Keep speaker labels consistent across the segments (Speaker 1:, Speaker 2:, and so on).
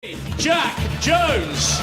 Speaker 1: Jack Jones.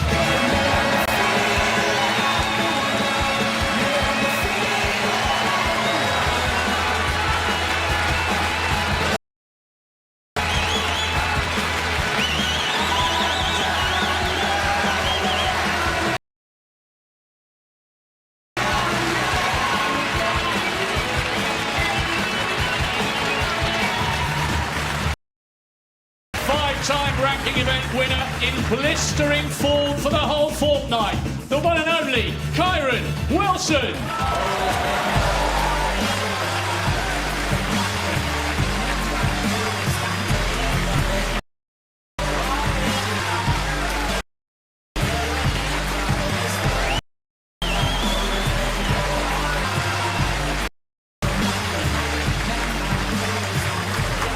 Speaker 1: Five-time ranking event winner in blistering form for the whole fortnight. The one and only Kyren Wilson.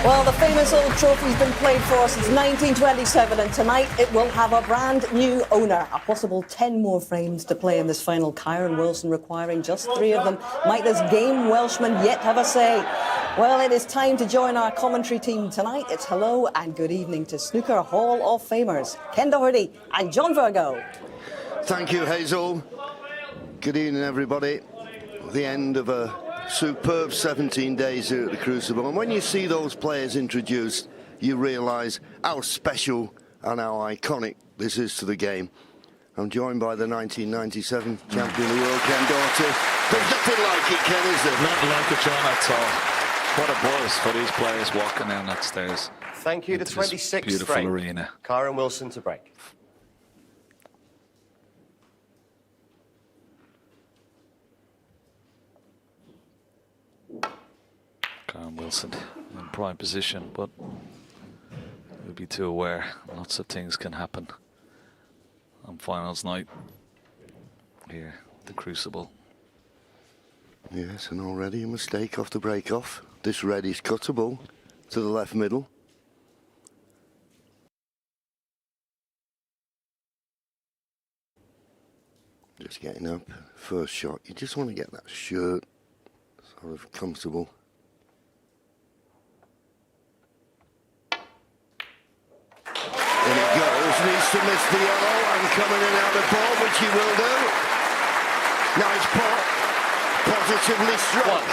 Speaker 2: Well, the famous old trophy's been played for since 1927, and tonight it will have a brand new owner. A possible 10 more frames to play in this final. Kyren Wilson requiring just 3 of them. Might this game Welshman yet have a say? Well, it is time to join our commentary team tonight. It's hello and good evening to Snooker Hall of Famers, Ken Doherty and John Virgo.
Speaker 3: Thank you, Hazel. Good evening, everybody. The end of a superb 17 days here at the Crucible, and when you see those players introduced, you realise how special and how iconic this is to the game. I'm joined by the 1997 champion of the world, Ken Doherty. There's nothing like it, Ken, is there?
Speaker 4: Not like it, John, at all. What a buzz for these players walking down that stairs.
Speaker 5: Thank you. The 26th
Speaker 4: beautiful
Speaker 5: frame.
Speaker 4: arena.
Speaker 5: Kyren Wilson to break.
Speaker 4: Kyren Wilson in prime position, but we'll be too aware. Lots of things can happen on finals night here at the Crucible.
Speaker 3: Yes, and already a mistake off the break-off. This red is cuttable to the left middle. Just getting up, first shot. You just want to get that shirt sort of comfortable. In it goes, needs to miss the yellow and coming in out of ball, which he will do. Nice pot, positively struck.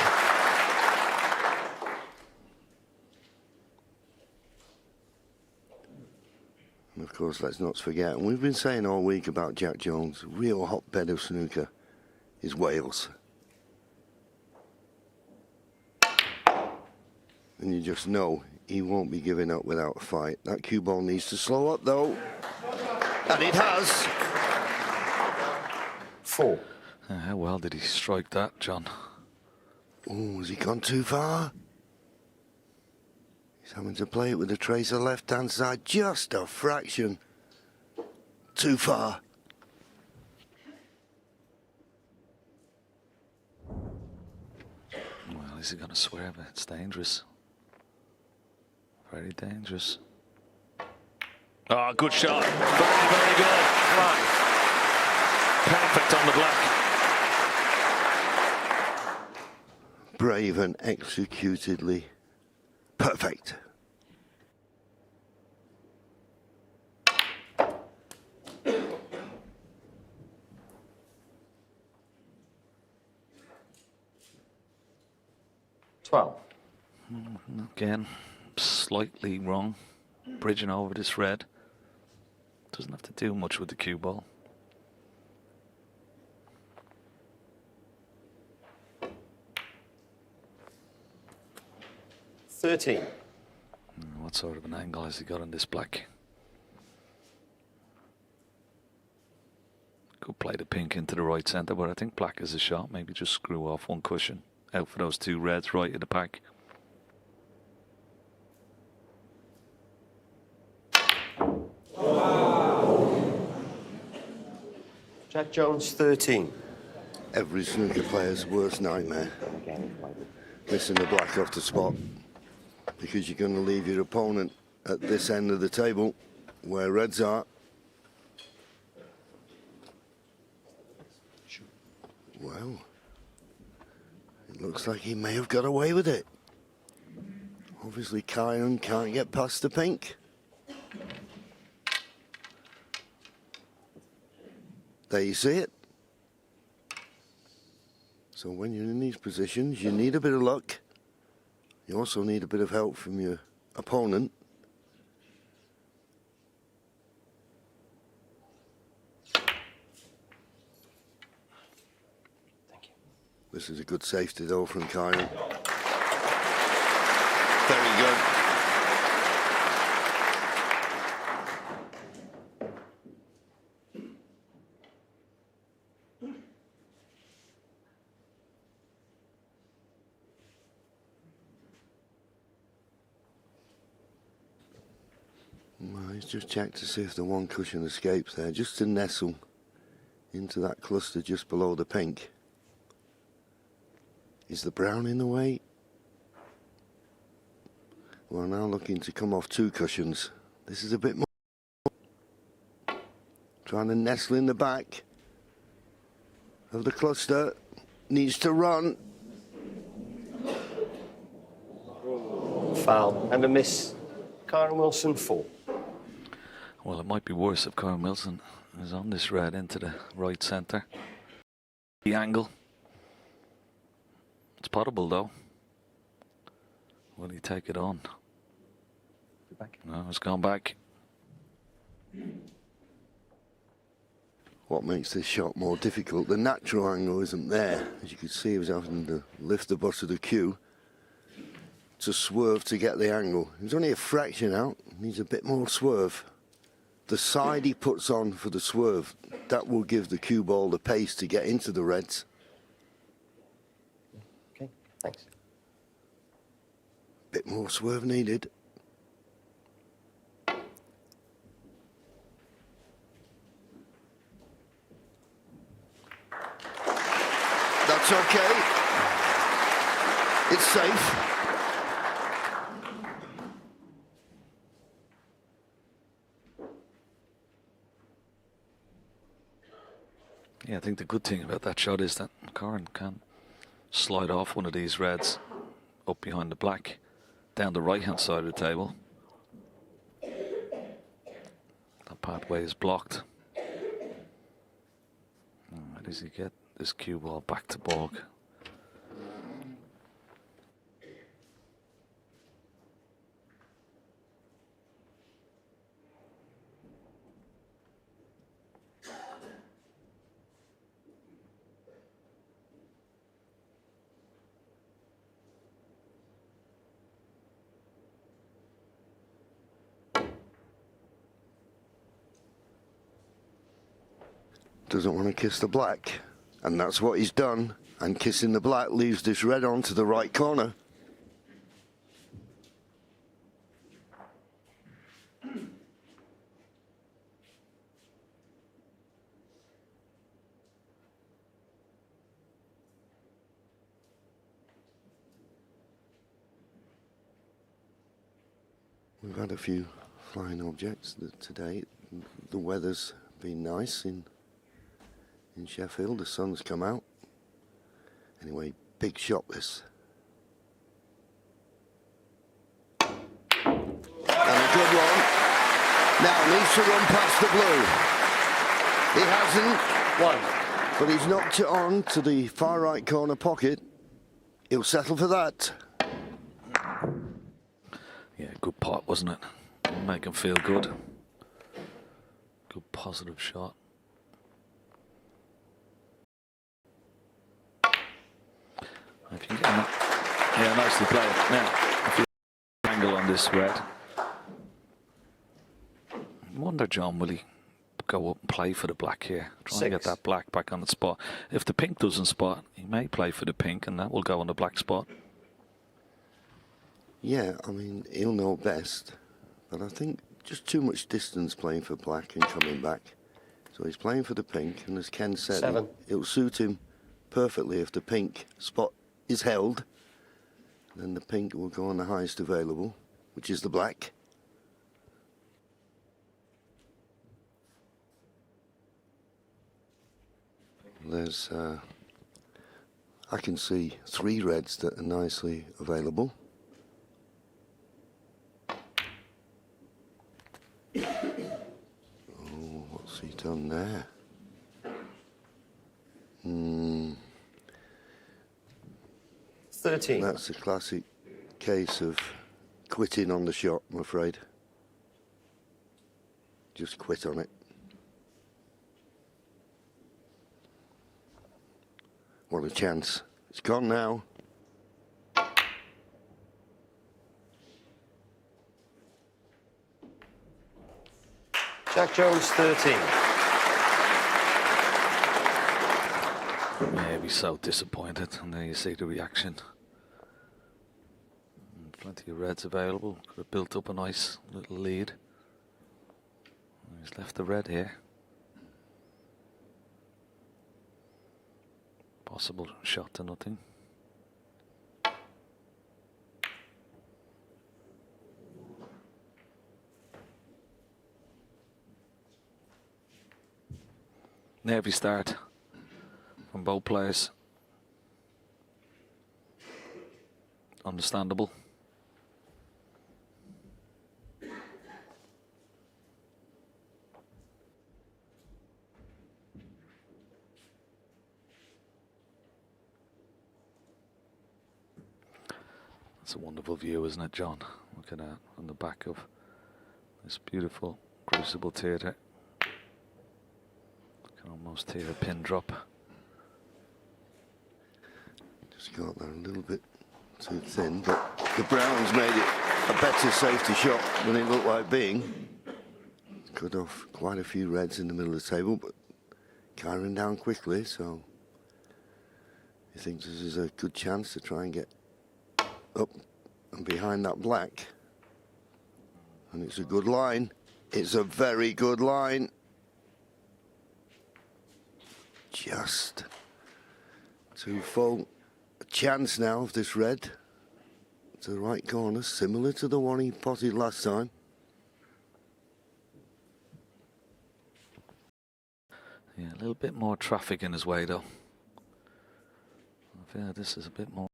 Speaker 3: And of course, let's not forget, and we've been saying all week about Jack Jones, real hotbed of snooker is Wales. And you just know he won't be giving up without a fight. That cue ball needs to slow up, though. And it has.
Speaker 5: 4.
Speaker 4: How well did he strike that, John?
Speaker 3: Oh, has he gone too far? He's having to play it with the tracer left-hand side. Just a fraction too far.
Speaker 4: Well, is he going to swear? But it's dangerous. Very dangerous. Oh, good shot. Very, very good. Perfect on the black.
Speaker 3: Brave and executedly perfect.
Speaker 4: Again, slightly wrong. Bridging over this red. Doesn't have to do much with the cue ball. What sort of an angle has he got on this black? Could play the pink into the right centre, but I think black is a shot. Maybe just screw off one cushion. Out for those 2 reds right in the pack.
Speaker 5: Jack Jones, 13.
Speaker 3: Every snooker player's worst nightmare. Missing the black off the spot. Because you're going to leave your opponent at this end of the table where reds are. Well, it looks like he may have got away with it. Obviously, Kyren can't get past the pink. There you see it. So when you're in these positions, you need a bit of luck. You also need a bit of help from your opponent.
Speaker 5: Thank you.
Speaker 3: This is a good safety though from Kyren. Very good. Well, he's just checked to see if the one cushion escapes there, just to nestle into that cluster just below the pink. Is the brown in the way? We're now looking to come off 2 cushions. This is a bit more. Trying to nestle in the back of the cluster. Needs to run.
Speaker 5: Foul and a miss. Kyren Wilson, 4.
Speaker 4: Well, it might be worse if Kyren Wilson is on this red into the right centre. The angle. It's potable though. Will he take it on?
Speaker 5: Back.
Speaker 4: No, it's gone back.
Speaker 3: What makes this shot more difficult? The natural angle isn't there. As you can see, he was having to lift the butt of the cue to swerve to get the angle. He was only a fraction out. Needs a bit more swerve. The side he puts on for the swerve, that will give the cue ball the pace to get into the reds.
Speaker 5: Okay, thanks.
Speaker 3: Bit more swerve needed. That's okay. It's safe.
Speaker 4: Yeah, I think the good thing about that shot is that Kyren can slide off one of these reds up behind the black, down the right-hand side of the table. That pathway is blocked. How does he get this cue ball back to Borg?
Speaker 3: Doesn't want to kiss the black, and that's what he's done. And kissing the black leaves this red on to the right corner. We've had a few flying objects today. The weather's been nice in Sheffield. The sun's come out. Anyway, big shot this. And a good one. Now needs to run past the blue. He hasn't.
Speaker 5: 1.
Speaker 3: But he's knocked it on to the far right corner pocket. He'll settle for that.
Speaker 4: Yeah, good pot, wasn't it? Make him feel good. Good positive shot. If you can get yeah, nicely played. Now, if you angle on this red, I wonder, John, will he go up and play for the black here? Try and get
Speaker 5: 6.
Speaker 4: that black back on the spot. If the pink doesn't spot, he may play for the pink, and that will go on the black spot.
Speaker 3: Yeah, I mean, he'll know best. But I think just too much distance playing for black and coming back. So he's playing for the pink, and as Ken said,
Speaker 5: 7.
Speaker 3: it'll suit him perfectly if the pink spot is held. Then the pink will go on the highest available, which is the black. There's, I can see 3 reds that are nicely available. Oh, what's he done there?
Speaker 5: 13.
Speaker 3: That's a classic case of quitting on the shot, I'm afraid. Just quit on it. What a chance. It's gone now.
Speaker 5: Jack Jones, 13.
Speaker 4: Yeah, he'd be so disappointed, and then you see the reaction. And plenty of reds available. Could have built up a nice little lead. He's left the red here. Possible shot to nothing. Nervy start from both players. Understandable. It's a wonderful view, isn't it, John? Look at that on the back of this beautiful Crucible Theatre. You can almost hear a pin drop.
Speaker 3: Just got that a little bit too thin, but the Browns made it a better safety shot than it looked like being. Cut off quite a few reds in the middle of the table, but Kyren down quickly, so he thinks this is a good chance to try and get up and behind that black. And it's a good line. It's a very good line. Just too full. A chance now of this red to the right corner, similar to the one he potted last time.
Speaker 4: Yeah, a little bit more traffic in his way, though. I feel this is a bit more.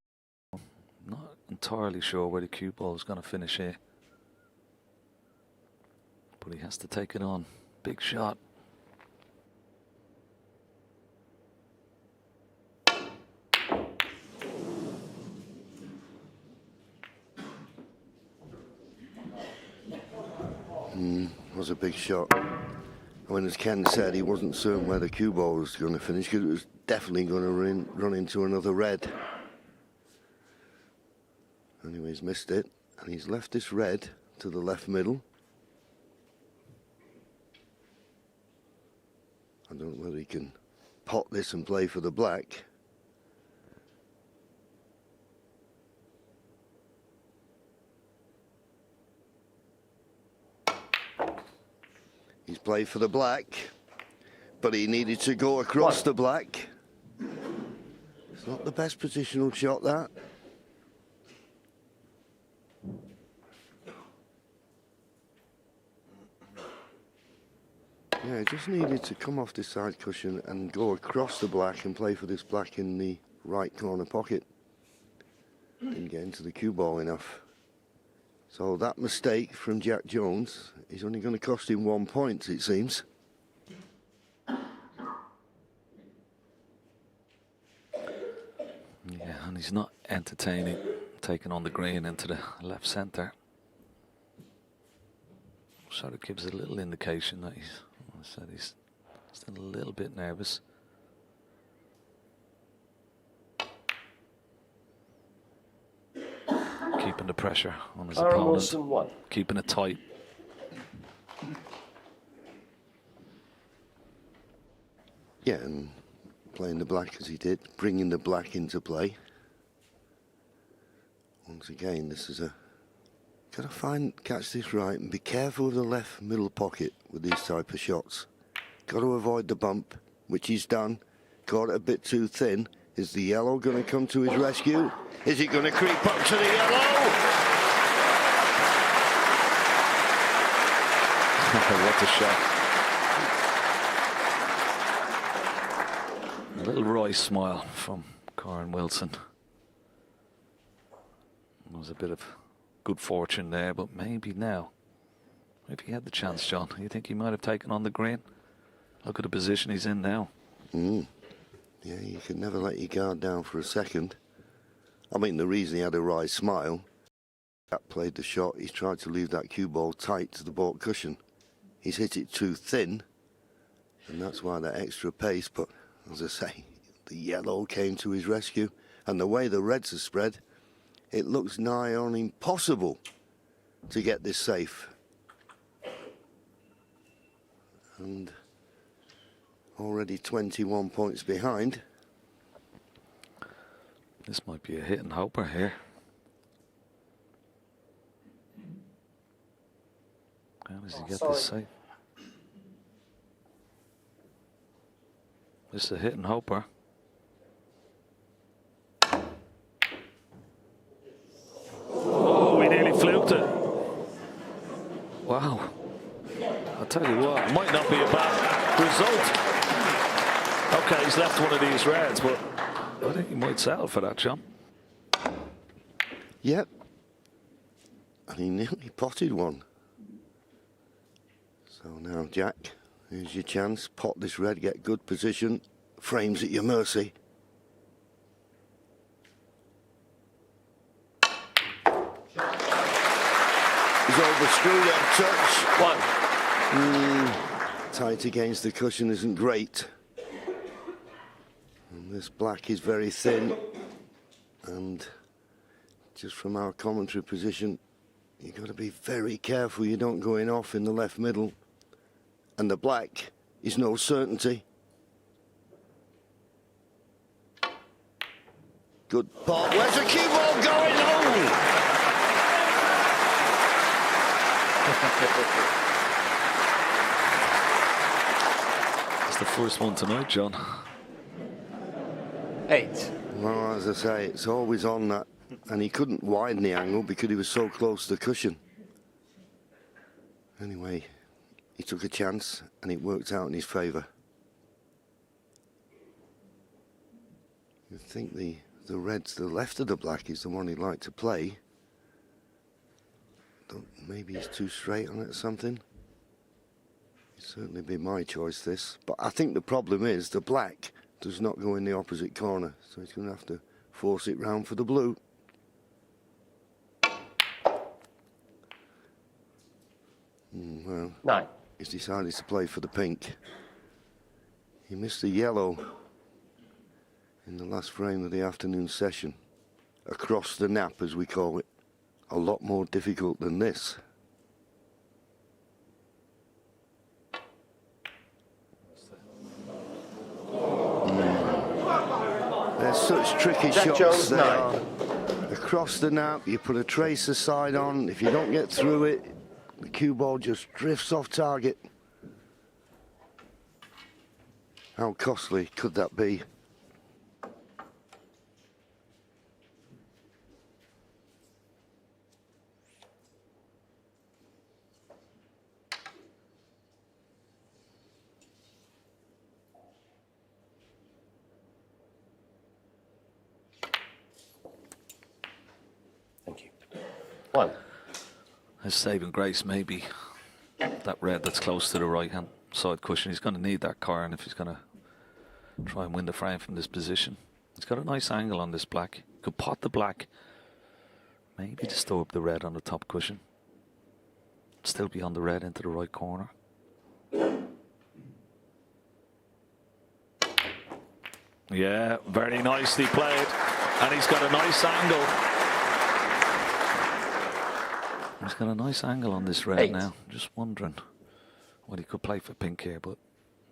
Speaker 4: Not entirely sure where the cue ball is going to finish here. But he has to take it on. Big shot.
Speaker 3: Was a big shot. I mean, as Ken said, he wasn't certain where the cue ball was going to finish because it was definitely going to run into another red. Anyway, he's missed it, and he's left this red to the left middle. I don't know whether he can pot this and play for the black. He's played for the black, but he needed to go across the black. It's not the best positional shot, that. Yeah, he just needed to come off this side cushion and go across the black and play for this black in the right corner pocket. Didn't get into the cue ball enough. So that mistake from Jack Jones is only going to cost him 1 point, it seems.
Speaker 4: Yeah, and he's not entertaining taking on the green into the left centre. Sort of gives a little indication that he's still a little bit nervous. Keeping the pressure on his opponent.
Speaker 5: Wilson, 1.
Speaker 4: Keeping it tight.
Speaker 3: Yeah, and playing the black as he did, bringing the black into play. Once again, this is a... Got to catch this right and be careful of the left middle pocket with these type of shots. Got to avoid the bump, which he's done. Got it a bit too thin. Is the yellow going to come to his rescue? Is he going to creep up to the yellow?
Speaker 4: What a shot. A little Roy smile from Kyren Wilson. There was a bit of good fortune there, but maybe now, if he had the chance, John, you think he might have taken on the green? Look at the position he's in now.
Speaker 3: Yeah, you can never let your guard down for a second. I mean, the reason he had a wry smile, that played the shot, he's tried to leave that cue ball tight to the baulk cushion. He's hit it too thin, and that's why that extra pace, but as I say, the yellow came to his rescue, and the way the reds are spread, it looks nigh on impossible to get this safe. And already 21 points behind.
Speaker 4: This might be a hit and hoper here. How does he get this safe? This is a hit and hoper. Oh, we nearly fluked it. Wow. I'll tell you what, it might not be a bad result. Okay, he's left one of these reds, but I think he might settle for that, John.
Speaker 3: Yep. And he nearly potted one. So now, Jack, here's your chance. Pot this red, get good position. Frames at your mercy. He's overscrewed that touch.
Speaker 5: One.
Speaker 3: Tight against the cushion isn't great. And this black is very thin. And just from our commentary position, you've got to be very careful you don't go in off in the left middle. And the black is no certainty. Good pot. Where's the cue ball going? Oh!
Speaker 4: It's the first one tonight, John.
Speaker 5: 8.
Speaker 3: Well, as I say, it's always on that. And he couldn't widen the angle because he was so close to the cushion. Anyway, he took a chance and it worked out in his favour. You'd think the red to the left of the black is the one he'd like to play. Maybe he's too straight on it or something. It'd certainly be my choice, this. But I think the problem is the black does not go in the opposite corner. So he's going to have to force it round for the blue. Well,
Speaker 5: 9.
Speaker 3: he's decided to play for the pink. He missed the yellow in the last frame of the afternoon session. Across the nap, as we call it. A lot more difficult than this. There's such tricky
Speaker 5: Jack
Speaker 3: shots
Speaker 5: Jones,
Speaker 3: there.
Speaker 5: 9.
Speaker 3: Across the nap, you put a tracer side on. If you don't get through it, the cue ball just drifts off target. How costly could that be?
Speaker 5: Thank you. 1.
Speaker 4: His saving grace maybe that red that's close to the right hand side cushion. He's going to need that Kyren if he's going to try and win the frame from this position. He's got a nice angle on this black. Could pot the black, maybe disturb the red on the top cushion. Still be on the red into the right corner. Yeah, very nicely played, and he's got a nice angle. He's got a nice angle on this red
Speaker 5: 8.
Speaker 4: now. Just wondering what he could play for pink here, but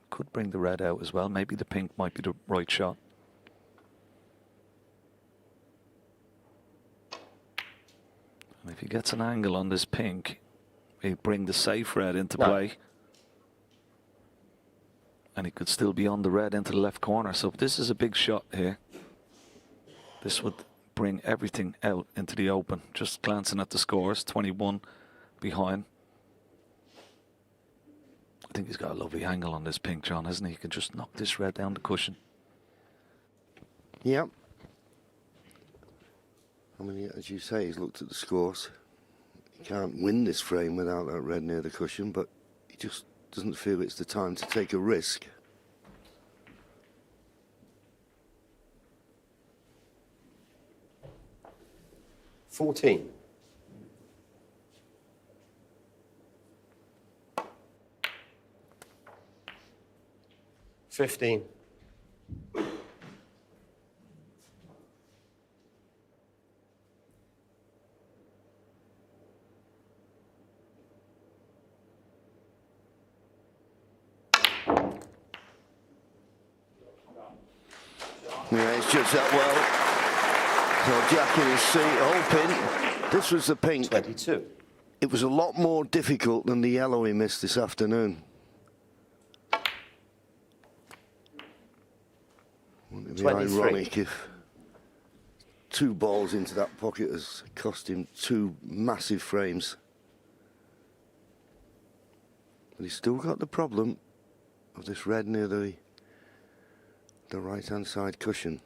Speaker 4: could bring the red out as well. Maybe the pink might be the right shot. And if he gets an angle on this pink, he'd bring the safe red into play. And he could still be on the red into the left corner. So this is a big shot here. This would bring everything out into the open. Just glancing at the scores, 21 behind. I think he's got a lovely angle on this pink, John, hasn't he? He can just knock this red down the cushion.
Speaker 3: Yep. I mean, as you say, he's looked at the scores. He can't win this frame without that red near the cushion, but he just doesn't feel it's the time to take a risk.
Speaker 5: 14. $15.
Speaker 3: Yeah, it's just that well. So Jack in his seat, whole pin. This was the pink.
Speaker 5: 22.
Speaker 3: It was a lot more difficult than the yellow he missed this afternoon. Wouldn't it be
Speaker 5: 23.
Speaker 3: ironic if 2 balls into that pocket has cost him 2 massive frames? But he's still got the problem of this red near the right-hand side cushion.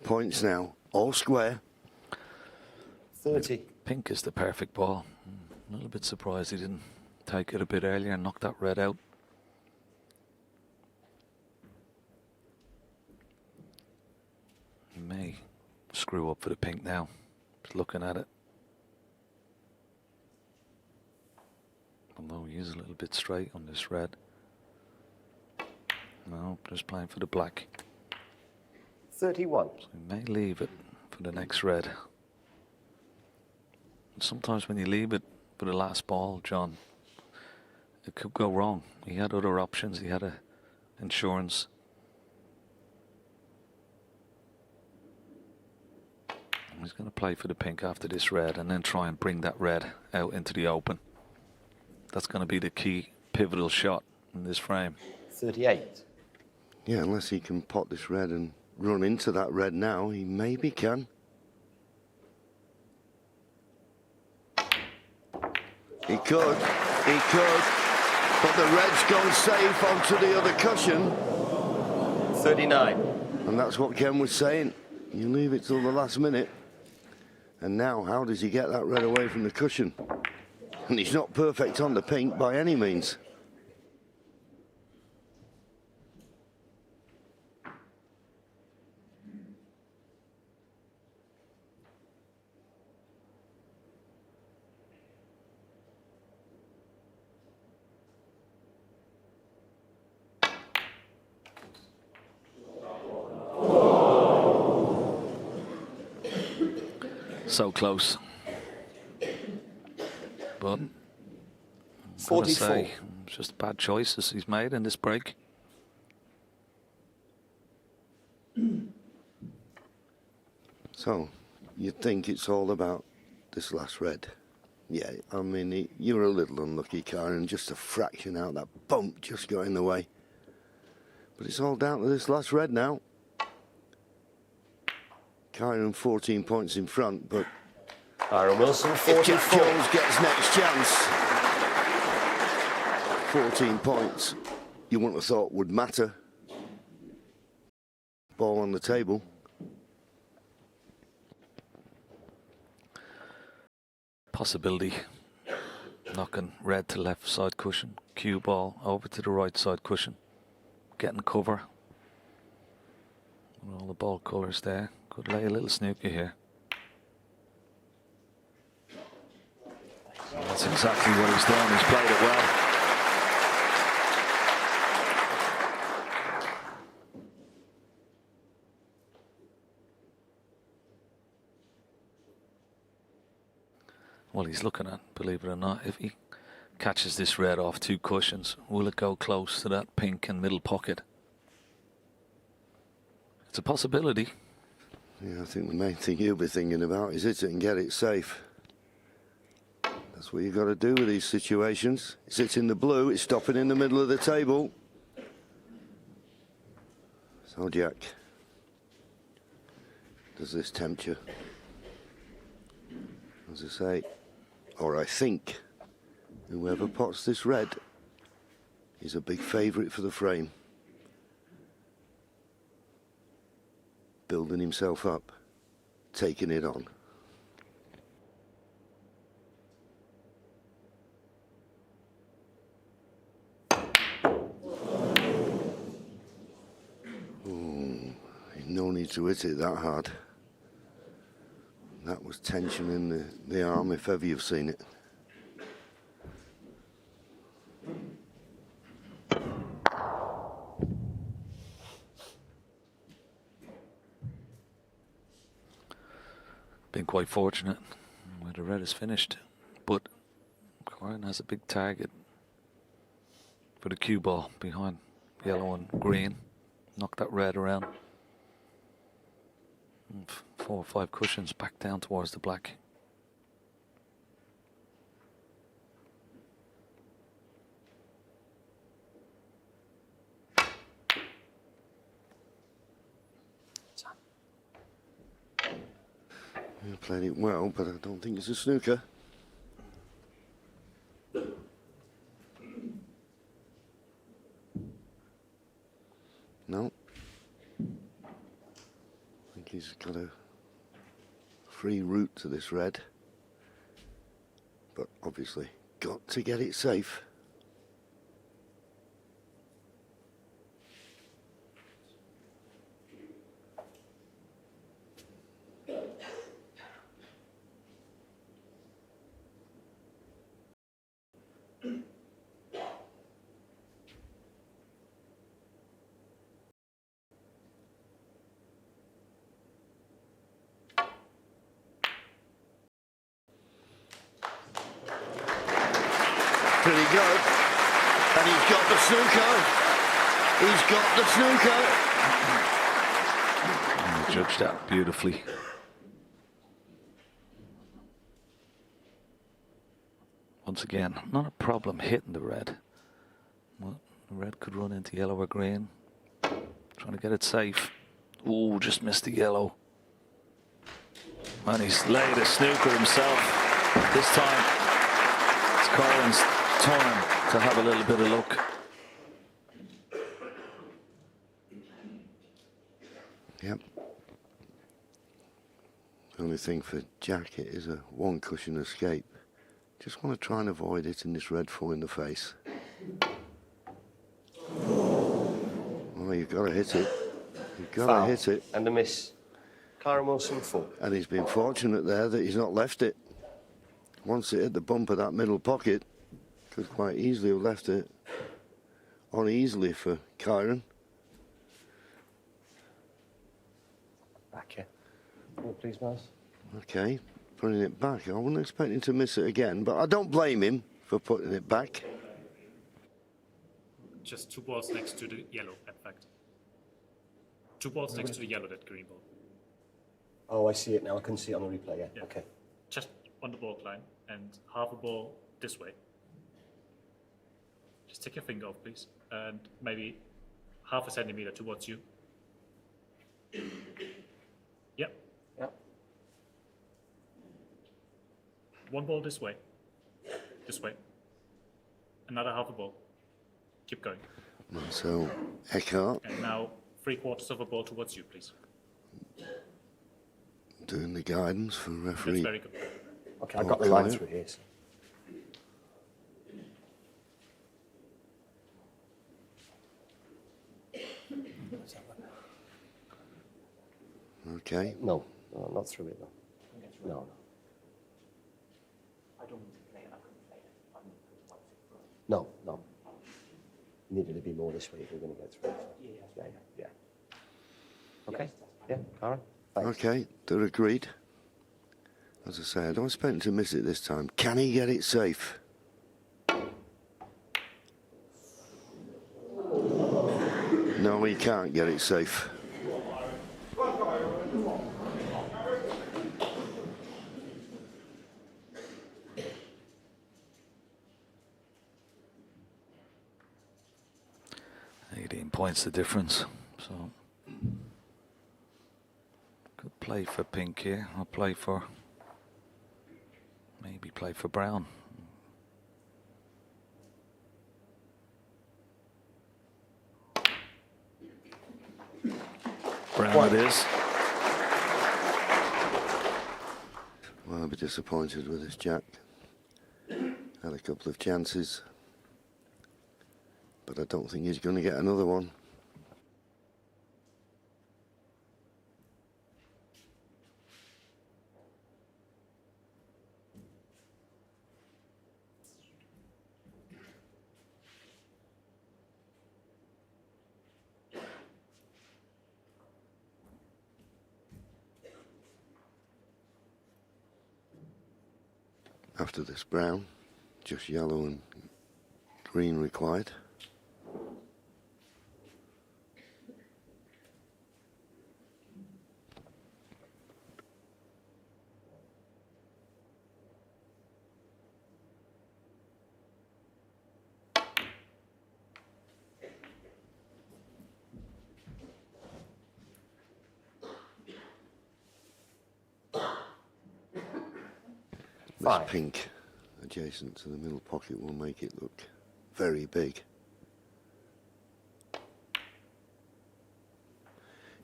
Speaker 3: Points now, all square.
Speaker 5: 30.
Speaker 4: Pink is the perfect ball. A little bit surprised he didn't take it a bit earlier and knock that red out. He may screw up for the pink now. Just looking at it. Although he is a little bit straight on this red. No, just playing for the black.
Speaker 5: 31.
Speaker 4: So he may leave it for the next red. And sometimes when you leave it for the last ball, John, it could go wrong. He had other options. He had insurance. And he's going to play for the pink after this red and then try and bring that red out into the open. That's going to be the key pivotal shot in this frame.
Speaker 5: 38.
Speaker 3: Yeah, unless he can pot this red and run into that red now, he maybe can. He could, but the red's gone safe onto the other cushion.
Speaker 5: 39.
Speaker 3: And that's what Ken was saying. You leave it till the last minute. And now, how does he get that red away from the cushion? And he's not perfect on the pink by any means.
Speaker 4: So close. But
Speaker 5: 44.
Speaker 4: say, it's just bad choices he's made in this break.
Speaker 3: So, you'd think it's all about this last red. Yeah, I mean, you were a little unlucky, Kyren, just a fraction out. That bump just got in the way. But it's all down to this last red now. Kyren 14 points in front, but
Speaker 5: Kyren Wilson,
Speaker 3: if Jack
Speaker 5: 44.
Speaker 3: Jones gets next chance, 14 points, you wouldn't have thought would matter. Ball on the table.
Speaker 4: Possibility. Knocking red to left side cushion. Cue ball over to the right side cushion. Getting cover. And all the ball colours there. Could lay a little snooker here. That's exactly what he's done. He's played it well. Well, he's looking at, believe it or not, if he catches this red off 2 cushions, will it go close to that pink and middle pocket? It's a possibility.
Speaker 3: Yeah, I think the main thing you'll be thinking about is hit it and get it safe. That's what you've got to do with these situations. It's hitting the blue, it's stopping in the middle of the table. So, Jack, does this tempt you? As I say, or I think, whoever pots this red is a big favourite for the frame. Building himself up, taking it on. Ooh. no need to hit it that hard. That was tension in the arm, if ever you've seen it.
Speaker 4: Been quite fortunate where the red is finished, but Kyren has a big target for the cue ball behind yellow and green. Knock that red around. 4 or 5 cushions back down towards the black.
Speaker 3: You played it well, but I don't think it's a snooker. No. I think he's got a free route to this red. But obviously, got to get it safe. Pretty good. And he's got the snooker. He's got the snooker.
Speaker 4: And he judged that beautifully. Once again, not a problem hitting the red. Well, the red could run into yellow or green. Trying to get it safe. Ooh, just missed the yellow. And he's laid a snooker himself. This time, it's Kyren's turn to have a little bit of luck.
Speaker 3: Yep. The only thing for Jack is a 1 cushion escape. Just want to try and avoid hitting this red full in the face. Oh, you've got to hit it. You've got to hit it.
Speaker 5: And a miss. Kyren Wilson 4.
Speaker 3: And he's been fortunate there that he's not left it. Once it hit the bump of that middle pocket, could quite easily have left it uneasily for Kyren.
Speaker 5: Back here. Oh, please, Miles.
Speaker 3: Okay, putting it back. I wasn't expecting to miss it again, but I don't blame him for putting it back.
Speaker 6: Just 2 balls next to the yellow, in fact. 2 balls next to the yellow, that green ball.
Speaker 5: Oh, I see it now. I couldn't see it on the replay. Yeah. Okay.
Speaker 6: Just on the ball line and half a ball this way. Just take your finger off, please, and maybe half a centimeter towards you. Yep.
Speaker 5: Yep.
Speaker 6: 1 ball this way. This way. Another half a ball. Keep going.
Speaker 3: So, Eckhart
Speaker 6: And now 3/4 of a ball towards you, please.
Speaker 3: doing the guidance for
Speaker 6: That's
Speaker 3: referee.
Speaker 6: very good.
Speaker 5: Okay, I got the line
Speaker 3: Kyren.
Speaker 5: through here. So.
Speaker 3: Okay.
Speaker 5: No, not through it. No. No. No, no. Needed to be more this way if we're going to go through it. Yeah. Okay. Yeah, Kyren. Thanks.
Speaker 3: Okay, they're agreed. As I say, I don't expect him to miss it this time. Can he get it safe? No, he can't get it safe.
Speaker 4: Points the difference. So good play for pink here. I'll play for brown. Brown it is.
Speaker 3: Well, I'll be disappointed with this Jack. Had a couple of chances, but I don't think he's going to get another one. After this brown, just yellow and green required. This
Speaker 5: 5.
Speaker 3: pink adjacent to the middle pocket will make it look very big.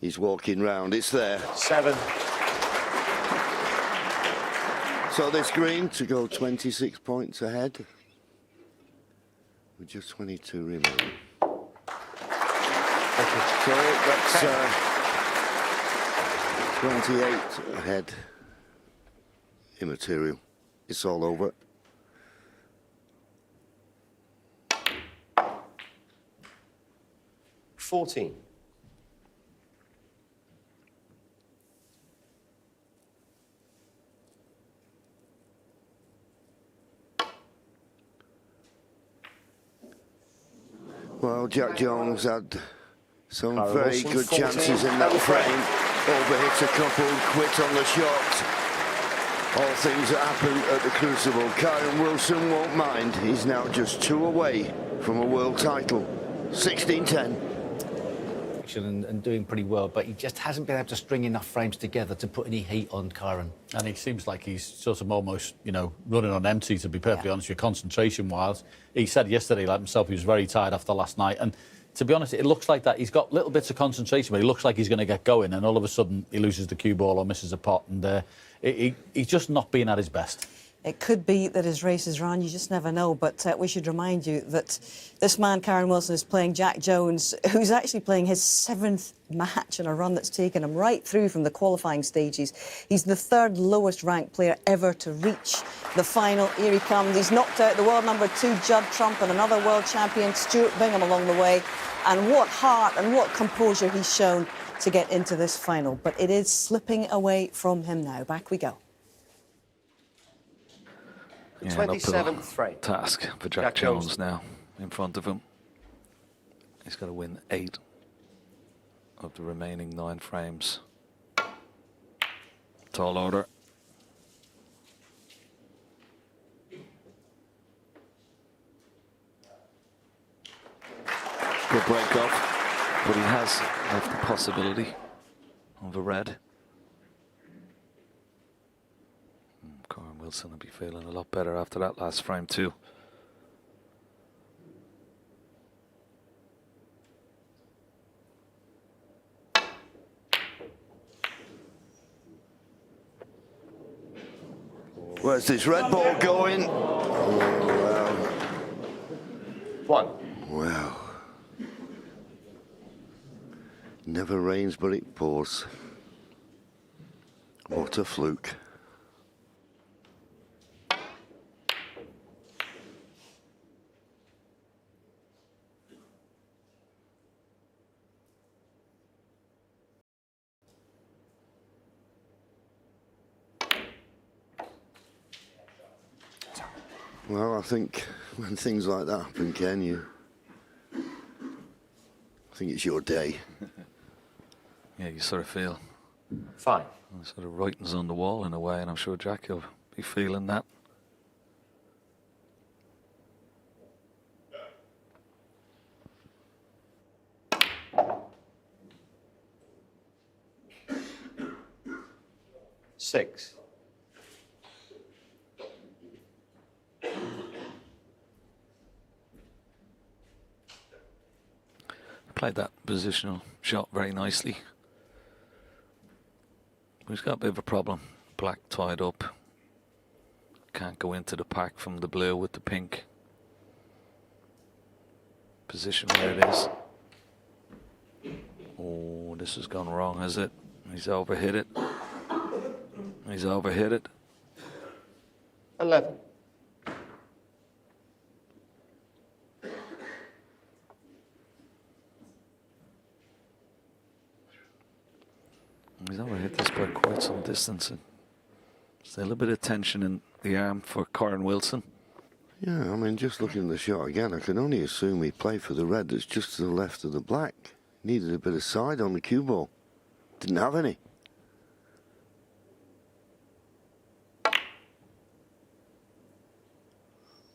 Speaker 3: He's walking round, it's there.
Speaker 5: 7.
Speaker 3: So this green to go 26 points ahead with just 22 remaining. So that's 28 ahead. Immaterial. It's all over.
Speaker 5: $14.
Speaker 3: Well, Jack Jones had some
Speaker 5: Kyren
Speaker 3: very
Speaker 5: Wilson,
Speaker 3: good
Speaker 5: 14,
Speaker 3: chances in that
Speaker 5: double
Speaker 3: frame. Overhit a couple, quit on the shot. All things that happen at the Crucible. Kyren Wilson won't mind. He's now just 2 away from a world title. 16-10.
Speaker 7: And doing pretty well, but he just hasn't been able to string enough frames together to put any heat on Kyren.
Speaker 8: And he seems like he's sort of almost, you know, running on empty, to be perfectly honest with you, concentration-wise. He said yesterday, like himself, he was very tired after last night. And to be honest, it looks like that. He's got little bits of concentration, but he looks like he's going to get going, and all of a sudden he loses the cue ball or misses a pot, and he's just not being at his best.
Speaker 2: It could be that his race is run, you just never know. But we should remind you that this man, Kyren Wilson, is playing Jack Jones, who's actually playing his 7th match in a run that's taken him right through from the qualifying stages. He's the 3rd lowest ranked player ever to reach the final. Here he comes. He's knocked out the world number 2, Judd Trump, and another world champion, Stuart Bingham, along the way. And what heart and what composure he's shown to get into this final. But it is slipping away from him now. Back we go.
Speaker 4: Yeah,
Speaker 5: 27th frame.
Speaker 4: Task for Jack Jones now in front of him. He's got to win 8 of the remaining 9 frames. Tall order. Good break off, but he has left the possibility of a red. Kyren Wilson will be feeling a lot better after that last frame too.
Speaker 3: Where's this red ball going? Oh,
Speaker 5: 1.
Speaker 3: wow. Never rains, but it pours. What a fluke. Well, I think when things like that happen, Ken, I think it's your day.
Speaker 4: Yeah, you sort of feel
Speaker 5: 5.
Speaker 4: sort of writings on the wall in a way, and I'm sure Jack will be feeling that.
Speaker 5: $6.
Speaker 4: Played that positional shot very nicely. He's got a bit of a problem. Black tied up. Can't go into the pack from the blue with the pink. Position where it is. Oh, this has gone wrong, has it? He's overhit it. He's overhit it.
Speaker 5: 11.
Speaker 4: He's overhit this by quite some distance. And still a bit of tension in the arm for Kyren Wilson.
Speaker 3: Yeah, I mean, just looking at the shot again, I can only assume he played for the red that's just to the left of the black. Needed a bit of side on the cue ball. Didn't have any.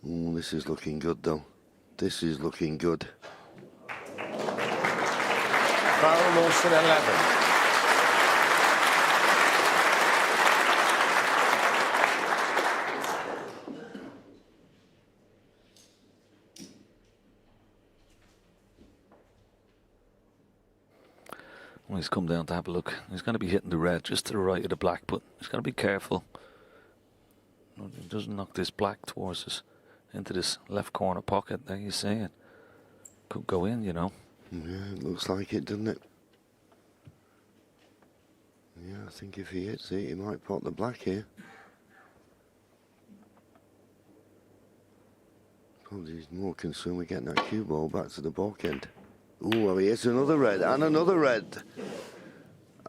Speaker 3: Oh, this is looking good, though. This is looking good.
Speaker 5: Kyren Wilson, 11.
Speaker 4: Well, he's come down to have a look. He's going to be hitting the red just to the right of the black, but he's got to be careful. He doesn't knock this black towards us into this left corner pocket. There you see it. Could go in, you know.
Speaker 3: Yeah, it looks like it, doesn't it? Yeah, I think if he hits it, he might pot the black here. Probably he's more concerned with getting that cue ball back to the back end. Oh, well, he hits another red and another red.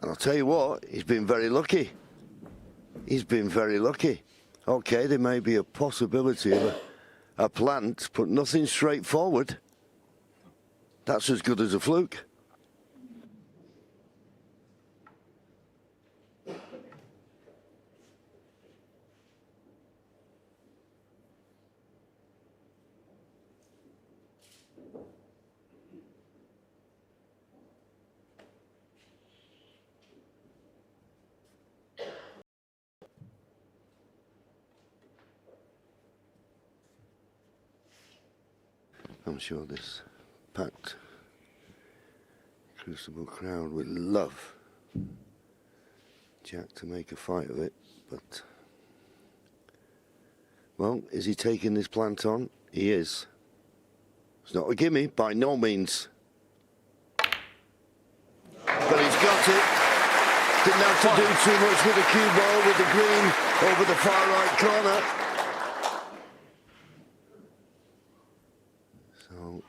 Speaker 3: And I'll tell you what, he's been very lucky. He's been very lucky. Okay, there may be a possibility of a plant, but nothing straightforward. That's as good as a fluke. I'm sure this packed Crucible crowd would love Jack to make a fight of it, but well, is he taking this plant on? He is. It's not a gimme, by no means. But he's got it. Didn't have to do too much with the cue ball, with the green over the far right corner. So,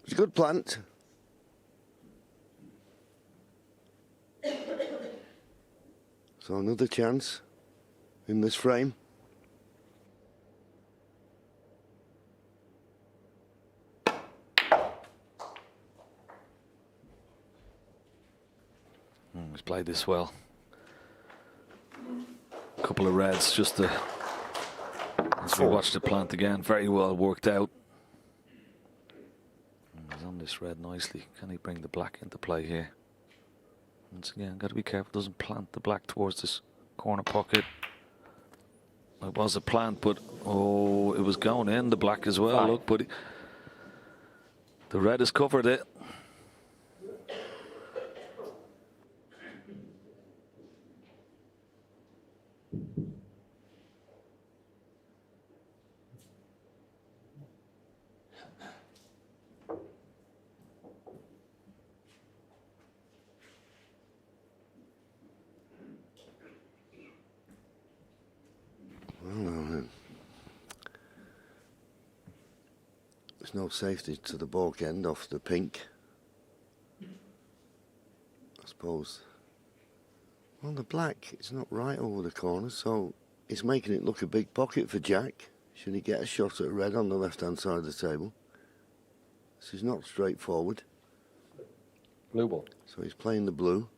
Speaker 3: it's a good plant. So another chance in this frame.
Speaker 4: He's played this well. A couple of reds just to, as we watch the plant again, very well worked out. He's on this red nicely. Can he bring the black into play here? Once again, got to be careful, doesn't plant the black towards this corner pocket. It was a plant, but oh, it was going in the black as well. Look, but the red has covered it.
Speaker 3: There's no safety to the baulk end off the pink. I suppose. Well, the black, it's not right over the corner, so it's making it look a big pocket for Jack. Should he get a shot at red on the left-hand side of the table? This is not straightforward.
Speaker 5: Blue ball.
Speaker 3: So he's playing the blue.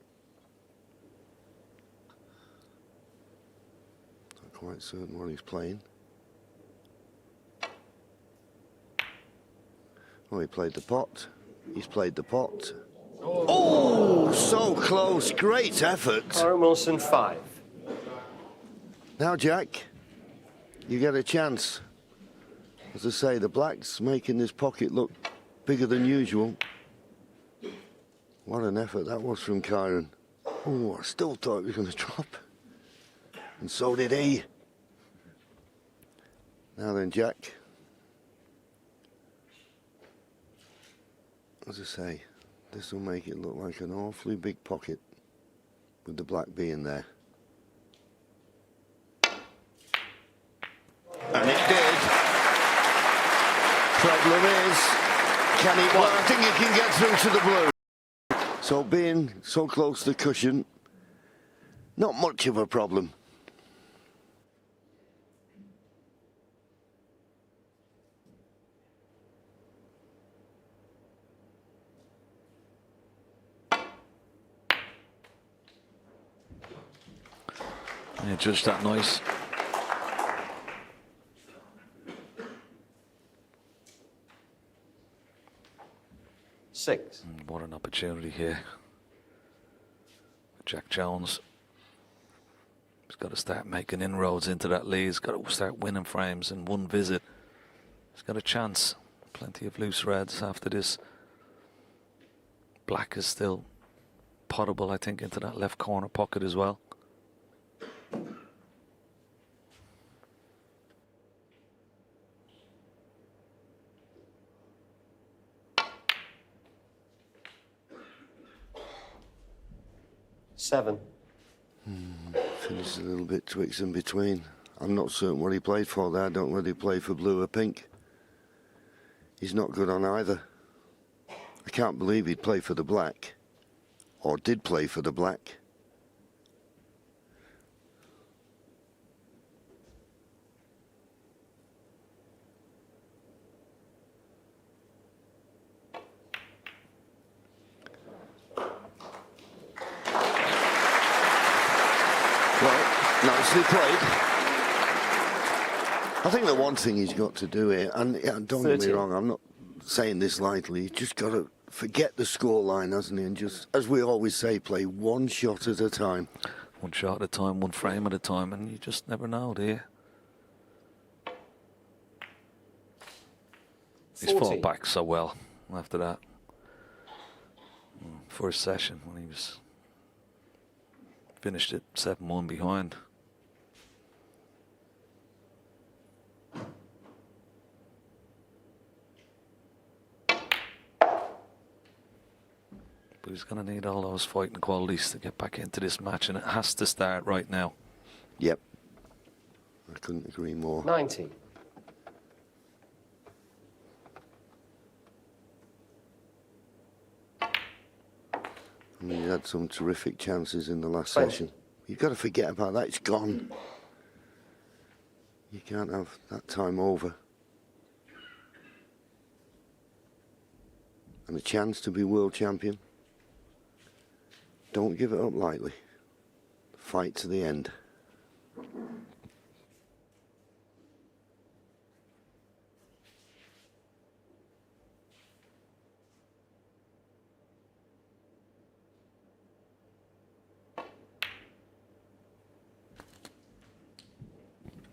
Speaker 3: Not quite certain what he's playing. Oh, he played the pot. He's played the pot. Oh, so close. Great effort.
Speaker 5: Kyren Wilson, 5.
Speaker 3: Now, Jack, you get a chance. As I say, the black's making this pocket look bigger than usual. What an effort that was from Kyren. Oh, I still thought it was going to drop. And so did he. Now then, Jack. As I say, this will make it look like an awfully big pocket with the black being there. And it did. Problem is, can he? Well, I think he can get through to the blue. So being so close to the cushion, not much of a problem.
Speaker 4: Yeah, judge that nice.
Speaker 5: Six.
Speaker 4: What an opportunity here. Jack Jones. He's got to start making inroads into that lead. He's got to start winning frames in one visit. He's got a chance. Plenty of loose reds after this. Black is still potable, I think, into that left corner pocket as well.
Speaker 5: Seven.
Speaker 3: Finished a little bit twixt in between. I'm not certain what he played for there. I don't know whether he played for blue or pink. He's not good on either. I can't believe he'd play for the black. Or did play for the black. Nicely played. I think the one thing he's got to do here, and don't get me wrong, I'm not saying this lightly, he's just got to forget the scoreline, hasn't he? And just, as we always say, play one shot at a time.
Speaker 4: One shot at a time, one frame at a time, and you just never know, do you? He's fought back so well after that. First session when he was finished it 7-1 behind. But he's going to need all those fighting qualities to get back into this match, and it has to start right now.
Speaker 3: Yep. I couldn't agree more.
Speaker 5: 90.
Speaker 3: I mean, he had some terrific chances in the last session. You've got to forget about that. It's gone. You can't have that time over. And a chance to be world champion. Don't give it up lightly. Fight to the end.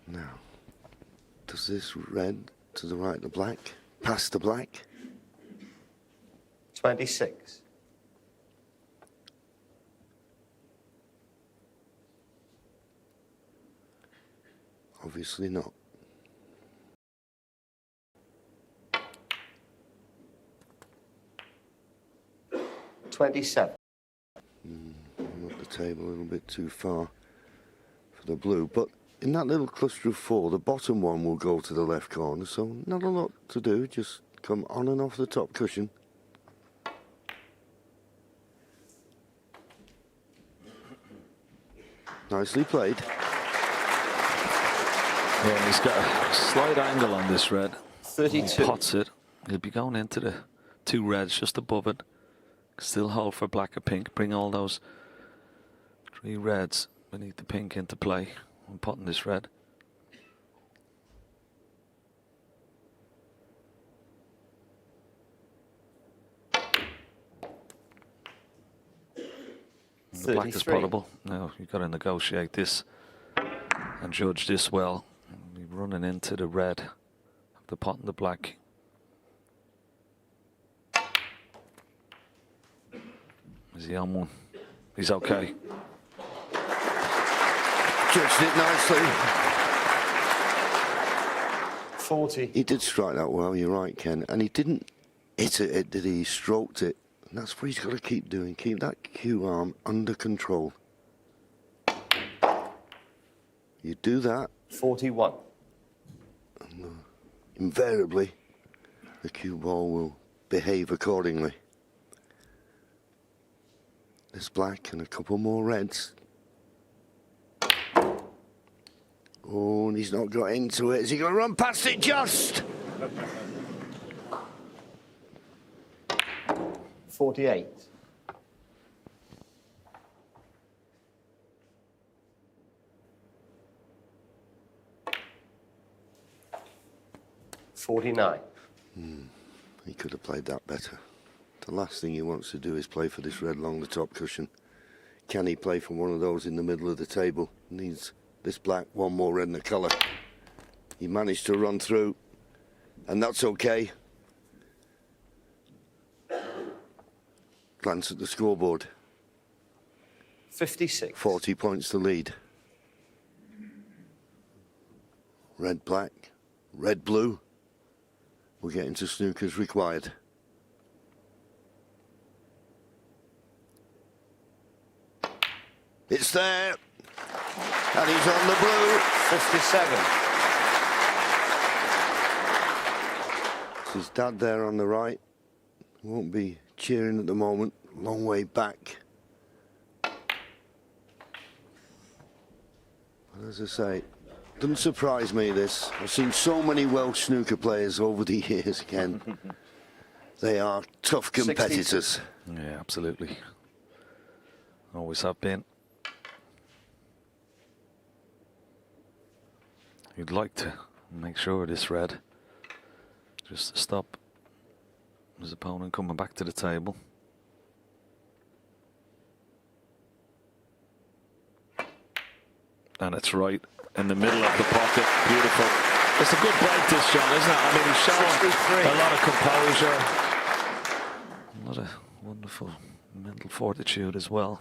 Speaker 3: Now, does this red to the right of the black, past the black?
Speaker 5: 26.
Speaker 3: Obviously not.
Speaker 5: $27.
Speaker 3: Up the table a little bit too far for the blue, but in that little cluster of four, the bottom one will go to the left corner, so not a lot to do, just come on and off the top cushion. Nicely played.
Speaker 4: Yeah, he's got a slight angle on this red.
Speaker 5: 32.
Speaker 4: He pots it. He'll be going into the two reds just above it. Still hold for black or pink. Bring all those three reds beneath the pink into play. I'm potting this red. The black is potable. Now you've got to negotiate this and judge this well. Be running into the red of the pot and the black. Is he on one? He's okay.
Speaker 3: Judged it nicely.
Speaker 5: 40.
Speaker 3: He did strike that well, you're right, Ken. And he didn't hit it, did he? He stroked it. And that's what he's got to keep doing. Keep that cue arm under control. You do that.
Speaker 5: 41.
Speaker 3: And, invariably, the cue ball will behave accordingly. This black and a couple more reds. Oh, and he's not got into it. Is he going to run past it just?
Speaker 5: 48. 49.
Speaker 3: He could have played that better. The last thing he wants to do is play for this red along the top cushion. Can he play for one of those in the middle of the table? Needs this black, one more red in the colour. He managed to run through, and that's okay. Glance at the scoreboard.
Speaker 5: 56.
Speaker 3: 40 points to lead. Red, black, red, blue. We're getting to snookers required. It's there. And he's on the blue.
Speaker 5: 57.
Speaker 3: It's his dad there on the right. Won't be cheering at the moment. Long way back. But as I say, doesn't surprise me this. I've seen so many Welsh snooker players over the years, Ken. They are tough competitors.
Speaker 4: Yeah, absolutely. Always have been. You'd like to make sure this red, just to stop his opponent coming back to the table. And it's right in the middle of the pocket. Beautiful. It's a good break, this, John, isn't it? I mean, he's showing a lot of composure, a lot of wonderful mental fortitude as well.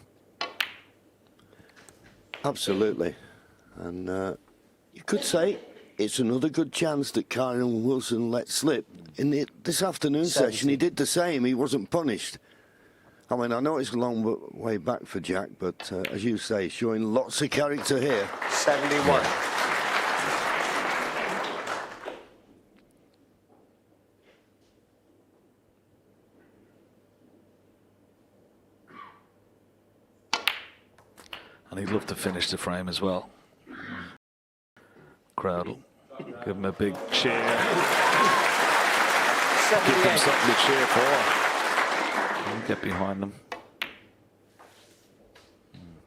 Speaker 3: Absolutely. And you could say it's another good chance that Kyren Wilson let slip. In this afternoon session, he did the same. He wasn't punished. I mean, I know it's a long way back for Jack, but as you say, showing lots of character here.
Speaker 5: 71.
Speaker 4: And he'd love to finish the frame as well. Crowd will give him a big cheer. Give them something to cheer for. And get behind them.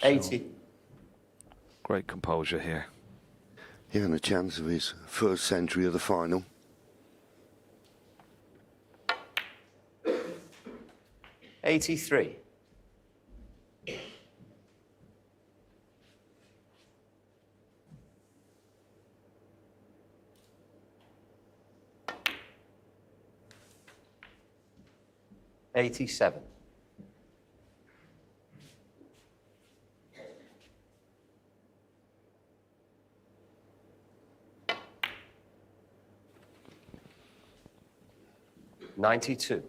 Speaker 5: 80.
Speaker 4: Great composure here.
Speaker 3: Yeah, and a chance of his first century of the final.
Speaker 5: 83. $87. $92.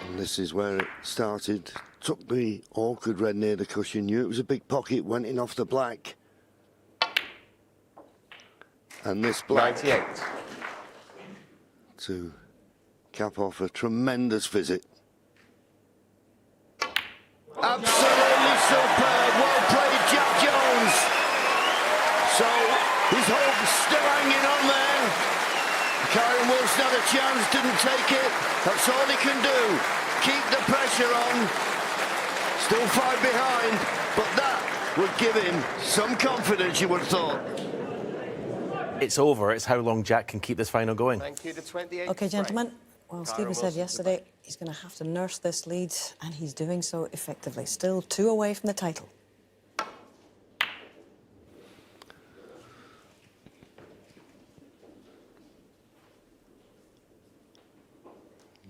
Speaker 3: And this is where it started. Took the awkward red near the cushion. Knew it was a big pocket. Went in off the black. And this black
Speaker 5: 98.
Speaker 3: to cap off a tremendous visit. Absolutely superb. Well played, Jack Jones. So his hope's still hanging on there. Kyren Wilson had a chance, didn't take it. That's all he can do. Keep the pressure on. Still 5 behind, but that would give him some confidence, you would have thought.
Speaker 9: It's over. It's how long Jack can keep this final going.
Speaker 5: Thank you to 28.
Speaker 2: OK, gentlemen. Well, Stephen said yesterday he's going to have to nurse this lead, and he's doing so effectively. Still 2 away from the title.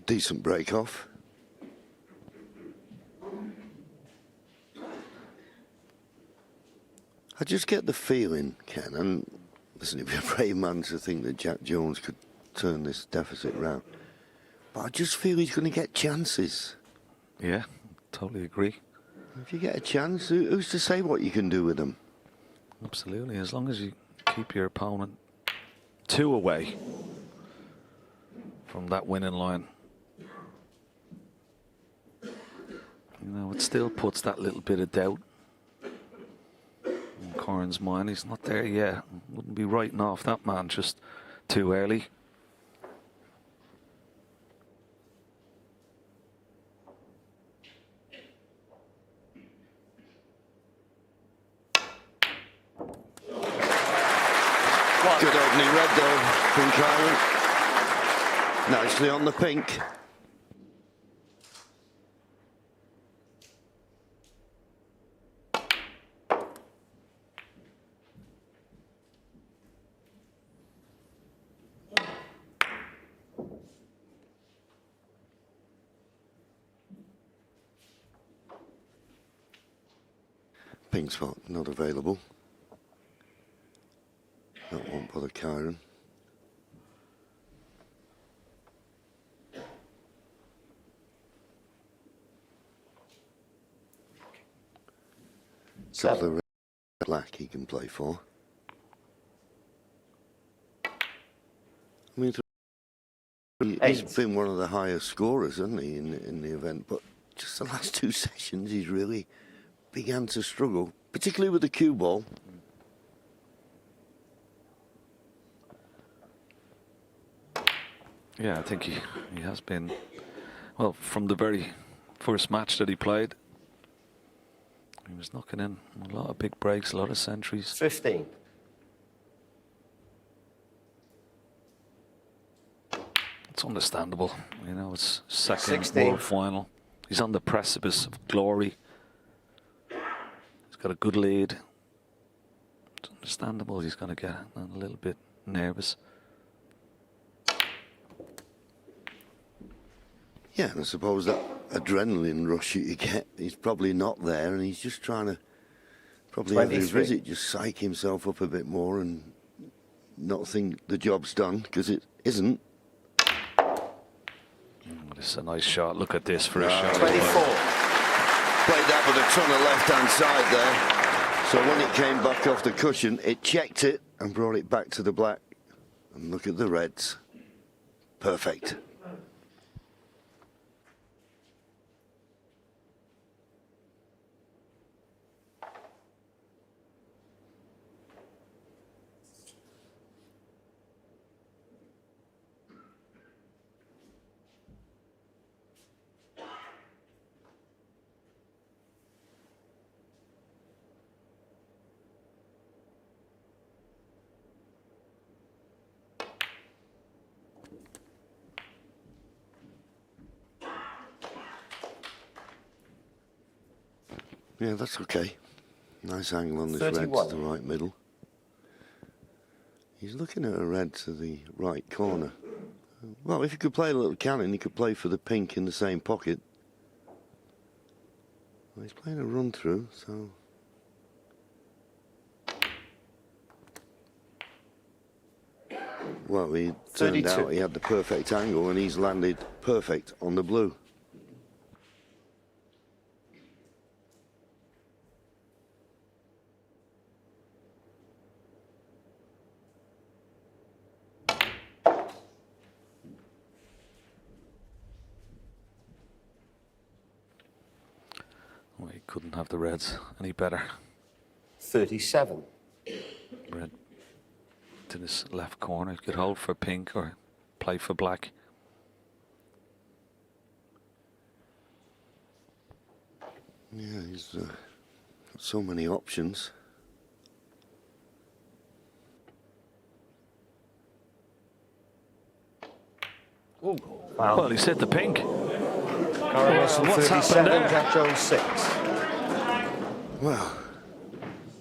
Speaker 3: Decent break off. I just get the feeling, Ken, and listen, it'd be a brave man to think that Jack Jones could turn this deficit round. But I just feel he's going to get chances.
Speaker 4: Yeah, totally agree.
Speaker 3: If you get a chance, who's to say what you can do with them?
Speaker 4: Absolutely, as long as you keep your opponent 2 away from that winning line. You know, it still puts that little bit of doubt in Kyren's mind. He's not there yet. Wouldn't be writing off that man just too early.
Speaker 3: Good old Lovely red though from Kyren. Nicely on the pink. Pink spot not available. That won't bother Kyren. Couple of red, black he can play for. I mean, he's been one of the highest scorers, hasn't he, in the event? But just the last two sessions, he's really began to struggle, particularly with the cue ball.
Speaker 4: Yeah, I think he has been, well, from the very first match that he played, he was knocking in a lot of big breaks, a lot of centuries.
Speaker 5: 15.
Speaker 4: It's understandable, you know, it's second
Speaker 5: 16.
Speaker 4: world final. He's on the precipice of glory. He's got a good lead. It's understandable he's going to get a little bit nervous.
Speaker 3: Yeah, and I suppose that adrenaline rush you get, he's probably not there, and he's just trying to probably every
Speaker 5: 23.
Speaker 3: visit just psych himself up a bit more and not think the job's done, because it isn't.
Speaker 4: This is a nice shot. Look at this for a shot.
Speaker 5: 24.
Speaker 3: Played that with a ton of left-hand side there. So when it came back off the cushion, it checked it and brought it back to the black. And look at the reds. Perfect. Yeah, that's okay. Nice angle on this
Speaker 5: 31.
Speaker 3: red to the right middle. He's looking at a red to the right corner. Well, if he could play a little cannon, he could play for the pink in the same pocket. Well, he's playing a run through, so... Well, he turned
Speaker 5: 32.
Speaker 3: out he had the perfect angle and he's landed perfect on the blue.
Speaker 4: Well, he couldn't have the reds any better.
Speaker 5: 37.
Speaker 4: Red to this left corner. He could hold for pink or play for black.
Speaker 3: Yeah, he's got so many options.
Speaker 5: Ooh.
Speaker 4: Well, he said the pink.
Speaker 5: Kyren Wilson,
Speaker 4: What's happened
Speaker 5: 37,
Speaker 4: there?
Speaker 5: Jack Jones 6.
Speaker 3: Well,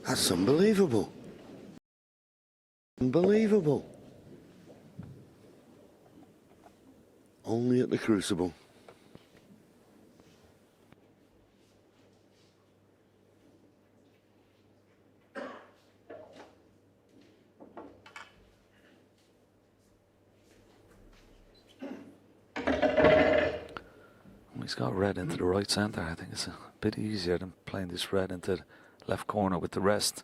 Speaker 3: that's unbelievable. Unbelievable. Only at the Crucible.
Speaker 4: He's got red into the right centre. I think it's a bit easier than playing this red into the left corner with the rest.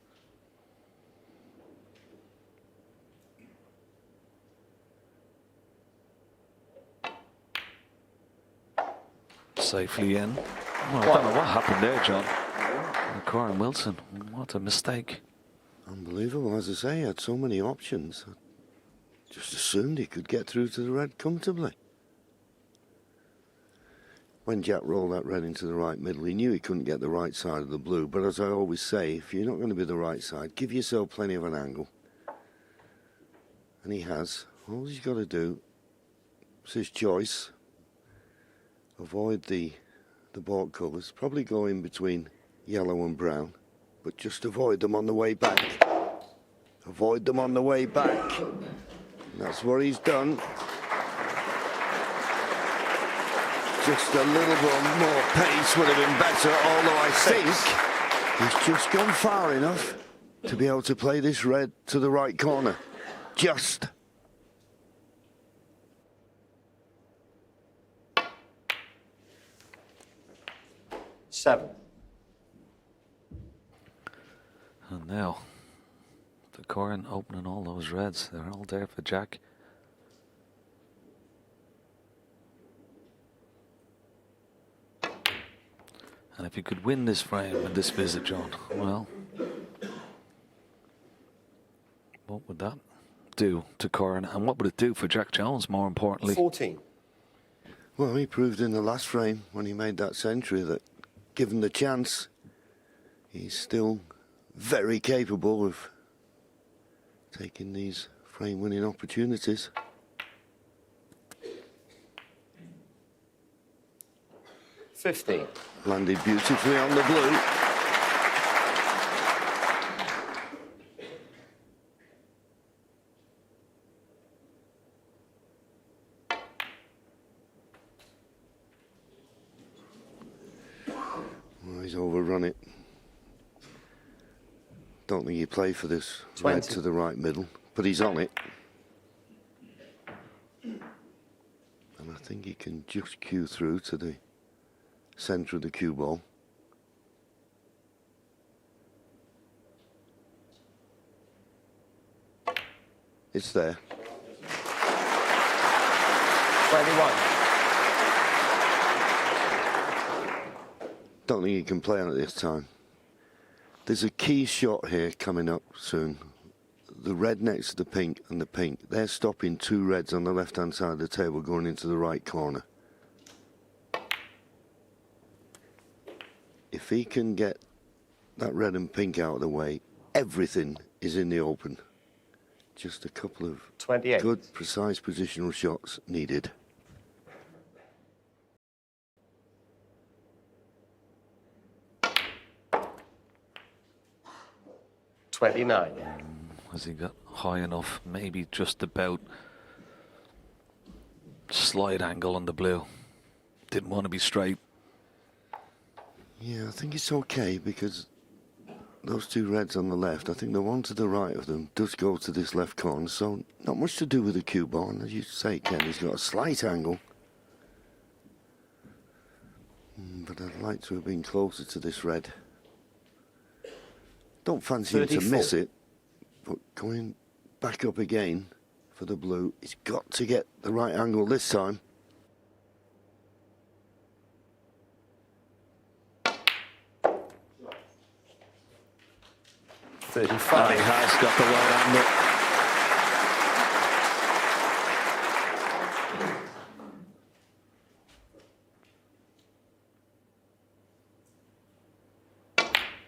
Speaker 4: Safely in. Well, I don't know what happened there, John. Kyren Wilson, what a mistake.
Speaker 3: Unbelievable. As I say, he had so many options. I just assumed he could get through to the red comfortably. When Jack rolled that red into the right middle, he knew he couldn't get the right side of the blue. But as I always say, if you're not going to be the right side, give yourself plenty of an angle. and he has. All he's got to do, it's his choice, avoid the baulk colours, probably go in between yellow and brown, but just avoid them on the way back. Avoid them on the way back. And that's what he's done. Just a little bit more pace would have been better, although I think he's just gone far enough to be able to play this red to the right corner. Just.
Speaker 5: Seven.
Speaker 4: And now, the Kyren opening all those reds. They're all there for Jack. And if you could win this frame and this visit, John, well, what would that do to Kyren? And what would it do for Jack Jones, more importantly?
Speaker 5: 14.
Speaker 3: Well, he proved in the last frame when he made that century that, given the chance, he's still very capable of taking these frame-winning opportunities.
Speaker 5: 15.
Speaker 3: Landed beautifully on the blue. Well, he's overrun it. Don't think he played for this red to the right middle, but he's on it. And I think he can just cue through to the centre of the cue ball. It's there.
Speaker 5: 21.
Speaker 3: Don't think he can play on it this time. There's a key shot here coming up soon. The red next to the pink and the pink. They're stopping two reds on the left-hand side of the table going into the right corner. If he can get that red and pink out of the way, everything is in the open. Just a couple of
Speaker 5: 28.
Speaker 3: good, precise positional shots needed.
Speaker 5: $29.
Speaker 4: Has he got high enough? Maybe just about. Slight angle on the blue. Didn't want to be straight.
Speaker 3: Yeah, I think it's okay because those two reds on the left, I think the one to the right of them does go to this left corner, so not much to do with the cue ball. And as you say, Ken, he's got a slight angle. But I'd like to have been closer to this red. Don't fancy him to miss it, but going back up again for the blue, he's got to get the right angle this time.
Speaker 4: Oh, he has got the right angle.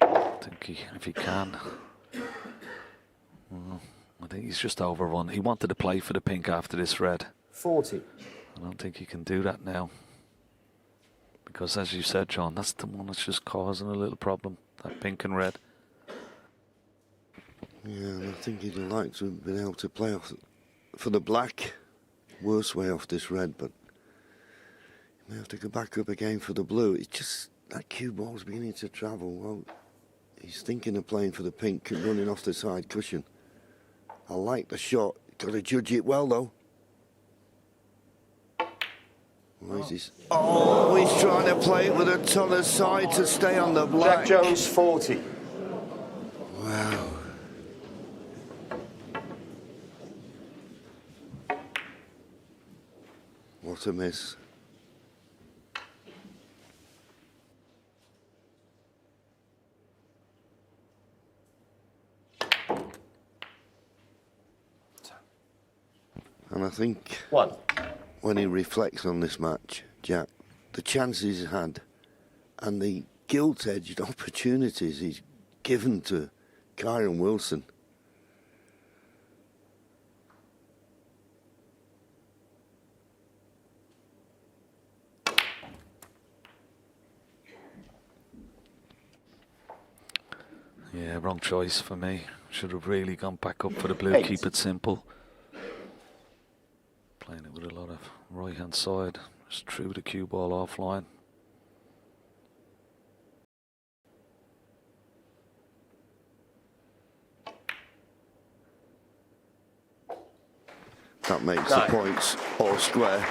Speaker 4: I think if he can. Well, I think he's just overrun. He wanted to play for the pink after this red.
Speaker 5: 40.
Speaker 4: I don't think he can do that now. Because as you said, John, that's the one that's just causing a little problem. That pink and red.
Speaker 3: Yeah, and I think he'd like to have been able to play off for the black. Worse way off this red, but he may have to go back up again for the blue. It's just that cue ball's beginning to travel. Well, he's thinking of playing for the pink and running off the side cushion. I like the shot. Got to judge it well, though. He's trying to play it with a ton of side to stay on the black.
Speaker 5: Jack Jones, 40.
Speaker 3: Wow. What a miss. And I think when he reflects on this match, Jack, the chances he's had and the gilt-edged opportunities he's given to Kyren Wilson,
Speaker 4: Yeah, wrong choice for me. Should have really gone back up for the blue,
Speaker 5: 8.
Speaker 4: keep it simple. Playing it with a lot of right hand side, just threw the cue ball offline.
Speaker 3: That makes the points all square.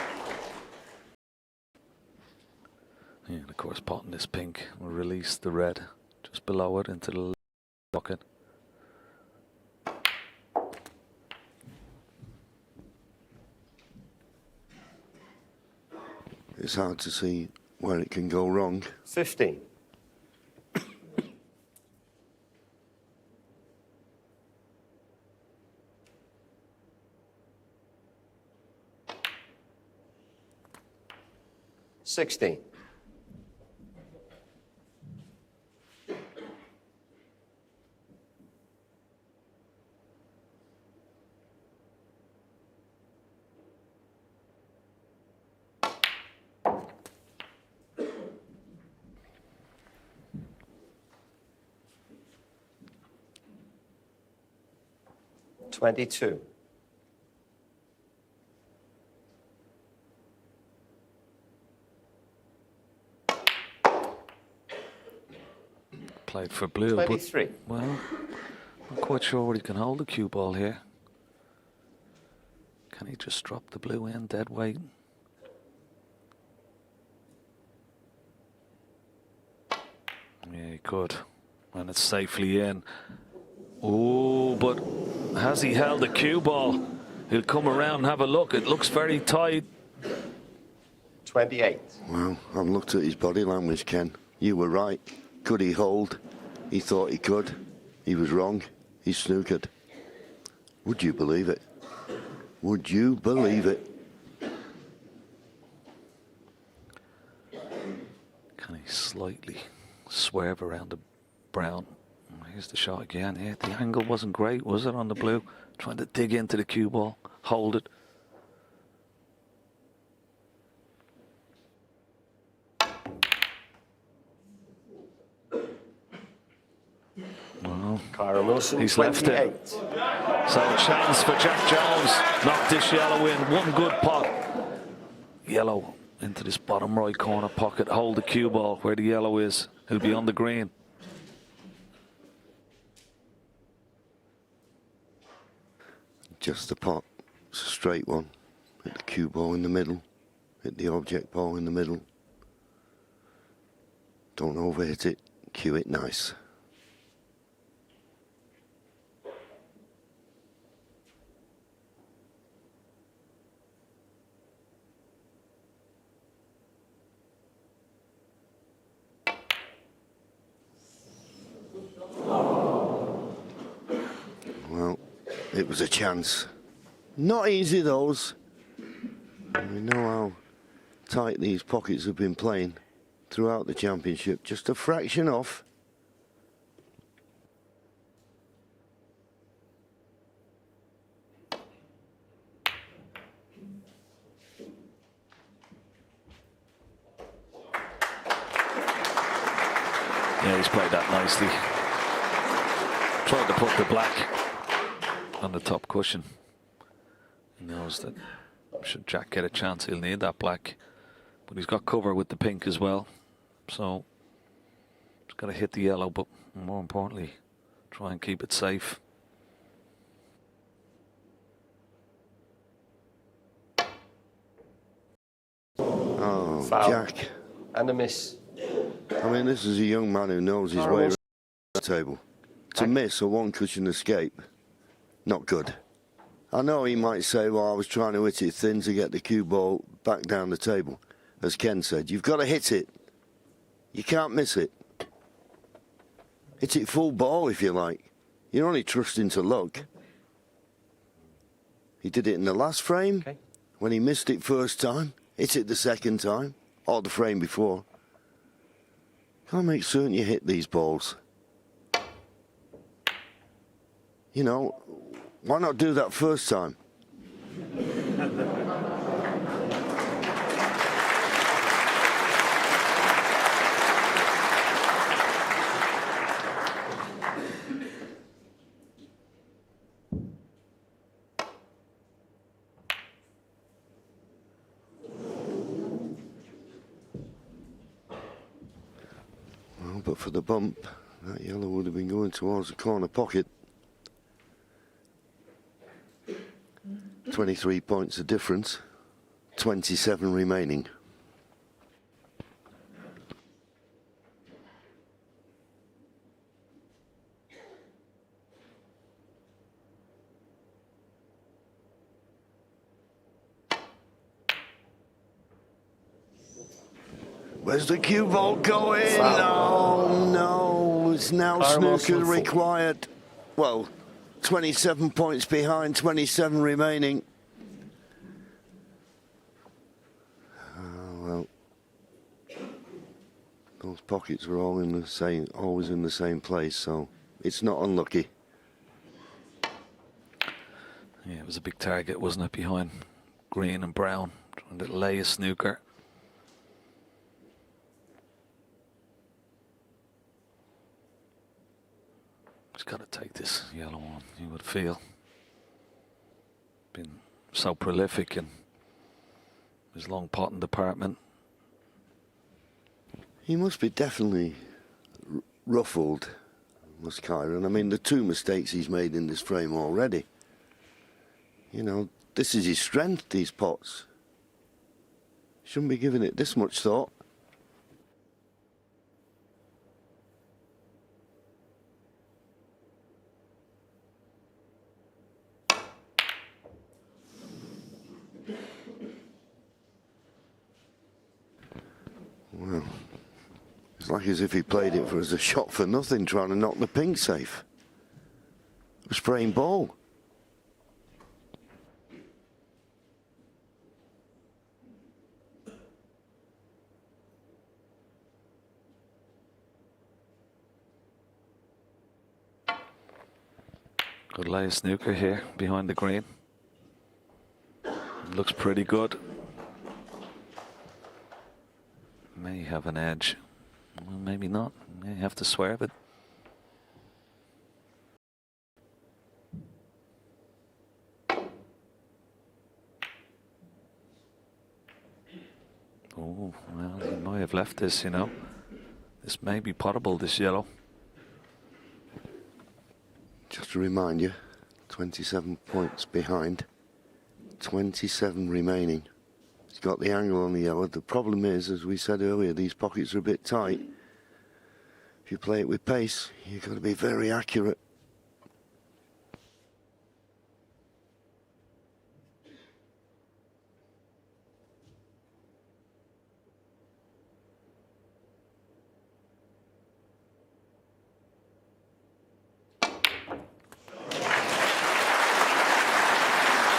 Speaker 4: Yeah, and of course potting this pink will release the red just below it into the pocket.
Speaker 3: It's hard to see where it can go wrong.
Speaker 5: 15. $16. $22.
Speaker 4: Played for blue,
Speaker 5: 23.
Speaker 4: but well, not quite sure where he can hold the cue ball here. Can he just drop the blue in dead weight? Yeah, he could, and it's safely in. Oh, but has he held the cue ball? He'll come around and have a look. It looks very tight.
Speaker 5: 28.
Speaker 3: Well, I've looked at his body language, Ken. You were right. Could he hold? He thought he could. He was wrong. He snookered. Would you believe it? Would you believe it?
Speaker 4: Can he slightly swerve around the brown? Here's the shot again. Yeah, the angle wasn't great, was it, on the blue? Trying to dig into the cue ball, hold it. Well,
Speaker 5: Kyren Wilson,
Speaker 4: he's
Speaker 5: 28.
Speaker 4: left it. So a chance for Jack Jones. Knock this yellow in. One good pot. Yellow into this bottom right corner pocket. Hold the cue ball where the yellow is. He'll be on the green.
Speaker 3: Just the pot. It's a straight one. Hit the cue ball in the middle. Hit the object ball in the middle. Don't overhit it. Cue it nice. Well, it was a chance. Not easy, those. We know how tight these pockets have been playing throughout the championship. Just a fraction off.
Speaker 4: Yeah, he's played that nicely. Tried to put the black on the top cushion. He knows that should Jack get a chance, he'll need that black. But he's got cover with the pink as well. So he's got to hit the yellow, but more importantly, try and keep it safe.
Speaker 3: Oh,
Speaker 5: Foul.
Speaker 3: Jack.
Speaker 5: And a miss.
Speaker 3: I mean, this is a young man who knows his way around the table. To miss a one-cushion escape, not good. I know he might say, well, I was trying to hit it thin to get the cue ball back down the table. As Ken said, you've got to hit it. You can't miss it. Hit it full ball, if you like. You're only trusting to luck. He did it in the last frame, when he missed it first time. Hit it the second time, or the frame before. Gotta make certain you hit these balls. You know, why not do that first time? but for the bump, that yellow would have been going towards the corner pocket. 23 points of difference, 27 remaining. Where's the cue ball going? Oh no, it's now snooker required. Well, 27 points behind, 27 remaining. Well, those pockets were all in the same, always in the same place, so it's not unlucky.
Speaker 4: Yeah, it was a big target, wasn't it, behind green and brown, trying to lay a snooker. He's got to take this yellow on, you would feel. Been so prolific in his long potting department.
Speaker 3: He must be definitely ruffled, must Kyren. I mean, the 2 mistakes he's made in this frame already. You know, this is his strength, these pots. Shouldn't be giving it this much thought. Well, it's like as if he played it for as a shot for nothing, trying to knock the pink safe. A spraying ball.
Speaker 4: Good lay of snooker here behind the green. Looks pretty good. May have an edge. Well, maybe not. May have to swerve it. Oh, well, he might have left this, you know. This may be potable, this yellow.
Speaker 3: Just to remind you, 27 points behind, 27 remaining. He's got the angle on the yellow. The problem is, as we said earlier, these pockets are a bit tight. If you play it with pace, you've got to be very accurate.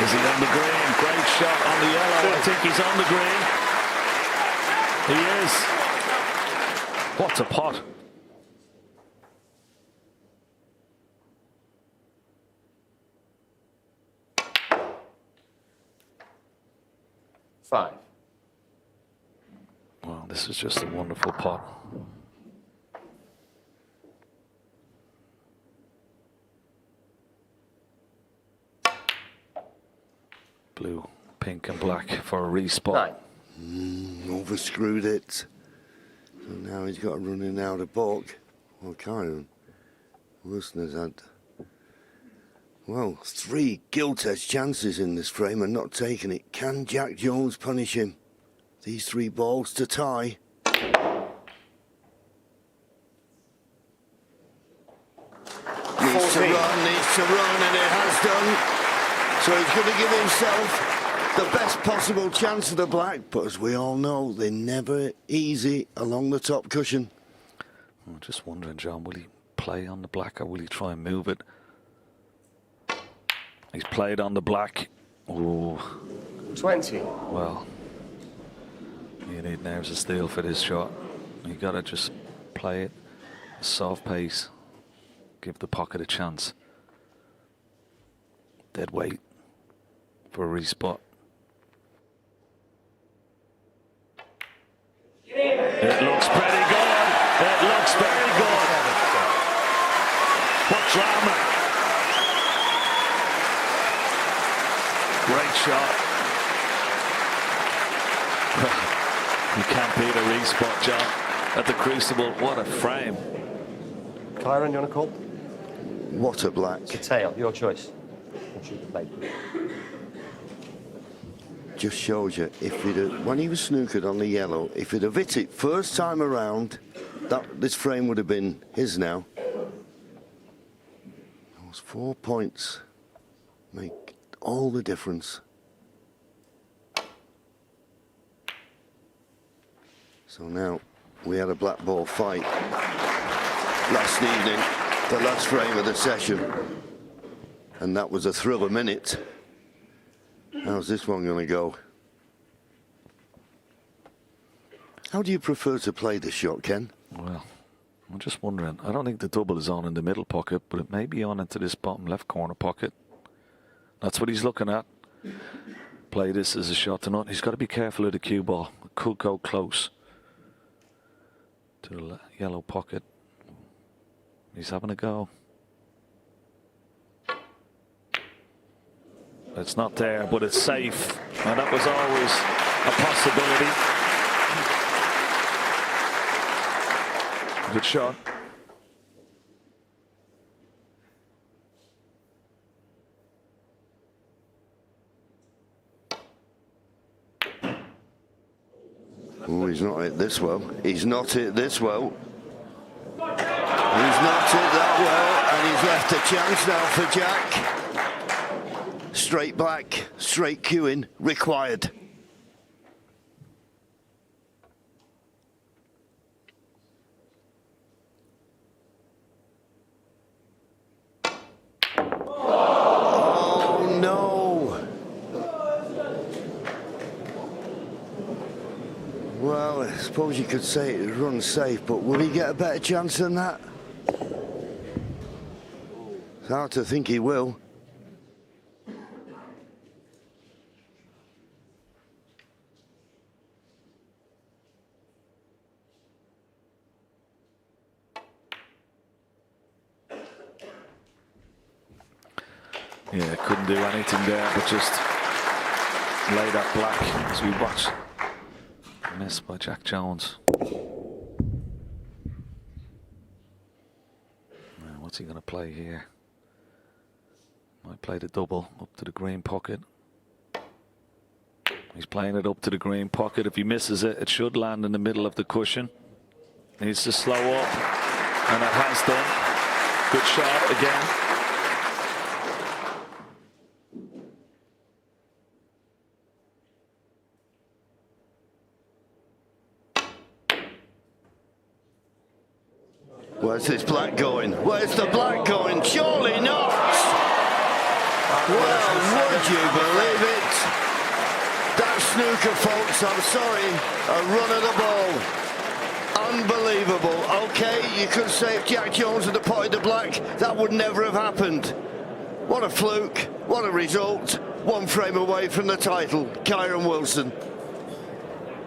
Speaker 4: Is he on the green? Great shot on the yellow. I think he's on the green. He is. What a pot.
Speaker 5: Five.
Speaker 4: Well, this is just a wonderful pot. Blue, pink and black for a respot.
Speaker 5: 9.
Speaker 3: Overscrewed it. So now he's got to run in out of balk. Well, Kyren Wilson has had, well, 3 gilt-edge chances in this frame and not taking it. Can Jack Jones punish him? These 3 balls to tie. Needs to run, and it has done. So he's going to give himself the best possible chance of the black, but as we all know, they're never easy along the top cushion.
Speaker 4: I'm just wondering, John, will he play on the black or will he try and move it? He's played on the black. Ooh.
Speaker 5: 20.
Speaker 4: Well, you need nerves of steel for this shot. You got to just play it a soft pace, give the pocket a chance. Dead weight for a respot. It looks pretty good. It looks very good. What drama. Great shot. You can't beat a respot, John. at the Crucible. What a frame.
Speaker 5: Kyren, you want to call?
Speaker 3: What a black.
Speaker 5: It's a tail, your choice. We'll shoot the blade.
Speaker 3: Just shows you, if it had, when he was snookered on the yellow, if he'd have hit it first time around, this frame would have been his now. Those 4 points make all the difference. So now we had a black ball fight last evening, the last frame of the session, and that was a thriller minute. How's this one going to go? How do you prefer to play this shot, Ken?
Speaker 4: Well, I'm just wondering. I don't think the double is on in the middle pocket, but it may be on into this bottom left corner pocket. That's what he's looking at. Play this as a shot to nut. He's got to be careful of the cue ball. It could go close to the yellow pocket. He's having a go. It's not there, but it's safe, and that was always a possibility. Good shot.
Speaker 3: Oh, he's not hit this well. He's not hit this well. He's not hit that well, and he's left a chance now for Jack. Straight black, straight cueing required. Oh no. Well, I suppose you could say it runs safe, but will he get a better chance than that? It's hard to think he will.
Speaker 4: Yeah, couldn't do anything there, but just lay that black as we watch. Miss by Jack Jones. Now, what's he going to play here? Might play the double up to the green pocket. He's playing it up to the green pocket. If he misses it, it should land in the middle of the cushion. Needs to slow up, and it has done. Good shot again.
Speaker 3: Where's this black going? Where's the black going? Surely not! Well, would you believe it? That snooker, folks, I'm sorry, a run of the ball. Unbelievable. Okay, you could say if Jack Jones had potted the black, that would never have happened. What a fluke, what a result. One frame away from the title, Kyren Wilson.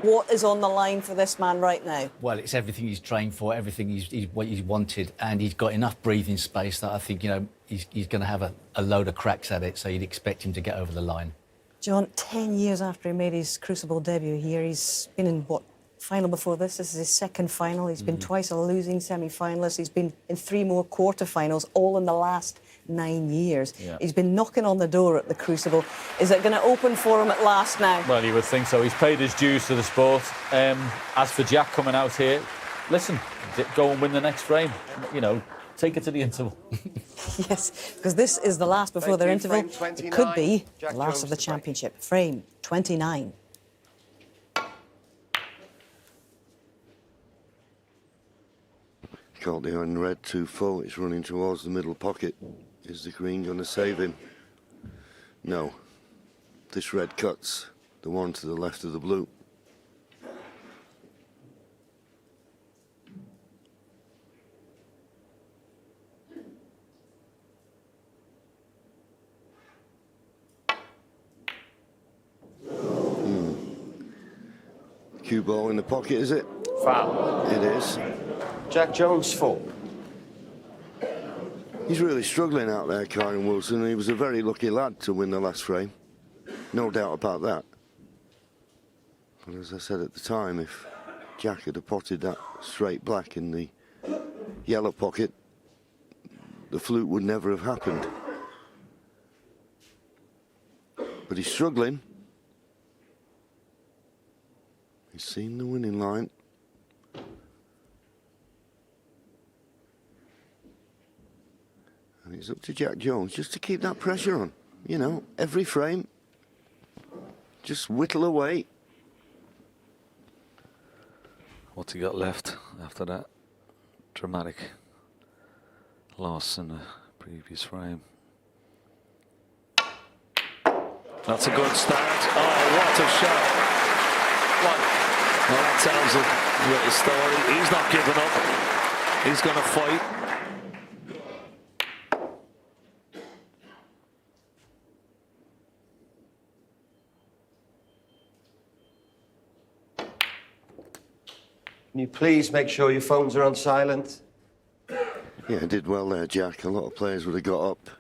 Speaker 2: What is on the line for this man right now?
Speaker 7: Well, it's everything he's trained for, everything he's wanted, and he's got enough breathing space that I think, you know, he's going to have a load of cracks at it, so you'd expect him to get over the line.
Speaker 2: John, 10 years after he made his Crucible debut here, he's been in, what, final before this? This is his second final. He's been twice a losing semi-finalist. He's been in 3 more quarter-finals, all in the last 9 years.
Speaker 8: Yeah.
Speaker 2: He's been knocking on the door at the Crucible. Is it going to open for him at last now?
Speaker 8: Well, you would think so. He's paid his dues to the sport. As for Jack coming out here, listen, go and win the next frame. You know, take it to the interval.
Speaker 2: Yes, because this is the last before their interval. It could be the last of the championship. Frame 29.
Speaker 3: Caught the unread too full. It's running towards the middle pocket. Is the green going to save him? No. This red cuts the one to the left of the blue. Cue ball in the pocket, is it?
Speaker 5: Foul.
Speaker 3: It is.
Speaker 5: Jack Jones full.
Speaker 3: He's really struggling out there, Kyren Wilson. He was a very lucky lad to win the last frame. No doubt about that. But as I said at the time, if Jack had potted that straight black in the yellow pocket, the fluke would never have happened. But he's struggling. He's seen the winning line. And it's up to Jack Jones just to keep that pressure on. You know, every frame, just whittle away.
Speaker 4: What's he got left after that dramatic loss in the previous frame? That's a good start. Oh, what a shot. Well, that tells a little story. He's not giving up. He's going to fight.
Speaker 5: Can you please make sure your phones are on silent?
Speaker 3: Yeah, did well there, Jack. A lot of players would have got up.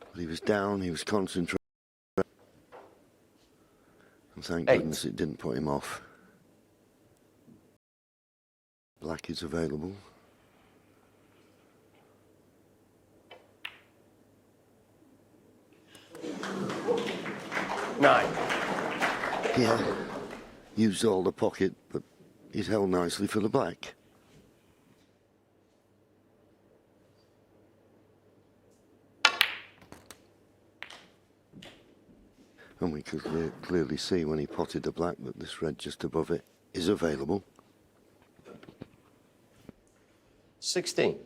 Speaker 3: But he was down, he was concentrating. And thank goodness it didn't put him off. Black is available.
Speaker 5: Nine.
Speaker 3: Yeah, used all the pocket, but he's held nicely for the black. And we could clearly see when he potted the black that this red just above it is available.
Speaker 5: 16.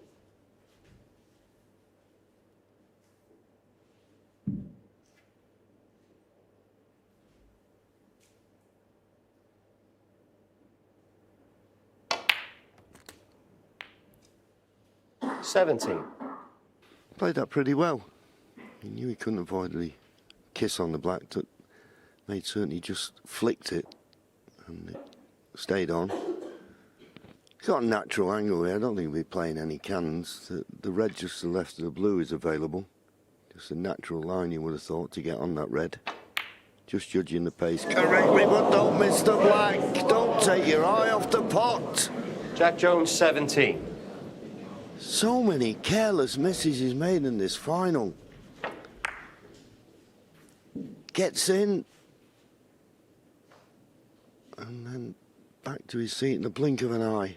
Speaker 3: Played that pretty well. He knew he couldn't avoid the kiss on the black that made certain he just flicked it and it stayed on. He's got a natural angle here. I don't think we'll be playing any cannons. The red just to the left of the blue is available. Just a natural line you would have thought to get on that red. Just judging the pace correctly, but don't miss the black. Don't take your eye off the pot.
Speaker 5: Jack Jones, 17.
Speaker 3: So many careless misses he's made in this final. Gets in. And then back to his seat in the blink of an eye.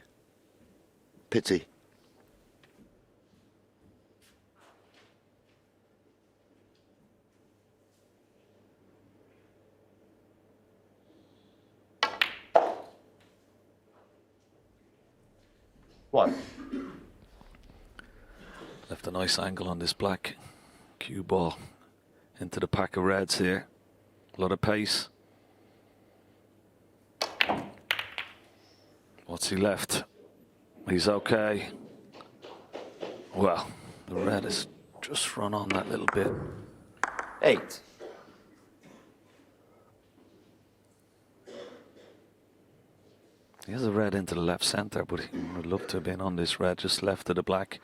Speaker 3: Pity.
Speaker 5: One.
Speaker 4: Left a nice angle on this black cue ball into the pack of reds here. A lot of pace. What's he left? He's okay. Well, the red has just run on that little bit.
Speaker 5: 8.
Speaker 4: He has a red into the left centre, but he would love to have been on this red just left of the black.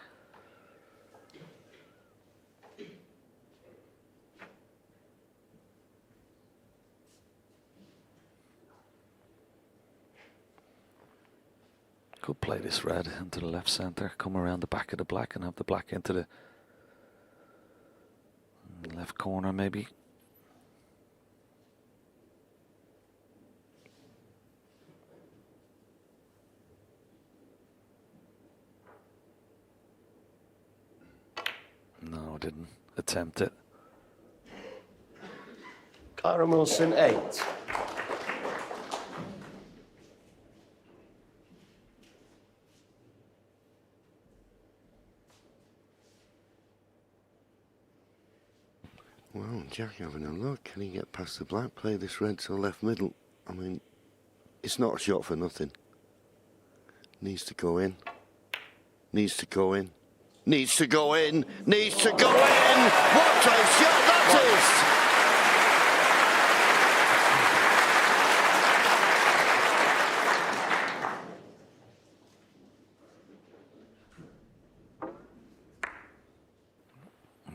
Speaker 4: Could play this red into the left centre, come around the back of the black and have the black into the left corner maybe. No, didn't attempt it.
Speaker 5: Kyren Wilson, 8.
Speaker 3: Well, Jack having a look. Can he get past the black? Play this red to the left middle. I mean, it's not a shot for nothing. Needs to go in. Needs to go in. Needs to go in. Needs to go in. What a shot that is!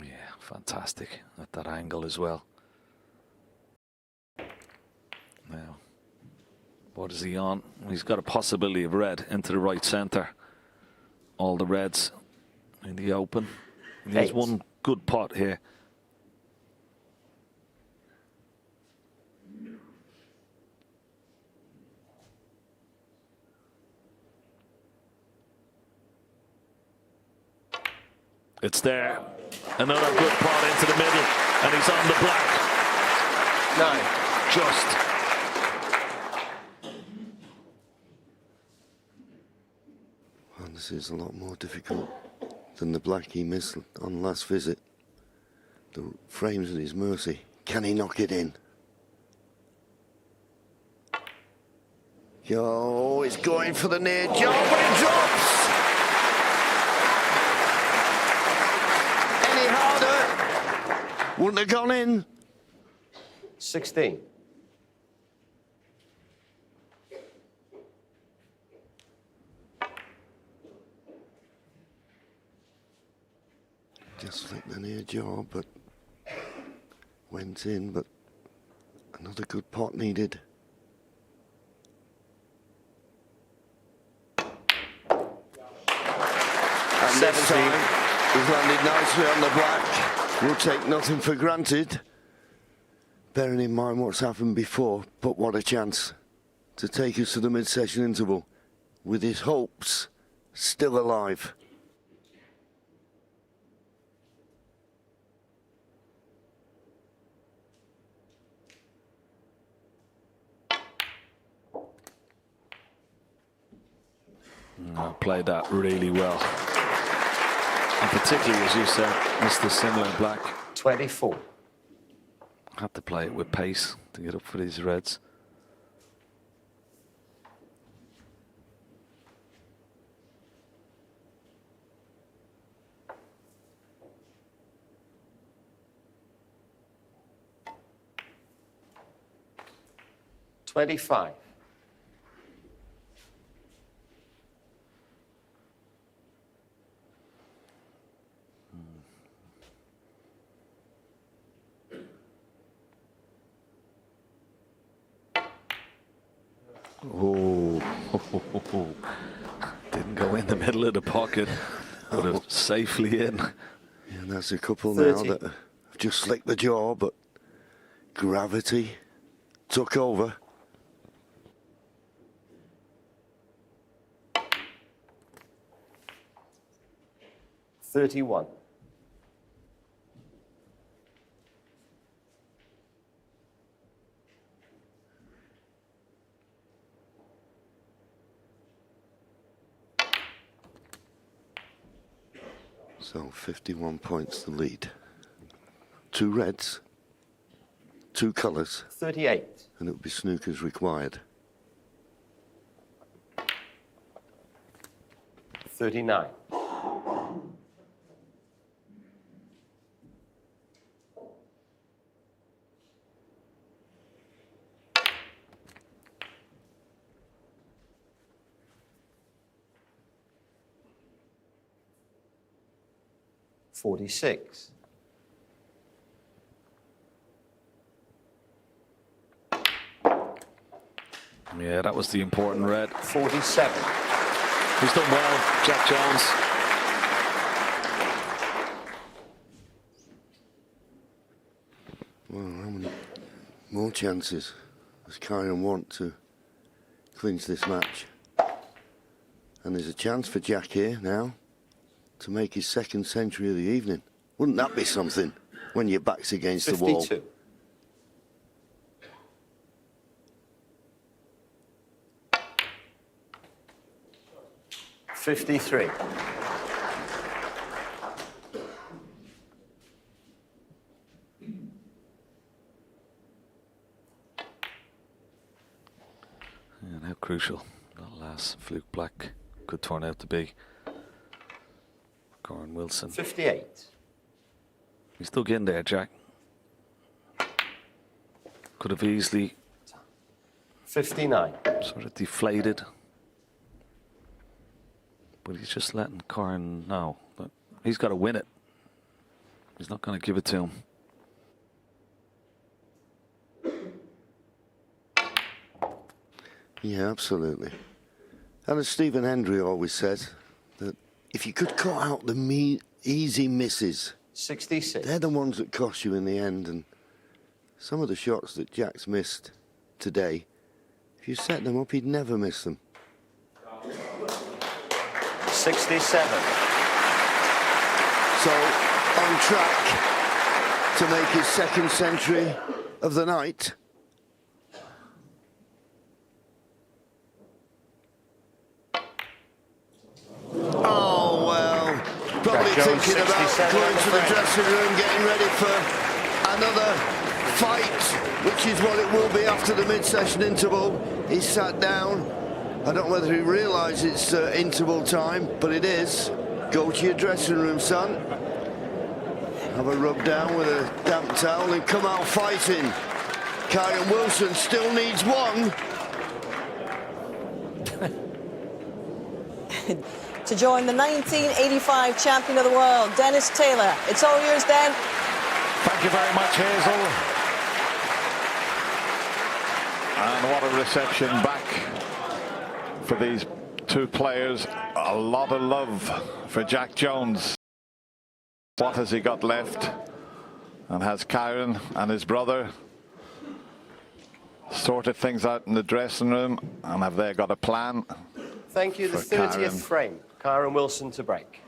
Speaker 4: Yeah, fantastic at that angle as well. Now, What is he on? He's got a possibility of red into the right centre. All the reds in the open. And there's one good pot here. It's there. Another good pot into the middle, and he's on the black.
Speaker 5: No.
Speaker 4: Just.
Speaker 3: Well, this is a lot more difficult than the black he missed on last visit. The frame's at his mercy. Can he knock it in? Oh, he's going for the near jump, but it drops! Any harder? Wouldn't have gone in.
Speaker 5: 16.
Speaker 3: Just flicked the near jaw, but went in, but another good pot needed. And this time, he's landed nicely on the black. We'll take nothing for granted. Bearing in mind what's happened before, but what a chance to take us to the mid-session interval with his hopes still alive.
Speaker 4: Played that really well. And particularly, as you said, Mr. Similar Black
Speaker 5: 24.
Speaker 4: had to play it with pace to get up for these reds.
Speaker 5: $25.
Speaker 4: Oh, didn't go in the middle of the pocket, but it's safely in.
Speaker 3: Yeah, and that's a couple
Speaker 5: 30.
Speaker 3: now that have just slicked the jaw, but gravity took over.
Speaker 5: $31.
Speaker 3: So 51 points the lead. 2 reds, 2 colours,
Speaker 5: 38.
Speaker 3: and it would be snookers required.
Speaker 5: 39. $46.
Speaker 4: Yeah, that was the important red.
Speaker 5: 47.
Speaker 4: He's done well, Jack Jones.
Speaker 3: Well, how many more chances does Kyren want to clinch this match? And there's a chance for Jack here now to make his 2nd century of the evening. Wouldn't that be something when your back's against
Speaker 5: 52.
Speaker 3: the wall?
Speaker 5: 53.
Speaker 4: And how crucial that last fluke black could turn out to be. Kyren Wilson.
Speaker 5: 58.
Speaker 4: He's dug in there, Jack. Could have easily
Speaker 5: 59.
Speaker 4: sort of deflated. But he's just letting Kyren know that he's got to win it. He's not going to give it to him.
Speaker 3: Yeah, absolutely. And as Stephen Hendry always says, that if you could cut out the easy misses,
Speaker 5: 66.
Speaker 3: they're the ones that cost you in the end. And some of the shots that Jack's missed today, if you set them up, he'd never miss them.
Speaker 5: 67.
Speaker 3: So, on track to make his second century of the night. Oh, well, probably
Speaker 5: Jack Jones,
Speaker 3: thinking about
Speaker 5: 67
Speaker 3: going
Speaker 5: on the
Speaker 3: to the
Speaker 5: frame.
Speaker 3: dressing room, getting ready for another fight, which is what it will be after the mid-session interval. He's sat down. I don't know whether he realises it's interval time, but it is. Go to your dressing room, son. Have a rub down with a damp towel and come out fighting. Kyren Wilson still needs one.
Speaker 2: To join the 1985 champion of the world, Dennis Taylor. It's all yours, Den.
Speaker 10: Thank you very much, Hazel. And what a reception back for these two players. A lot of love for Jack Jones. What has he got left? And has Kyren and his brother sorted things out in the dressing room? And have they got a plan?
Speaker 5: Thank you. The
Speaker 10: For
Speaker 5: 30th
Speaker 10: Kyren.
Speaker 5: frame. Kyren Wilson to break.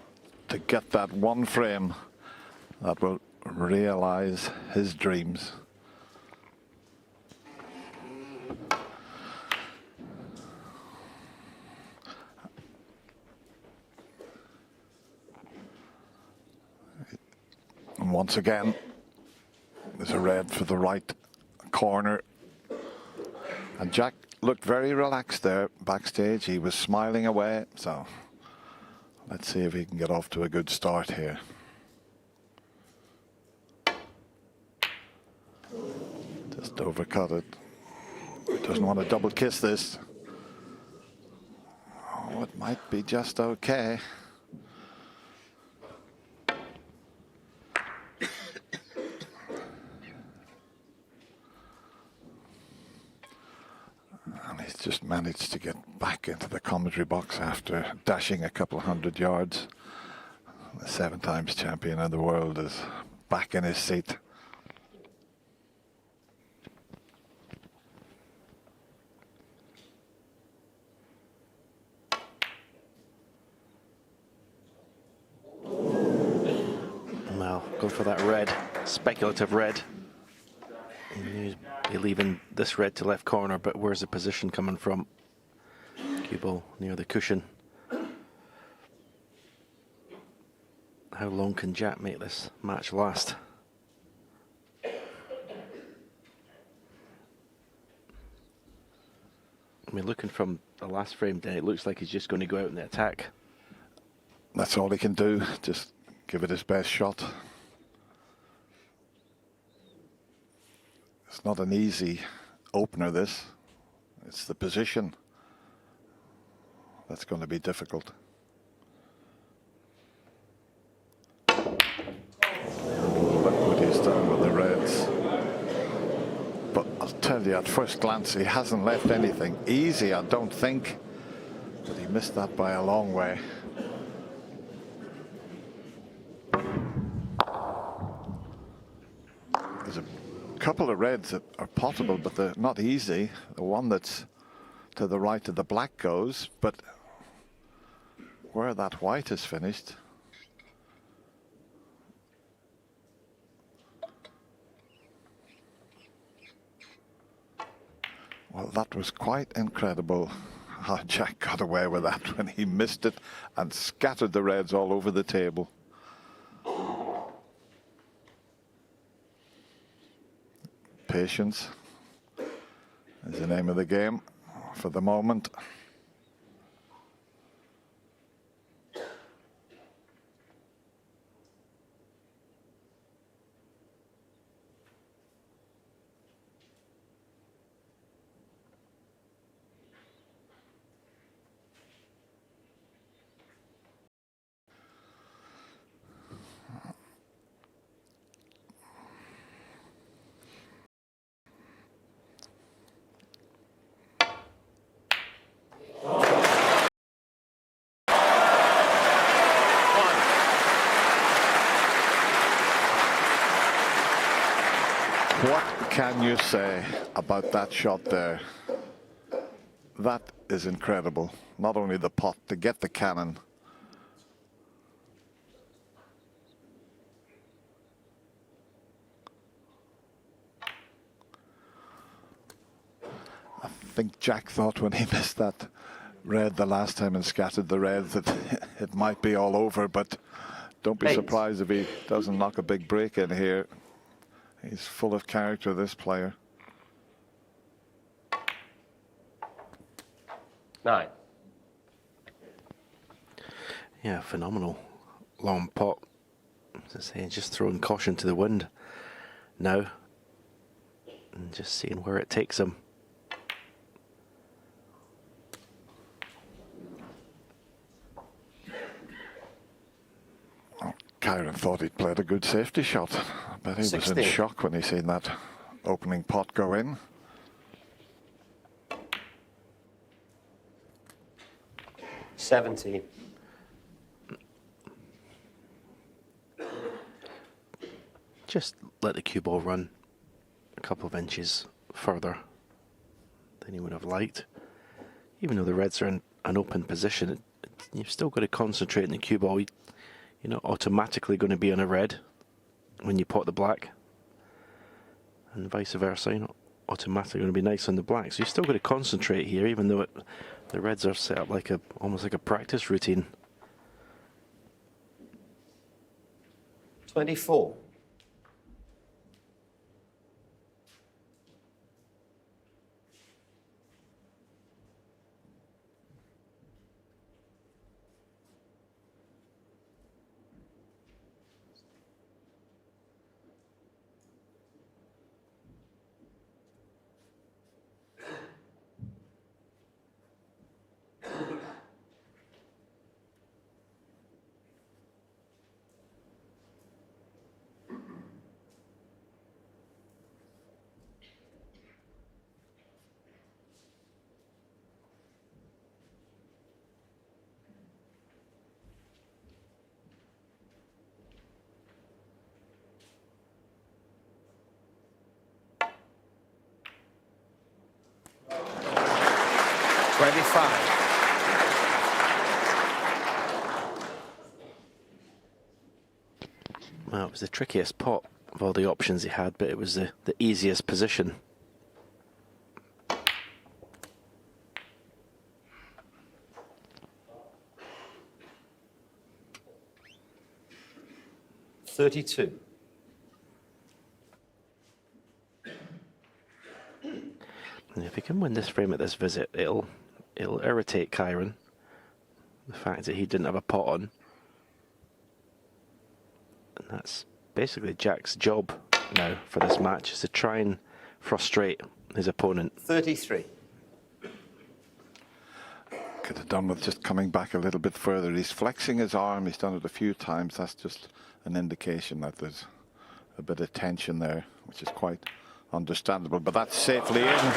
Speaker 10: To get that one frame that will realise his dreams. And once again, there's a red for the right corner. And Jack looked very relaxed there backstage. He was smiling away. So let's see if he can get off to a good start here. Just overcut it. Doesn't want to double kiss this. Oh, it might be just okay. And he's just managed to get back into the commentary box after dashing a couple hundred yards. The 7 times champion of the world is back in his seat.
Speaker 9: Well, go for that red, speculative red. You're leaving this red to left corner, but where's the position coming from? Cue ball near the cushion. How long can Jack make this match last? I mean, looking from the last frame down, it looks like he's just going to go out in the attack.
Speaker 10: That's all he can do, just give it his best shot. It's not an easy opener, this. It's the position that's going to be difficult. Look what he's done with the reds. But I'll tell you, at first glance, he hasn't left anything easy, I don't think. But he missed that by a long way. There's a couple of reds that are possible, but they're not easy. The one that's to the right of the black goes, but where that white is finished, well, that was quite incredible how Jack got away with that when he missed it and scattered the reds all over the table. Patience is the name of the game for the moment. can you say about that shot there? That is incredible. Not only the pot, to get the cannon. I think Jack thought when he missed that red the last time and scattered the red that it might be all over, but don't be surprised if he doesn't knock a big break in here. He's full of character, this player.
Speaker 5: 9.
Speaker 9: Yeah, phenomenal long pot. As I say, just throwing caution to the wind now and just seeing where it takes him.
Speaker 10: Kyren thought he'd played a good safety shot. I bet he was in
Speaker 5: 16.
Speaker 10: shock when he seen that opening pot go in.
Speaker 5: 17.
Speaker 9: Just let the cue ball run a couple of inches further than he would have liked. Even though the reds are in an open position, you've still got to concentrate on the cue ball. You're not automatically going to be on a red when you pot the black, and vice versa. You're not automatically going to be nice on the black. So you've still got to concentrate here, even though the reds are set up like almost like a practice routine.
Speaker 5: 24.
Speaker 9: Well, it was the trickiest pot of all the options he had, but it was the easiest position.
Speaker 5: $32.
Speaker 9: And if he can win this frame at this visit, it'll irritate Kyren. The fact that he didn't have a pot on. And that's basically Jack's job now for this match, is to try and frustrate his opponent.
Speaker 5: 33.
Speaker 10: Could have done with just coming back a little bit further. He's flexing his arm. He's done it a few times. That's just an indication that there's a bit of tension there, which is quite understandable. But that's safely in.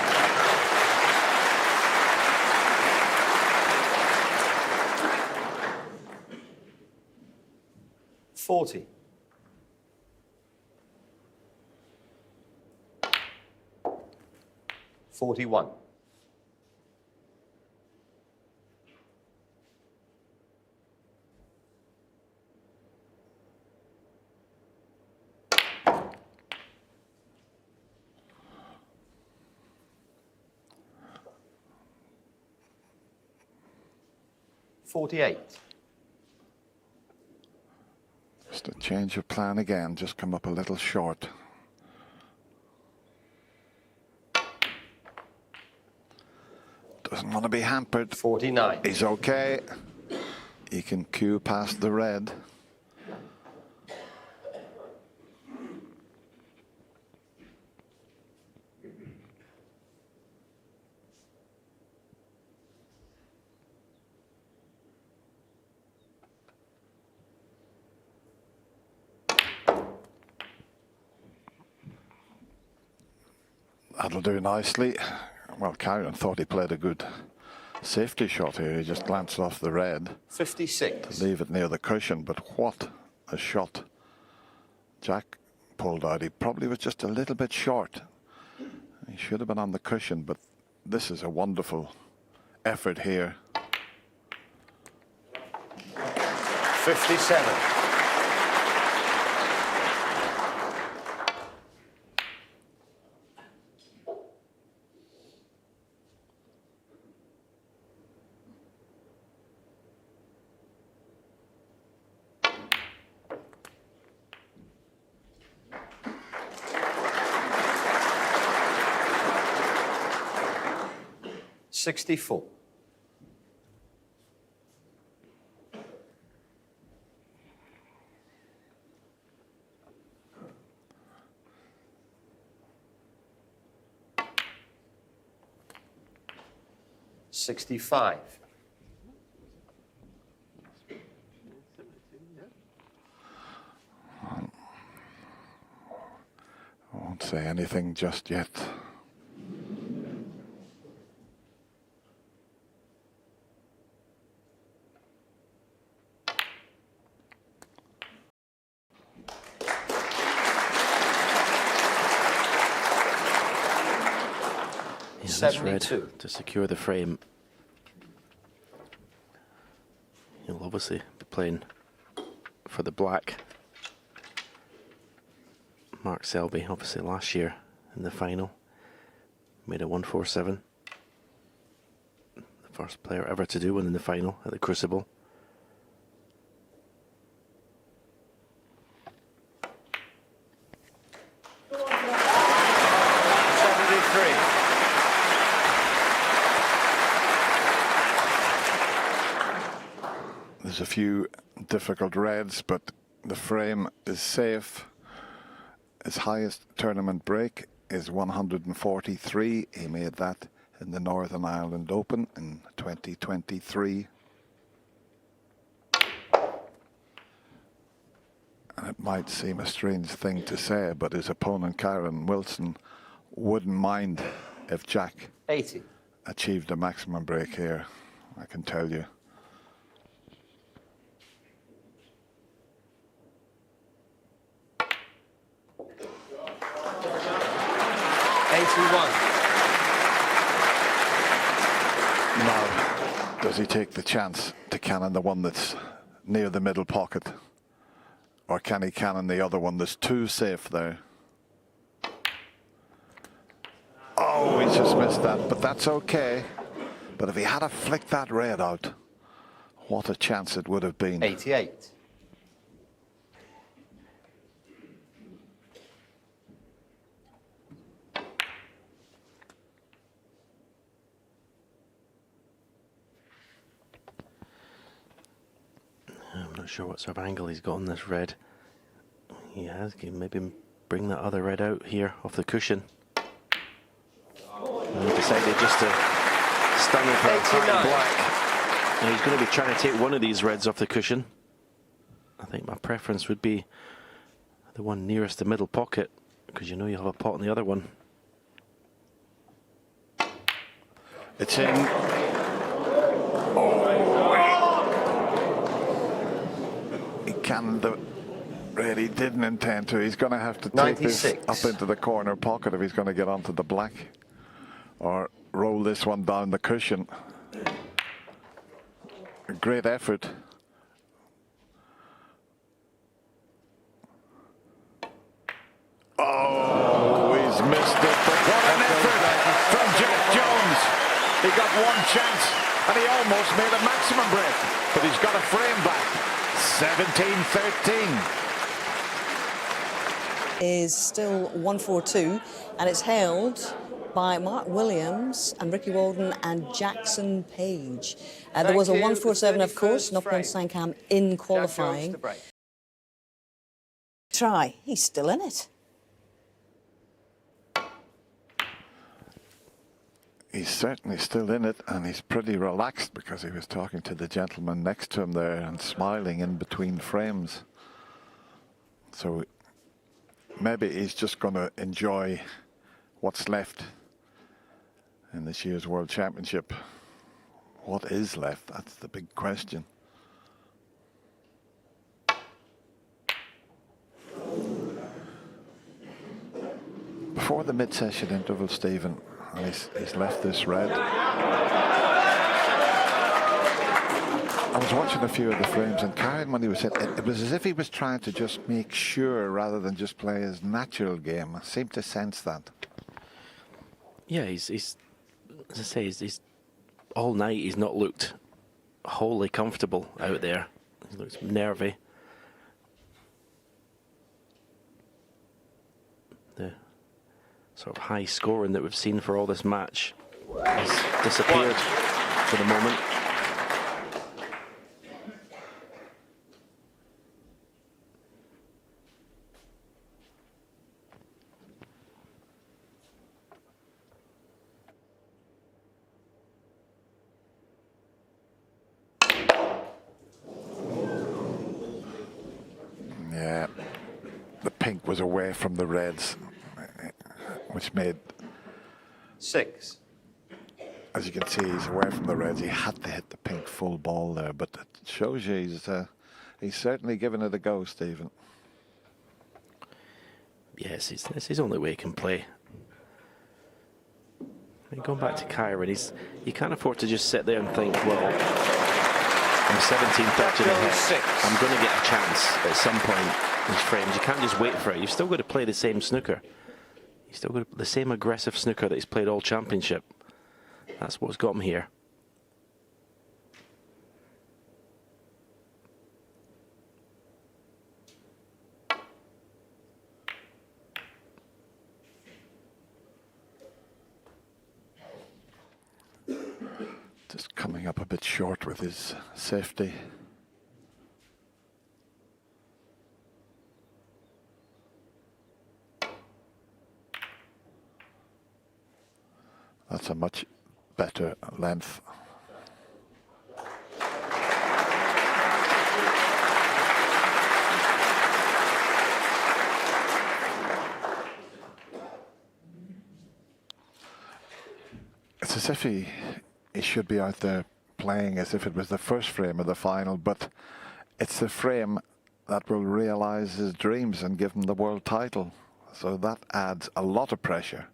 Speaker 5: $40. 41. $48.
Speaker 10: Just a change of plan again, just come up a little short. Doesn't want to be hampered.
Speaker 5: 49.
Speaker 10: He's okay. He can cue past the red. That'll do nicely. Well, Kyren thought he played a good safety shot here. He just glanced off the red.
Speaker 5: 56.
Speaker 10: To leave it near the cushion, but what a shot Jack pulled out. He probably was just a little bit short He should have been on the cushion, but this is a wonderful effort here.
Speaker 5: 57. $64. $65.
Speaker 10: I won't say anything just yet.
Speaker 9: Yeah, that's red
Speaker 5: 72.
Speaker 9: to secure the frame. He'll obviously be playing for the black. Mark Selby, obviously last year in the final, made a 147. The first player ever to do one in the final at the Crucible.
Speaker 10: There's a few difficult reds, but the frame is safe. His highest tournament break is 143. He made that in the Northern Ireland Open in 2023. And it might seem a strange thing to say, but his opponent, Kyren Wilson, wouldn't mind if Jack
Speaker 5: 80.
Speaker 10: achieved a maximum break here, I can tell you. Now, does he take the chance to cannon the one that's near the middle pocket? Or can he cannon the other one that's too safe there? Oh, he's just missed that, but that's okay. But if he had flicked that red out, what a chance it would have been.
Speaker 5: 88.
Speaker 9: I'm not sure what sort of angle he's got on this red. He has. Can maybe bring that other red out here off the cushion. And he decided just to stun it for a high black. And he's going to be trying to take one of these reds off the cushion. I think my preference would be the one nearest the middle pocket, because you know you have a pot on the other one.
Speaker 10: It's in. He canned the red. He didn't intend to. He's going to have to take this up into the corner pocket if he's going to get onto the black, or roll this one down the cushion. A great effort. Oh, he's missed it. But what an effort from Jack Jones. He got one chance and he almost made a maximum break, but he's got a frame back. 17-13.
Speaker 2: Is still 142, and it's held by Mark Williams and Ricky Walden and Jackson Page. There was a 147, of course, Nopon Sankam in qualifying. Try, he's still in it.
Speaker 10: He's certainly still in it, and he's pretty relaxed because he was talking to the gentleman next to him there and smiling in between frames. So maybe he's just going to enjoy what's left in this year's World Championship. What is left? That's the big question. Before at the mid-session interval, Stephen, and he's left this red. I was watching a few of the frames, and Kyren, when he was hit, it was as if he was trying to just make sure rather than just play his natural game. I seem to sense that.
Speaker 9: Yeah, he's as I say, he's all night he's not looked wholly comfortable out there. He looks nervy. The sort of high scoring that we've seen for all this match has disappeared for the moment.
Speaker 10: Yeah, the pink was away from the reds, which made
Speaker 5: 6.
Speaker 10: as you can see, he's away from the reds. He had to hit the pink full ball there, but it shows you he's certainly given it a go, Stephen.
Speaker 9: Yes, it's his only way he can play. I mean, going back to Kyren, you can't afford to just sit there and think, well, I'm 17-13 ahead. I'm going to get a chance at some point in these frames. You can't just wait for it. You've still got to play the same snooker. You've still got the same aggressive snooker that he's played all championship. That's what's got him here.
Speaker 10: Just coming up a bit short with his safety. That's a much better length. It's as if he should be out there playing as if it was the first frame of the final, but it's the frame that will realize his dreams and give him the world title. So that adds a lot of pressure.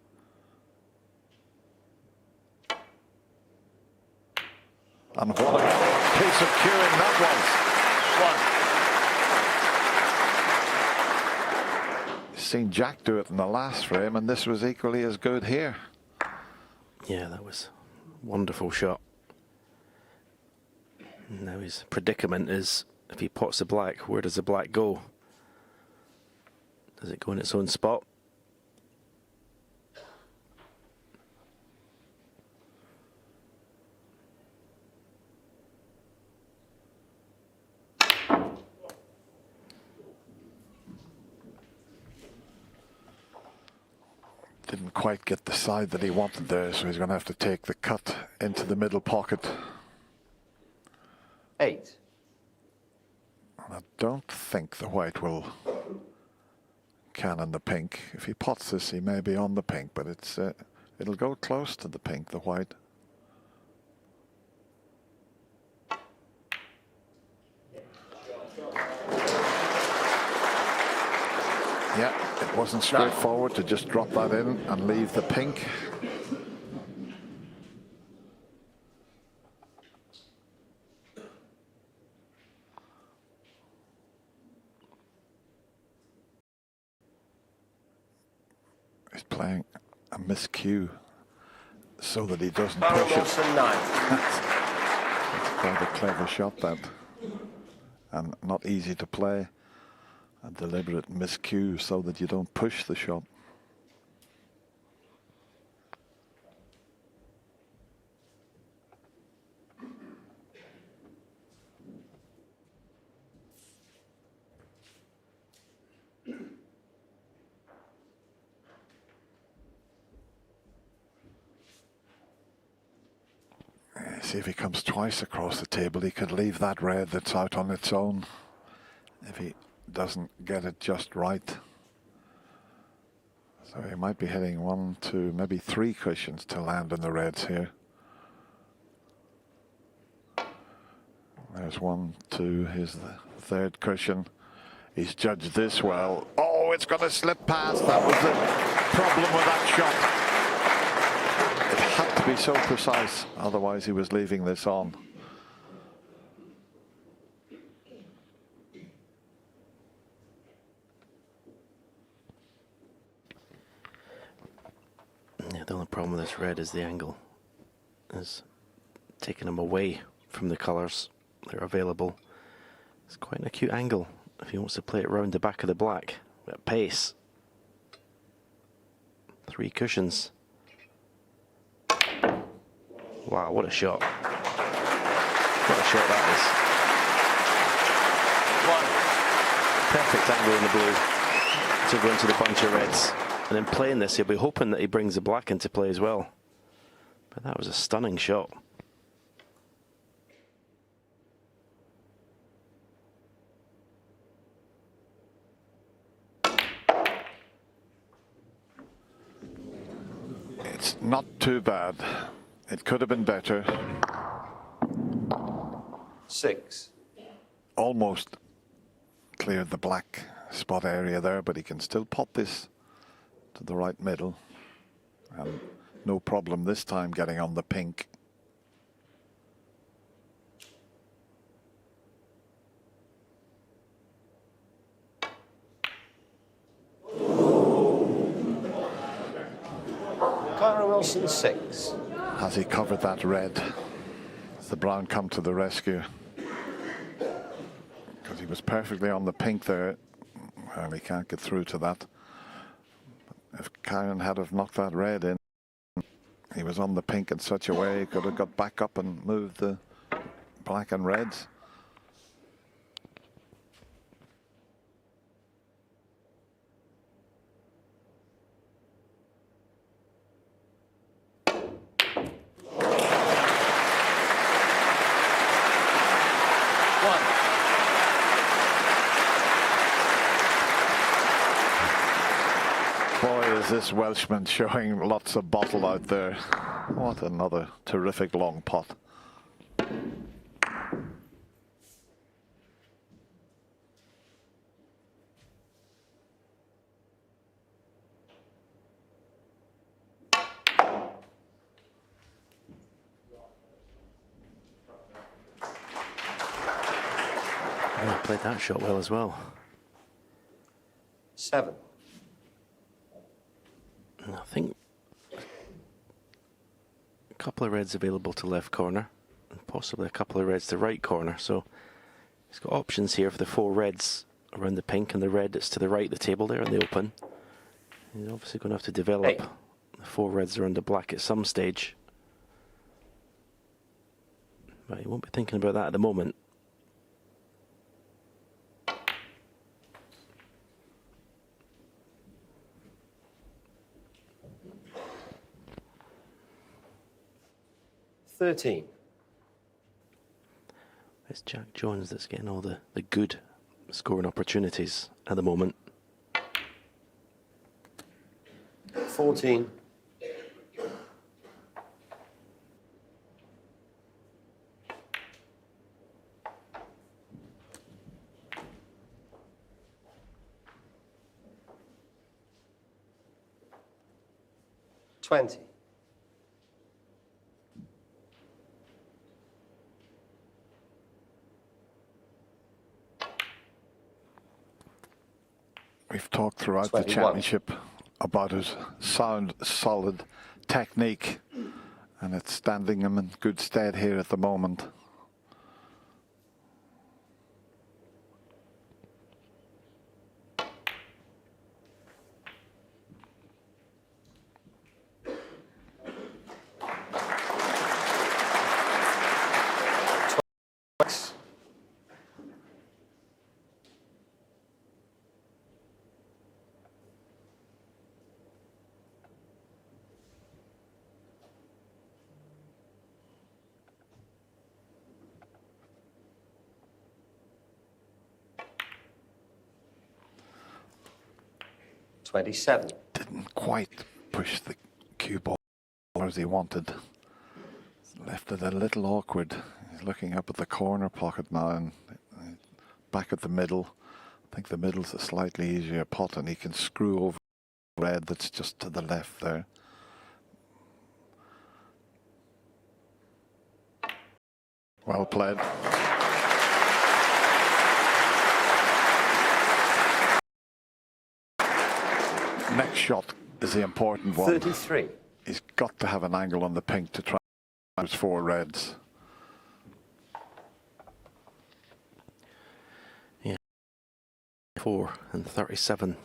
Speaker 10: And what a piece of cueing that was. You've seen Jack do it in the last frame, and this was equally as good here.
Speaker 9: Yeah, that was a wonderful shot. Now his predicament is, if he pots the black, where does the black go? Does it go in its own spot?
Speaker 10: Didn't quite get the side that he wanted there, so he's going to have to take the cut into the middle pocket.
Speaker 5: 8.
Speaker 10: And I don't think the white will cannon the pink. If he pots this, he may be on the pink, but it'll go close to the pink, the white. Yeah, it wasn't straightforward to just drop that in and leave the pink. He's playing a miscue so that he doesn't push it. That's quite a clever shot, that, and not easy to play. A deliberate miscue so that you don't push the shot. See if he comes twice across the table, he could leave that red that's out on its own if he doesn't get it just right. So he might be hitting 1, 2, maybe 3 cushions to land in the reds here. There's 1, 2, here's the third cushion. He's judged this well. Oh, Oh, it's going to slip past. That was the problem with that shot. It had to be so precise, otherwise he was leaving this on.
Speaker 9: Yeah, the only problem with this red is the angle. Is taking him away from the colours that are available. It's quite an acute angle if he wants to play it round the back of the black at pace. 3 cushions. Wow, what a shot. What a shot that is. Perfect angle in the blue to go into the bunch of reds. And in playing this, he'll be hoping that he brings the black into play as well. But that was a stunning shot.
Speaker 10: It's not too bad. It could have been better.
Speaker 5: 6.
Speaker 10: Almost cleared the black spot area there, but he can still pop this to the right middle. And no problem this time getting on the pink.
Speaker 5: Kyren Wilson 6.
Speaker 10: Has he covered that red? Has the brown come to the rescue? Because he was perfectly on the pink there. Well, he can't get through to that. But if Kyren had have knocked that red in, he was on the pink in such a way he could have got back up and moved the black and reds. Boy, is this Welshman showing lots of bottle out there. What another terrific long pot.
Speaker 9: Oh, played that shot well as well.
Speaker 5: 7.
Speaker 9: I think a couple of reds available to left corner and possibly a couple of reds to right corner. So he's got options here for the 4 reds around the pink and the red that's to the right of the table there in the open. He's obviously going to have to develop
Speaker 5: 8.
Speaker 9: the 4 reds around the black at some stage. But he won't be thinking about that at the moment. It's Jack Jones that's getting all the good scoring opportunities at the moment.
Speaker 5: 14. 20.
Speaker 10: We've talked throughout
Speaker 5: 21.
Speaker 10: the championship about his sound, solid technique, and it's standing him in good stead here at the moment. Didn't quite push the cue ball as he wanted. Left it a little awkward. He's looking up at the corner pocket now and back at the middle. I think the middle's a slightly easier putt, and he can screw over red that's just to the left there. Well played. Next shot is the important one.
Speaker 5: 33.
Speaker 10: He's got to have an angle on the pink to try those 4 reds.
Speaker 9: Yeah. 4 and 37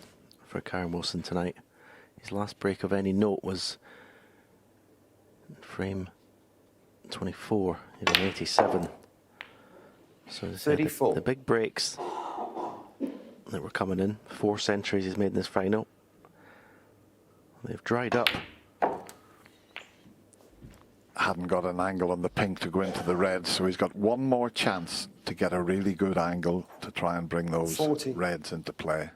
Speaker 9: for Kyren Wilson tonight. His last break of any note was in frame 24, he had an 87. So
Speaker 5: 34.
Speaker 9: The big breaks that were coming in, 4 centuries he's made in this final, they've dried up.
Speaker 10: Hadn't got an angle on the pink to go into the reds, so he's got one more chance to get a really good angle to try and bring those
Speaker 5: 40.
Speaker 10: reds into play.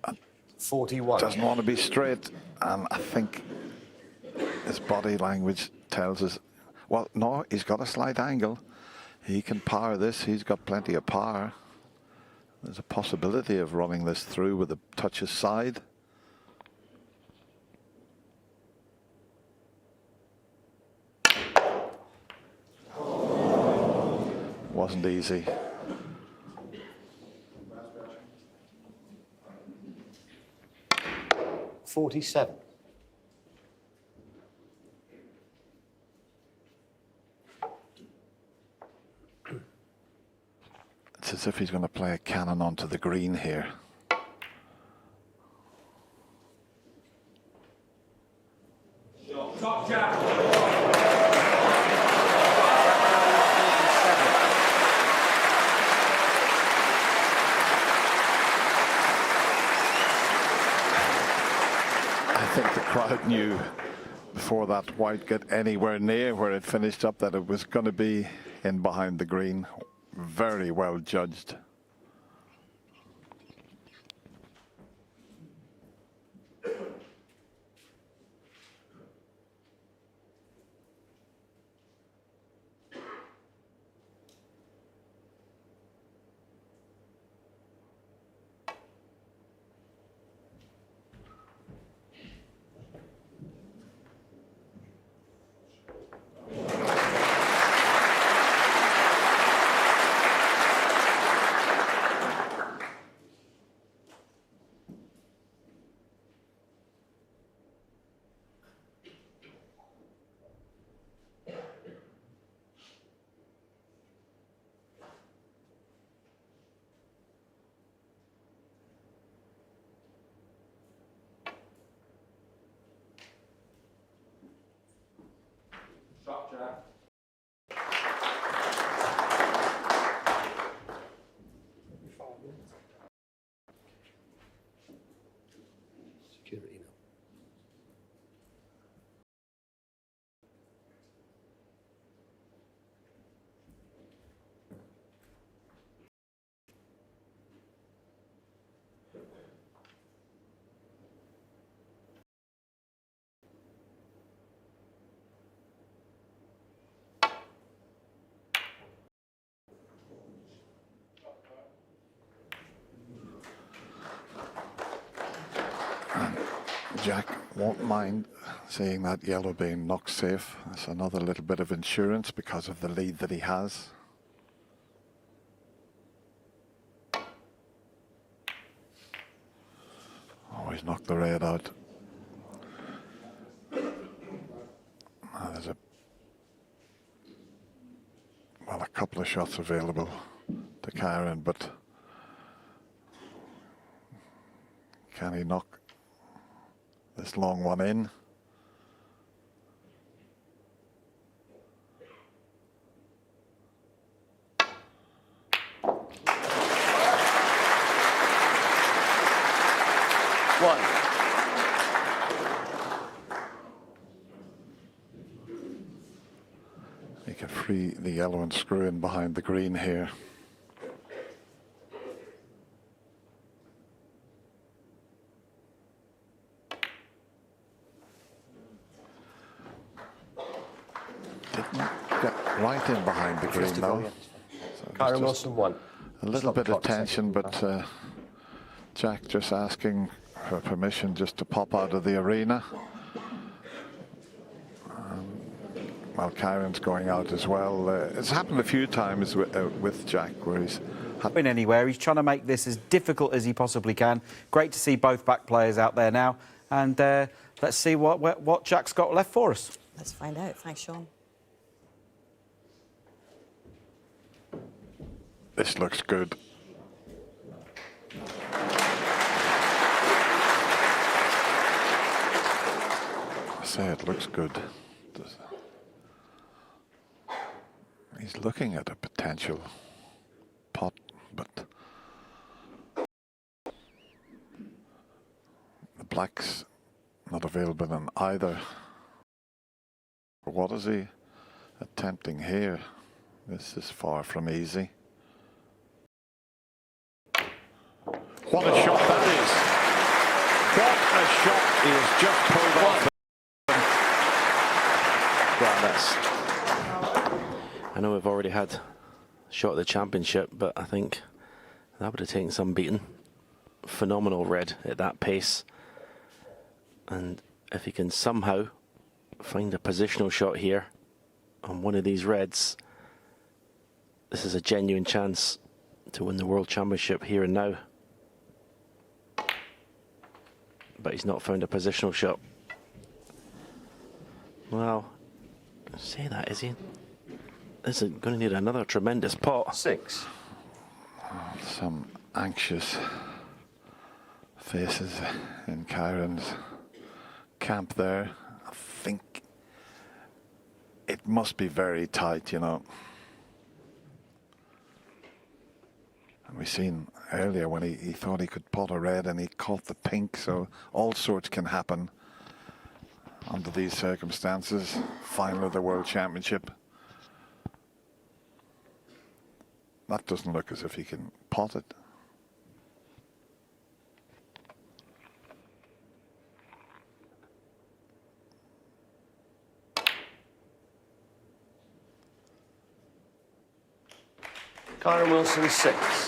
Speaker 5: And 41.
Speaker 10: Doesn't want to be straight, and I think his body language tells us, well, no, he's got a slight angle. He can power this. He's got plenty of power. There's a possibility of running this through with a touch aside. Wasn't easy.
Speaker 5: $47.
Speaker 10: It's as if he's going to play a cannon onto the green here.
Speaker 1: Top jack.
Speaker 10: I think the crowd knew before that white got anywhere near where it finished up that it was going to be in behind the green. Very well judged.
Speaker 1: Top jack.
Speaker 5: Security now.
Speaker 10: Jack won't mind seeing that yellow being knocked safe. That's another little bit of insurance because of the lead that he has. Oh, he's knocked the red out. There's a couple of shots available to Kyren, but can he knock this long one in?
Speaker 5: One.
Speaker 10: He can free the yellow and screw in behind the green here. right in behind the green now. So
Speaker 5: Kyren Wilson won.
Speaker 10: a little bit of tension, but Jack just asking for permission just to pop out of the arena. Well, Kyren's going out as well. It's happened a few times with Jack where he's
Speaker 11: been anywhere. He's trying to make this as difficult as he possibly can. Great to see both back players out there now. And let's see what Jack's got left for us.
Speaker 2: Let's find out. Thanks, Sean.
Speaker 10: This looks good. I say it looks good. He's looking at a potential pot, but the black's not available in either. What is he attempting here? This is far from easy. What a shot that is! What a shot he has just pulled off.
Speaker 9: Well, I know we've already had a shot at the championship, but I think that would have taken some beating. Phenomenal red at that pace. And if he can somehow find a positional shot here on one of these reds, this is a genuine chance to win the World Championship here and now. But he's not found a positional shot. Well, say that, is he? This is going to need another tremendous pot.
Speaker 5: 6.
Speaker 10: Some anxious faces in Kyren's camp there. I think it must be very tight, you know. And we've seen earlier when he thought he could pot a red and he caught the pink, so all sorts can happen under these circumstances. Final of the World Championship. That doesn't look as if he can pot it.
Speaker 5: Kyren Wilson 6.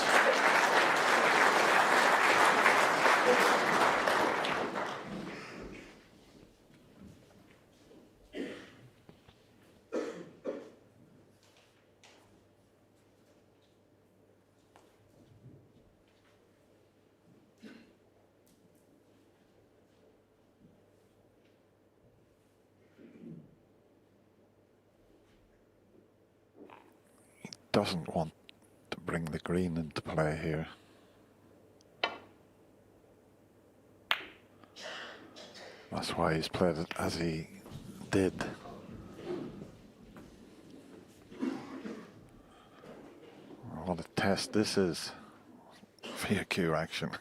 Speaker 10: Doesn't want to bring the green into play here. That's why he's played it as he did. What a test this is for your cue action.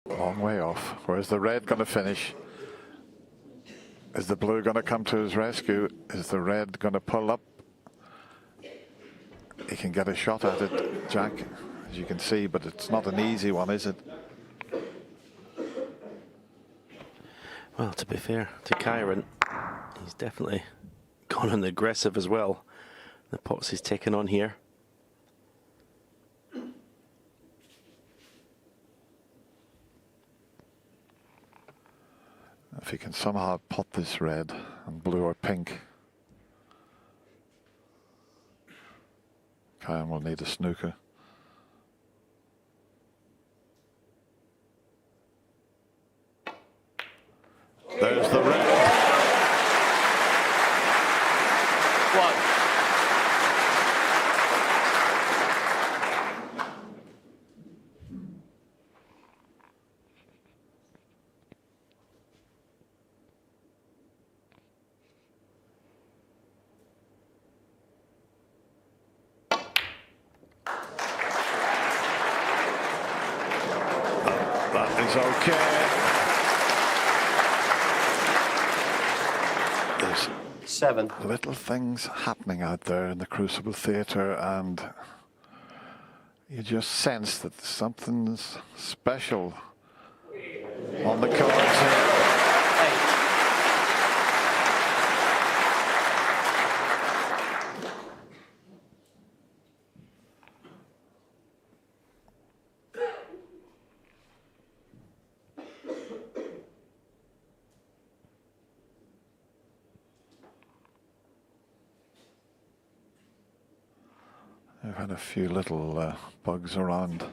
Speaker 10: Long way off. Where's the red going to finish? Is the blue going to come to his rescue? Is the red going to pull up? He can get a shot at it, Jack, as you can see, but it's not an easy one, is it?
Speaker 9: Well, to be fair to Kyren, he's definitely gone on the aggressive as well. The pots he's taken on here.
Speaker 10: If he can somehow pot this red and blue or pink, Kyren will need a snooker. There's the red.
Speaker 5: One.
Speaker 10: That is okay. There's
Speaker 5: 7.
Speaker 10: little things happening out there in the Crucible Theatre, and you just sense that something's special on the cards here.
Speaker 5: 8.
Speaker 10: I've had a few little bugs around.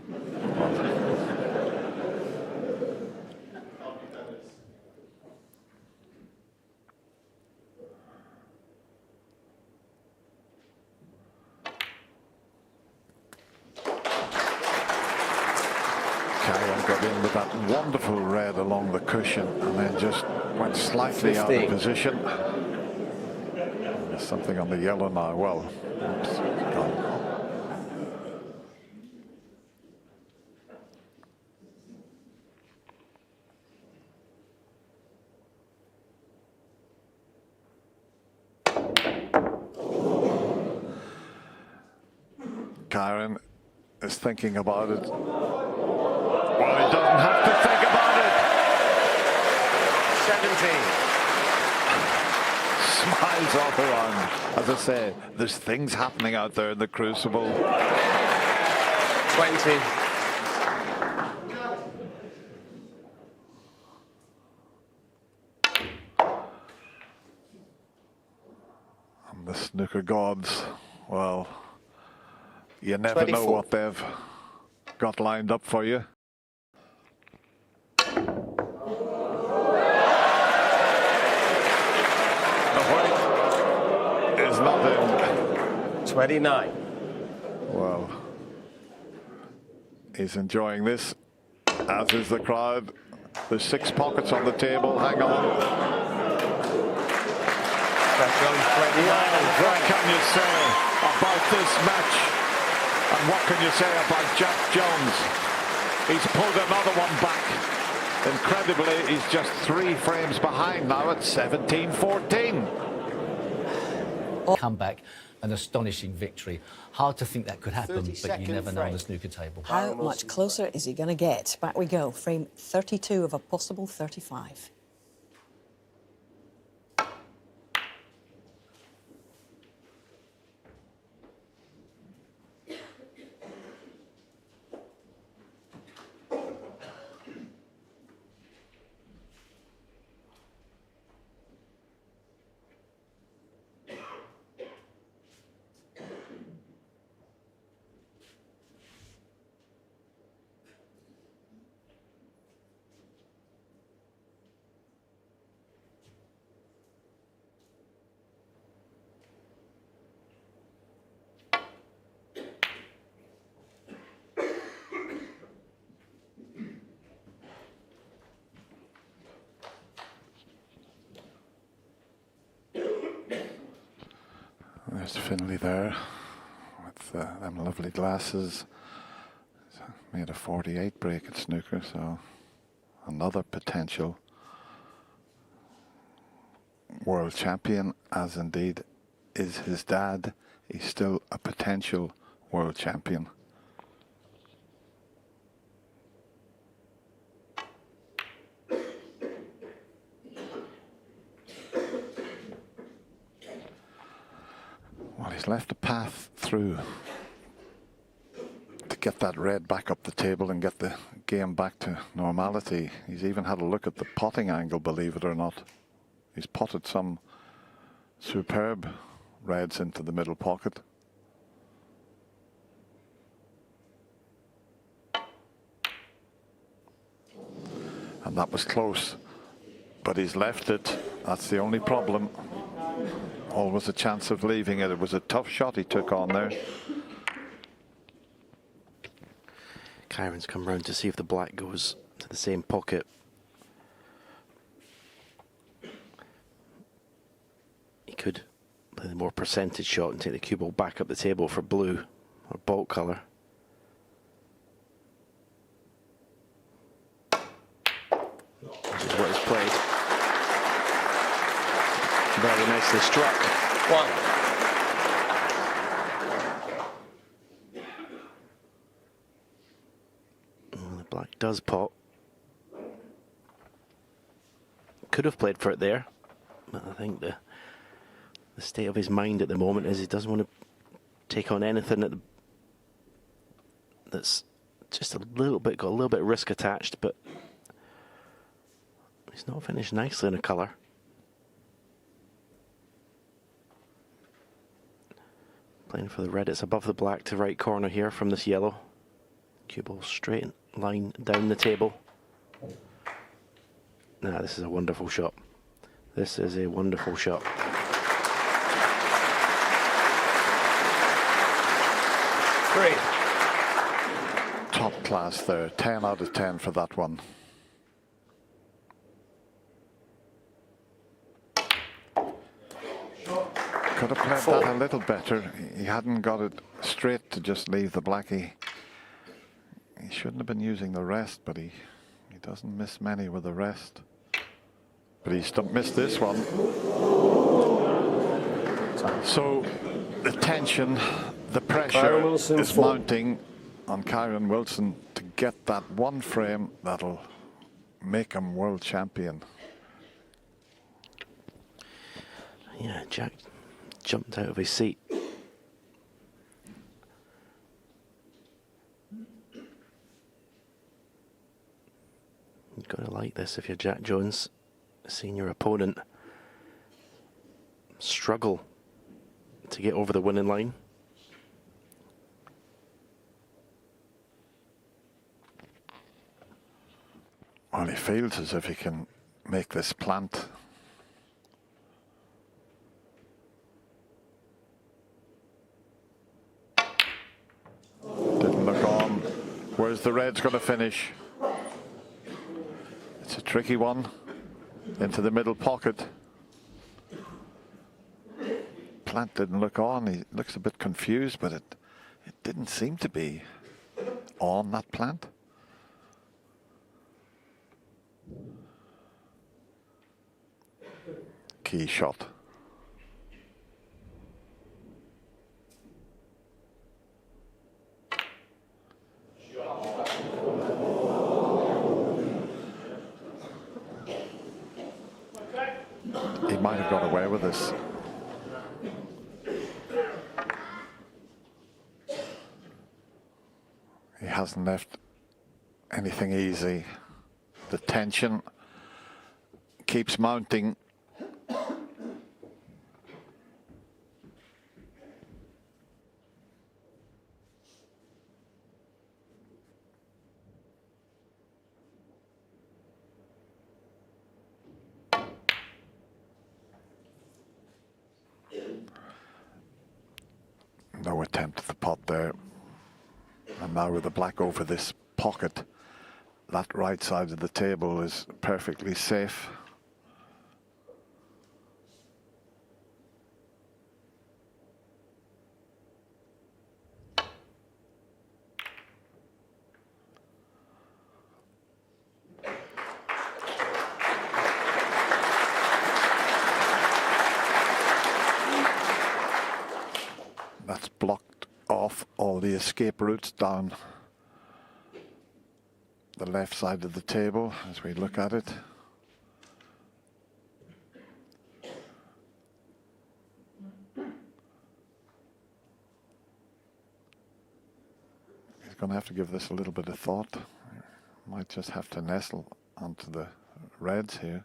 Speaker 10: Kyren got in with that wonderful red along the cushion and then just went slightly out of position. There's something on the yellow now. Well, oops, gone. Kyren is thinking about it. Well, he doesn't have to think about it.
Speaker 5: 17.
Speaker 10: Smiles all around. As I say, there's things happening out there in the Crucible.
Speaker 5: 20.
Speaker 10: And the snooker gods, well, you never
Speaker 5: 24.
Speaker 10: know what they've got lined up for you. The white is not in.
Speaker 5: 29.
Speaker 10: Well, he's enjoying this, as is the crowd. There's 6 pockets on the table. Hang on. What can you say about this match? And what can you say about Jack Jones? He's pulled another one back. Incredibly, he's just 3 frames behind now at 17-14.
Speaker 7: Comeback, an astonishing victory. Hard to think that could happen, but you never know on the snooker table.
Speaker 2: How much closer is he going to get? Back we go. Frame 32 of a possible 35.
Speaker 10: There's Finlay there with them lovely glasses. Made a 48 break at snooker, so another potential world champion, as indeed is his dad. He's still a potential world champion. Well, he's left a path through to get that red back up the table and get the game back to normality. He's even had a look at the potting angle, believe it or not. He's potted some superb reds into the middle pocket. And that was close, but he's left it. That's the only problem. Always a chance of leaving it. It was a tough shot he took on there.
Speaker 9: Kyren's come round to see if the black goes to the same pocket. He could play the more percentage shot and take the cue ball back up the table for blue or bolt colour. Which is what he's played. Very nicely struck. One. Oh, the black does pop. Could have played for it there, but I think the state of his mind at the moment is he doesn't want to take on anything that's just got a little bit of risk attached, but he's not finished nicely in a colour. Playing for the red, it's above the black to right corner here from this yellow. Cue ball straight line down the table. Nah, this is a wonderful shot. This is a wonderful shot. Great.
Speaker 10: Top class there. 10 out of 10 for that one. Could have played that a little better. He hadn't got it straight to just leave the black. He shouldn't have been using the rest, but he doesn't miss many with the rest. But he's missed this one. So the tension, the pressure is mounting on Kyren Wilson to get that one frame that'll make him world champion.
Speaker 9: Yeah, Jack jumped out of his seat. You've got to like this if you're Jack Jones, seeing your opponent struggle to get over the winning line.
Speaker 10: Well, he feels as if he can make this plant. Didn't look on. Where's the red's going to finish? It's a tricky one. Into the middle pocket. Plant didn't look on. He looks a bit confused, but it didn't seem to be on, that plant. Key shot. He might have got away with this. He hasn't left anything easy. The tension keeps mounting. No attempt at the pot there. And now with the black over this pocket, that right side of the table is perfectly safe. That's blocked off all the escape routes down the left side of the table as we look at it. He's going to have to give this a little bit of thought. Might just have to nestle onto the reds here.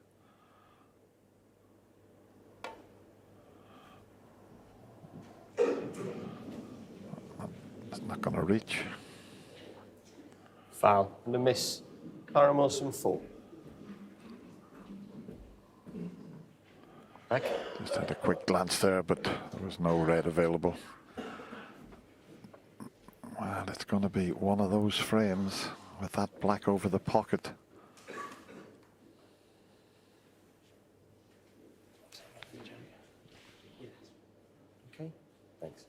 Speaker 10: It's not going to reach.
Speaker 5: Foul. And a miss. Kyren Wilson, 4. Back.
Speaker 10: Just had a quick glance there, but there was no red available. Well, it's going to be one of those frames with that black over the pocket.
Speaker 5: Okay, thanks.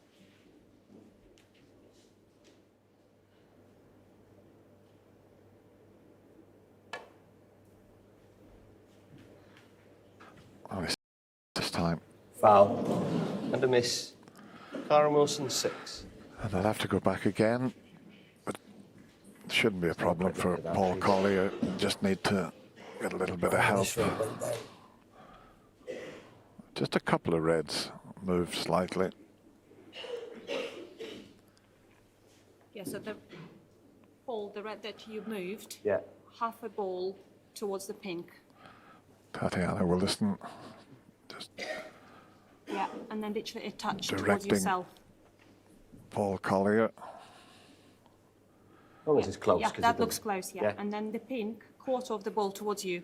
Speaker 10: Well, this time.
Speaker 5: Foul. And a miss. Kyren Wilson, 6.
Speaker 10: And they'll have to go back again. But it shouldn't be a problem for Paul Collier. Just need to get a little bit of help. Just a couple of reds moved slightly.
Speaker 12: Yeah, so the ball, the red that you moved,
Speaker 5: Yeah.
Speaker 12: half a ball towards the pink.
Speaker 10: Tatiana Williston just
Speaker 12: Yeah, and then literally a touch towards
Speaker 10: directing
Speaker 12: yourself.
Speaker 10: Paul Collier.
Speaker 5: As long as it's close.
Speaker 12: Yeah,
Speaker 5: 'cause
Speaker 12: that
Speaker 5: it
Speaker 12: looks
Speaker 5: doesn't-
Speaker 12: close, yeah. And then the pink, quarter of the ball towards you.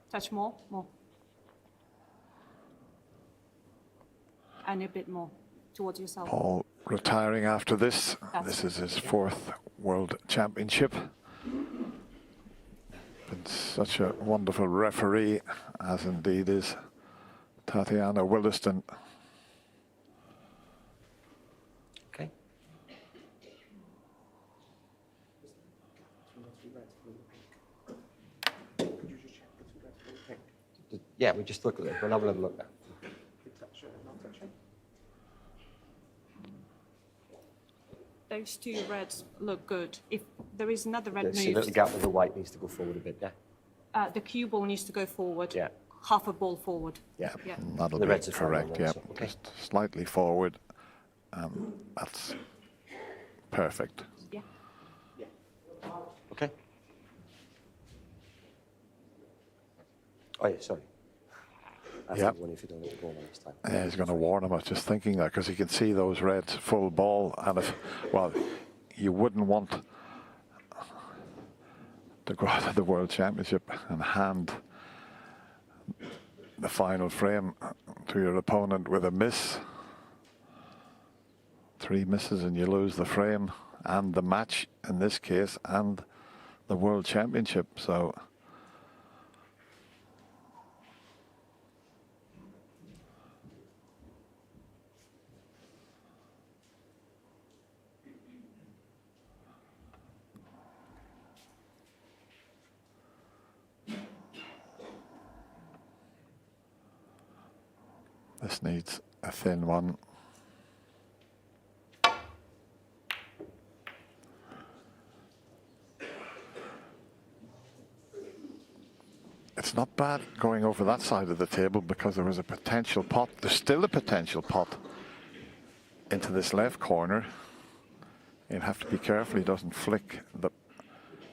Speaker 12: Touch more, more. And a bit more towards yourself.
Speaker 10: Paul retiring after this.
Speaker 12: That's
Speaker 10: This is his 4th World Championship. Been such a wonderful referee, as indeed is Tatiana Williston.
Speaker 5: Okay. Yeah, we just look at it. We'll have a little look now.
Speaker 12: Those two reds look good. If there is another red
Speaker 5: See, the little
Speaker 12: moved,
Speaker 5: gap with the white needs to go forward a bit, yeah?
Speaker 12: the cue ball needs to go forward.
Speaker 5: Yeah.
Speaker 12: Half a ball forward.
Speaker 5: Yeah.
Speaker 12: Yeah.
Speaker 10: That'll
Speaker 5: The
Speaker 10: be
Speaker 5: reds are fine
Speaker 10: correct,
Speaker 5: on
Speaker 10: yeah.
Speaker 5: that, so, okay.
Speaker 10: Just slightly forward. That's perfect.
Speaker 12: Yeah.
Speaker 5: Okay. Oh, yeah, sorry. That's
Speaker 10: Yep.
Speaker 5: the one if you don't let it go next time.
Speaker 10: Yeah, he's going to warn him. I was just thinking that because he can see those reds full ball, and if, well, you wouldn't want to go out of the World Championship and hand the final frame to your opponent with a miss. 3 misses and you lose the frame and the match in this case and the World Championship. So this needs a thin one. It's not bad going over that side of the table because there was a potential pot. There's still a potential pot into this left corner. You'll have to be careful he doesn't flick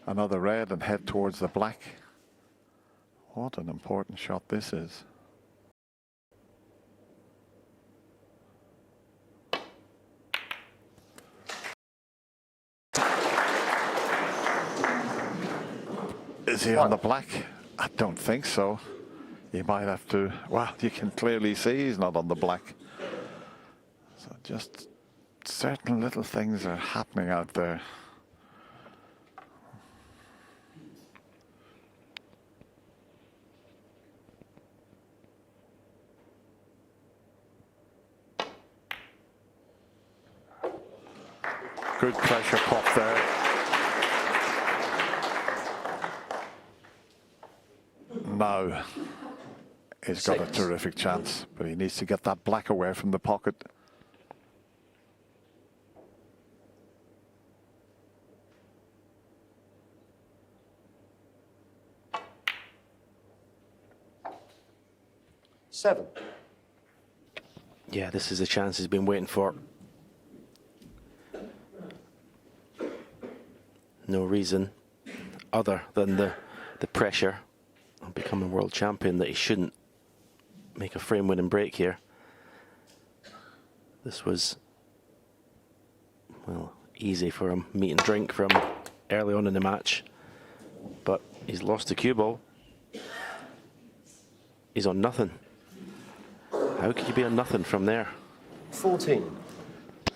Speaker 10: another red and head towards the black. What an important shot this is. Is he on the black? I don't think so. You might have to, well, you can clearly see he's not on the black. So just certain little things are happening out there. Good pressure pop there. Now he's got a terrific chance, but he needs to get that black away from the pocket.
Speaker 5: Seven.
Speaker 9: Yeah, this is the chance he's been waiting for. No reason other than the pressure of becoming world champion that he shouldn't make a frame winning break here. This was, well, easy for him, meat and drink from early on in the match, but he's lost the cue ball. He's on nothing. How could you be on nothing from there?
Speaker 5: 14.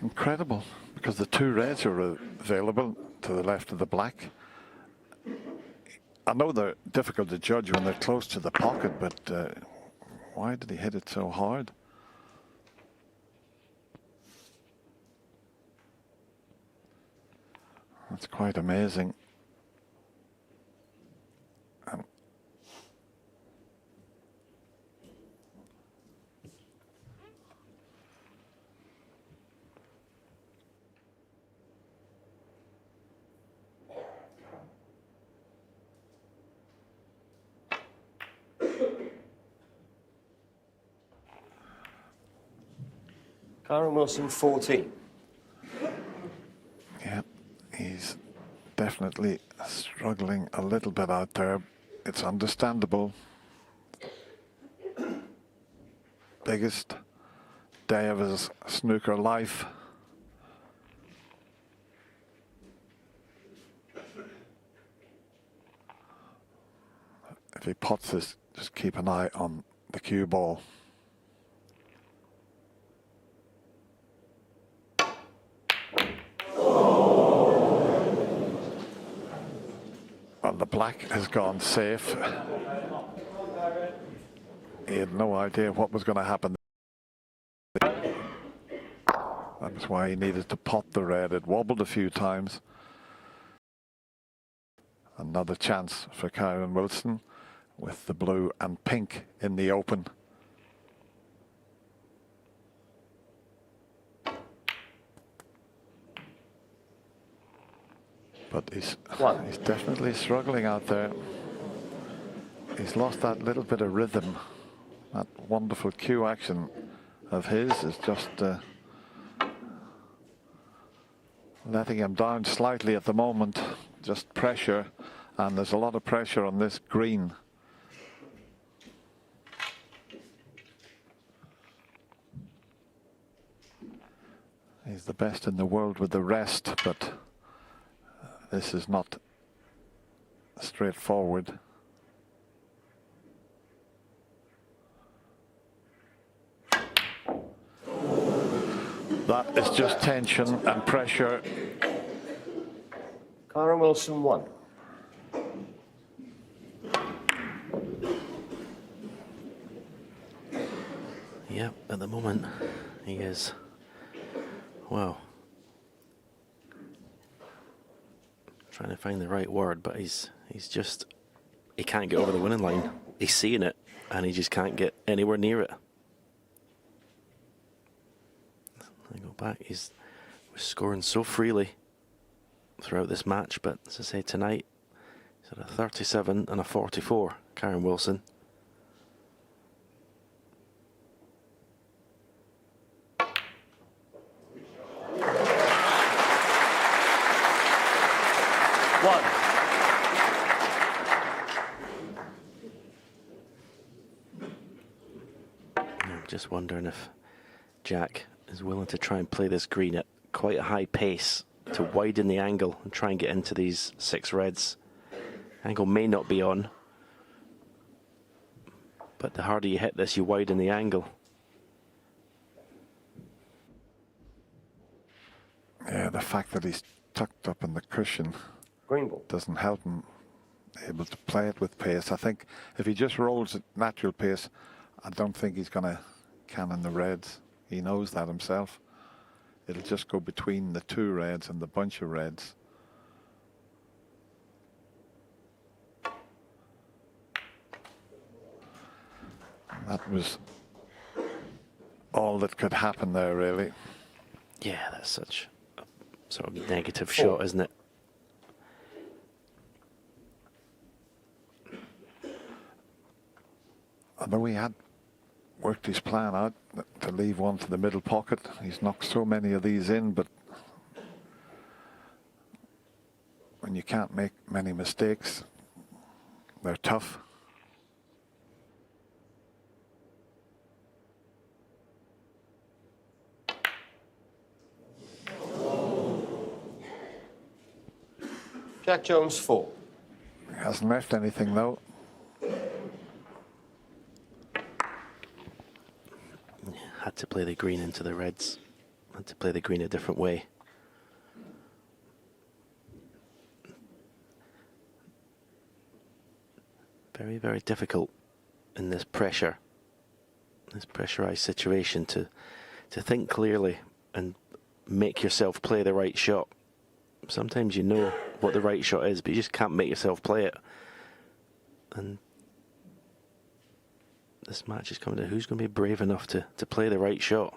Speaker 10: Incredible, because the 2 reds are available to the left of the black. I know they're difficult to judge when they're close to the pocket, but why did he hit it so hard? That's quite amazing.
Speaker 5: Kyren Wilson, 14.
Speaker 10: Yeah, he's definitely struggling a little bit out there. It's understandable. Biggest day of his snooker life. If he pots this, just keep an eye on the cue ball. Well, the black has gone safe. He had no idea what was going to happen. That's why he needed to pot the red. It wobbled a few times. Another chance for Kyren Wilson with the blue and pink in the open. But he's definitely struggling out there. He's lost that little bit of rhythm. That wonderful cue action of his is just letting him down slightly at the moment. Just pressure, and there's a lot of pressure on this green. He's the best in the world with the rest, but this is not straightforward. That is just tension and pressure.
Speaker 5: Kyren Wilson, 1.
Speaker 9: Yep, at the moment he is, well, trying to find the right word, but he's just, he can't get over the winning line. He's seeing it and he just can't get anywhere near it. I go back, he was scoring so freely throughout this match, but as I say, tonight he's at a 37 and a 44, Kyren Wilson. I'm just wondering if Jack is willing to try and play this green at quite a high pace to widen the angle and try and get into these 6 reds. Angle may not be on, but the harder you hit this, you widen the angle.
Speaker 10: Yeah, the fact that he's tucked up in the cushion doesn't help him able to play it with pace. I think if he just rolls at natural pace, I don't think he's going to cannon the reds. He knows that himself. It'll just go between the 2 reds and the bunch of reds. That was all that could happen there, really.
Speaker 9: Yeah, that's such a sort of negative shot, isn't it?
Speaker 10: Although he had worked his plan out to leave one to the middle pocket. He's knocked so many of these in, but when you can't make many mistakes, they're tough.
Speaker 5: Jack Jones, 4.
Speaker 10: He hasn't left anything though.
Speaker 9: Had to play the green into the reds. Had to play the green a different way. Very, very difficult in this pressure, this pressurized situation to think clearly and make yourself play the right shot. Sometimes you know what the right shot is, but you just can't make yourself play it. And this match is coming to who's going to be brave enough to play the right shot.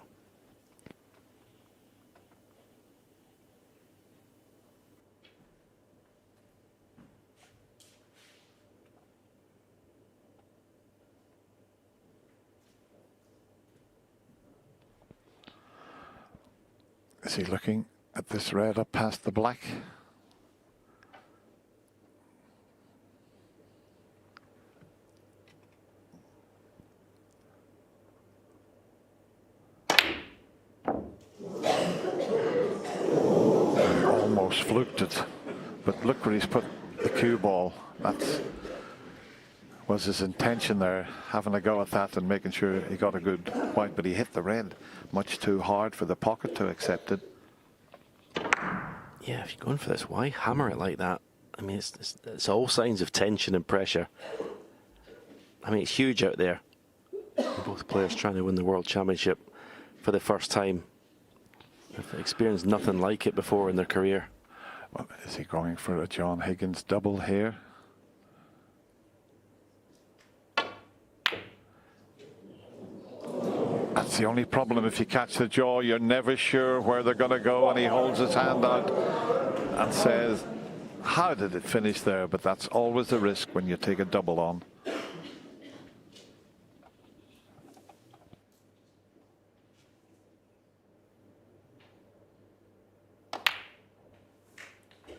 Speaker 10: Is he looking at this red up past the black? He almost fluked it, but look where he's put the cue ball. That was his intention there, having a go at that and making sure he got a good white, but he hit the red much too hard for the pocket to accept it.
Speaker 9: Yeah, if you're going for this, why hammer it like that? I mean, it's all signs of tension and pressure. I mean, it's huge out there. Both players trying to win the World Championship for the first time. They've experienced nothing like it before in their career.
Speaker 10: Well, is he going for a John Higgins double here? That's the only problem. If you catch the jaw, you're never sure where they're going to go, and he holds his hand out and says, how did it finish there? But that's always the risk when you take a double on.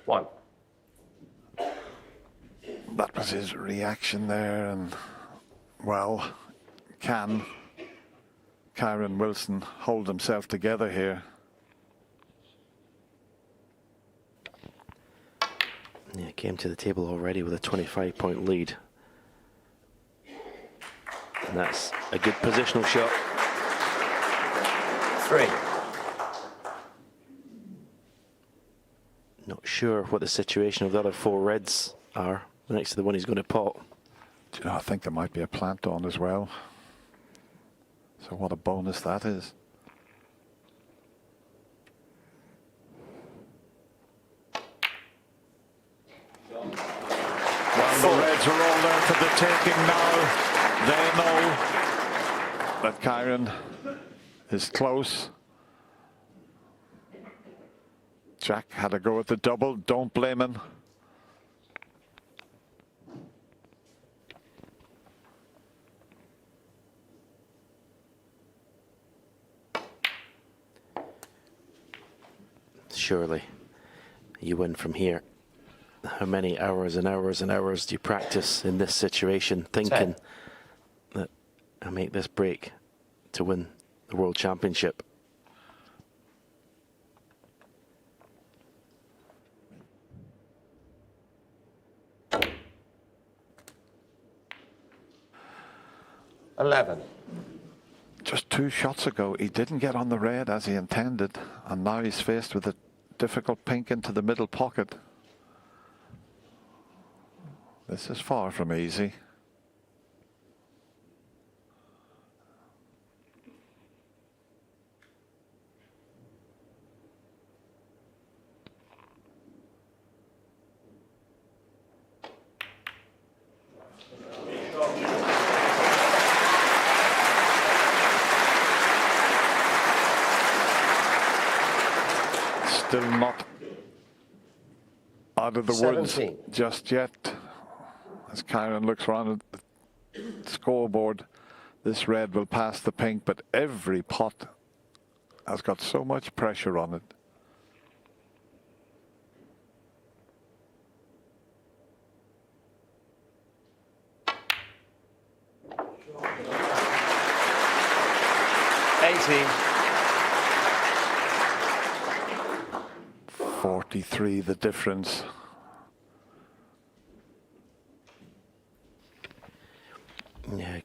Speaker 5: One.
Speaker 10: That was his reaction there, and well, can Kyren Wilson hold himself together here?
Speaker 9: Yeah, came to the table already with a 25-point lead. And that's a good positional shot.
Speaker 5: 3.
Speaker 9: Not sure what the situation of the other 4 reds are next to the one he's going to pot.
Speaker 10: Do you know, I think there might be a plant on as well. So what a bonus that is. Well, the reds are all there for the taking now. They know that Kyren is close. Jack had a go at the double. Don't blame him.
Speaker 9: Surely you win from here. How many hours and hours and hours do you practice in this situation, thinking that I make this break to win the World Championship?
Speaker 10: Just 2 shots ago, he didn't get on the red as he intended, and now he's faced with a difficult pink into the middle pocket. This is far from easy. Still not out of the woods just yet. As Kyren looks around at the scoreboard, this red will pass the pink, but every pot has got so much pressure on it.
Speaker 5: $18.
Speaker 10: 43, the difference.
Speaker 9: Yeah,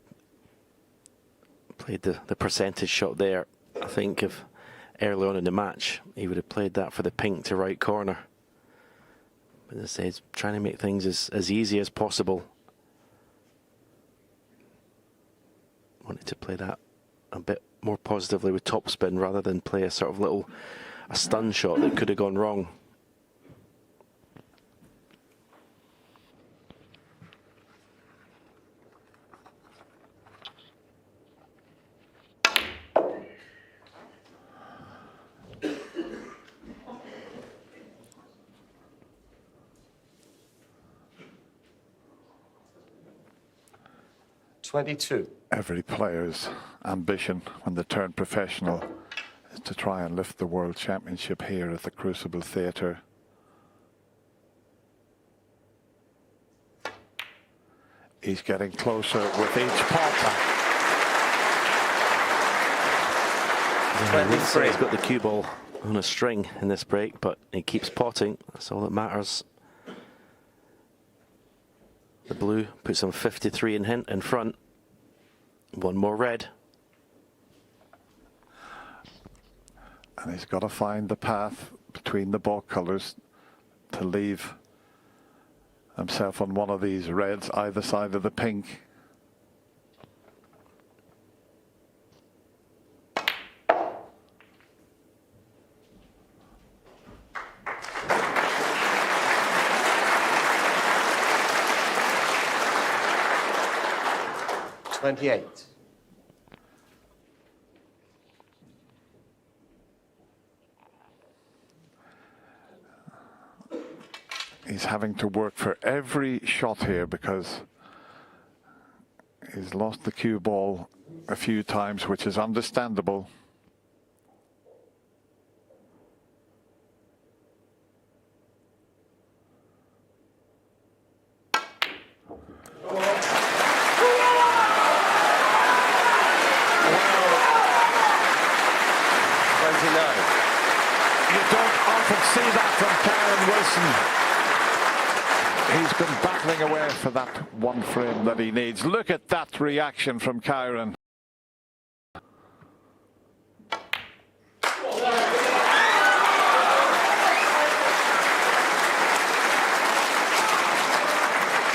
Speaker 9: played the percentage shot there. I think if early on in the match he would have played that for the pink to right corner. But as I say, he's trying to make things as easy as possible. Wanted to play that a bit more positively with topspin rather than play a sort of a stun shot that could have gone wrong.
Speaker 5: $22.
Speaker 10: Every player's ambition when they turn professional to try and lift the World Championship here at the Crucible Theatre. He's getting closer with each pot.
Speaker 9: 23. He's got the cue ball on a string in this break, but he keeps potting. That's all that matters. The blue puts him 53 in front. One more red.
Speaker 10: And he's got to find the path between the ball colours to leave himself on one of these reds either side of the pink.
Speaker 5: $28.
Speaker 10: He's having to work for every shot here because he's lost the cue ball a few times, which is understandable. You don't often see that from Kyren Wilson. He's been battling away for that one frame that he needs. Look at that reaction from Kyren.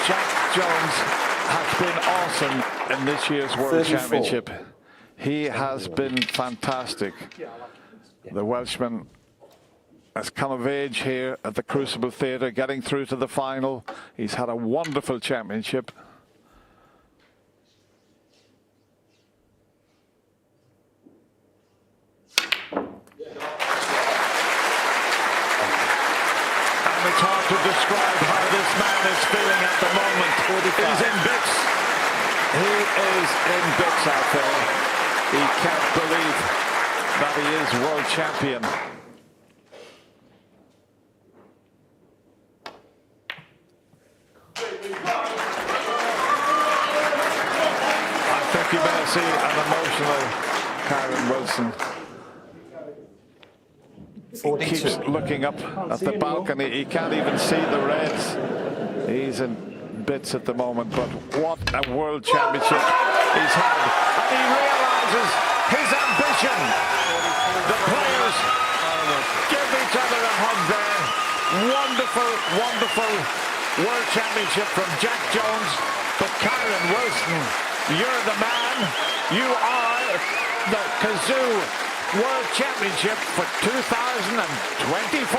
Speaker 10: Jack Jones has been awesome in this year's World
Speaker 5: 34.
Speaker 10: Championship. He has been fantastic. The Welshman has come of age here at the Crucible Theatre, getting through to the final. He's had a wonderful championship. And it's hard to describe how this man is feeling at the moment. He's in bits. He is in bits out there. He can't believe that he is world champion. I think you better see an emotional Kyren Wilson. He keeps looking up at the balcony. He can't even see the reds. He's in bits at the moment, but what a world championship he's had. And he realizes his ambition. The players give each other a hug there. Wonderful, wonderful world championship from Jack Jones. But Kyren Wilson, you're the man. You are the Kazoo World Championship for 2024.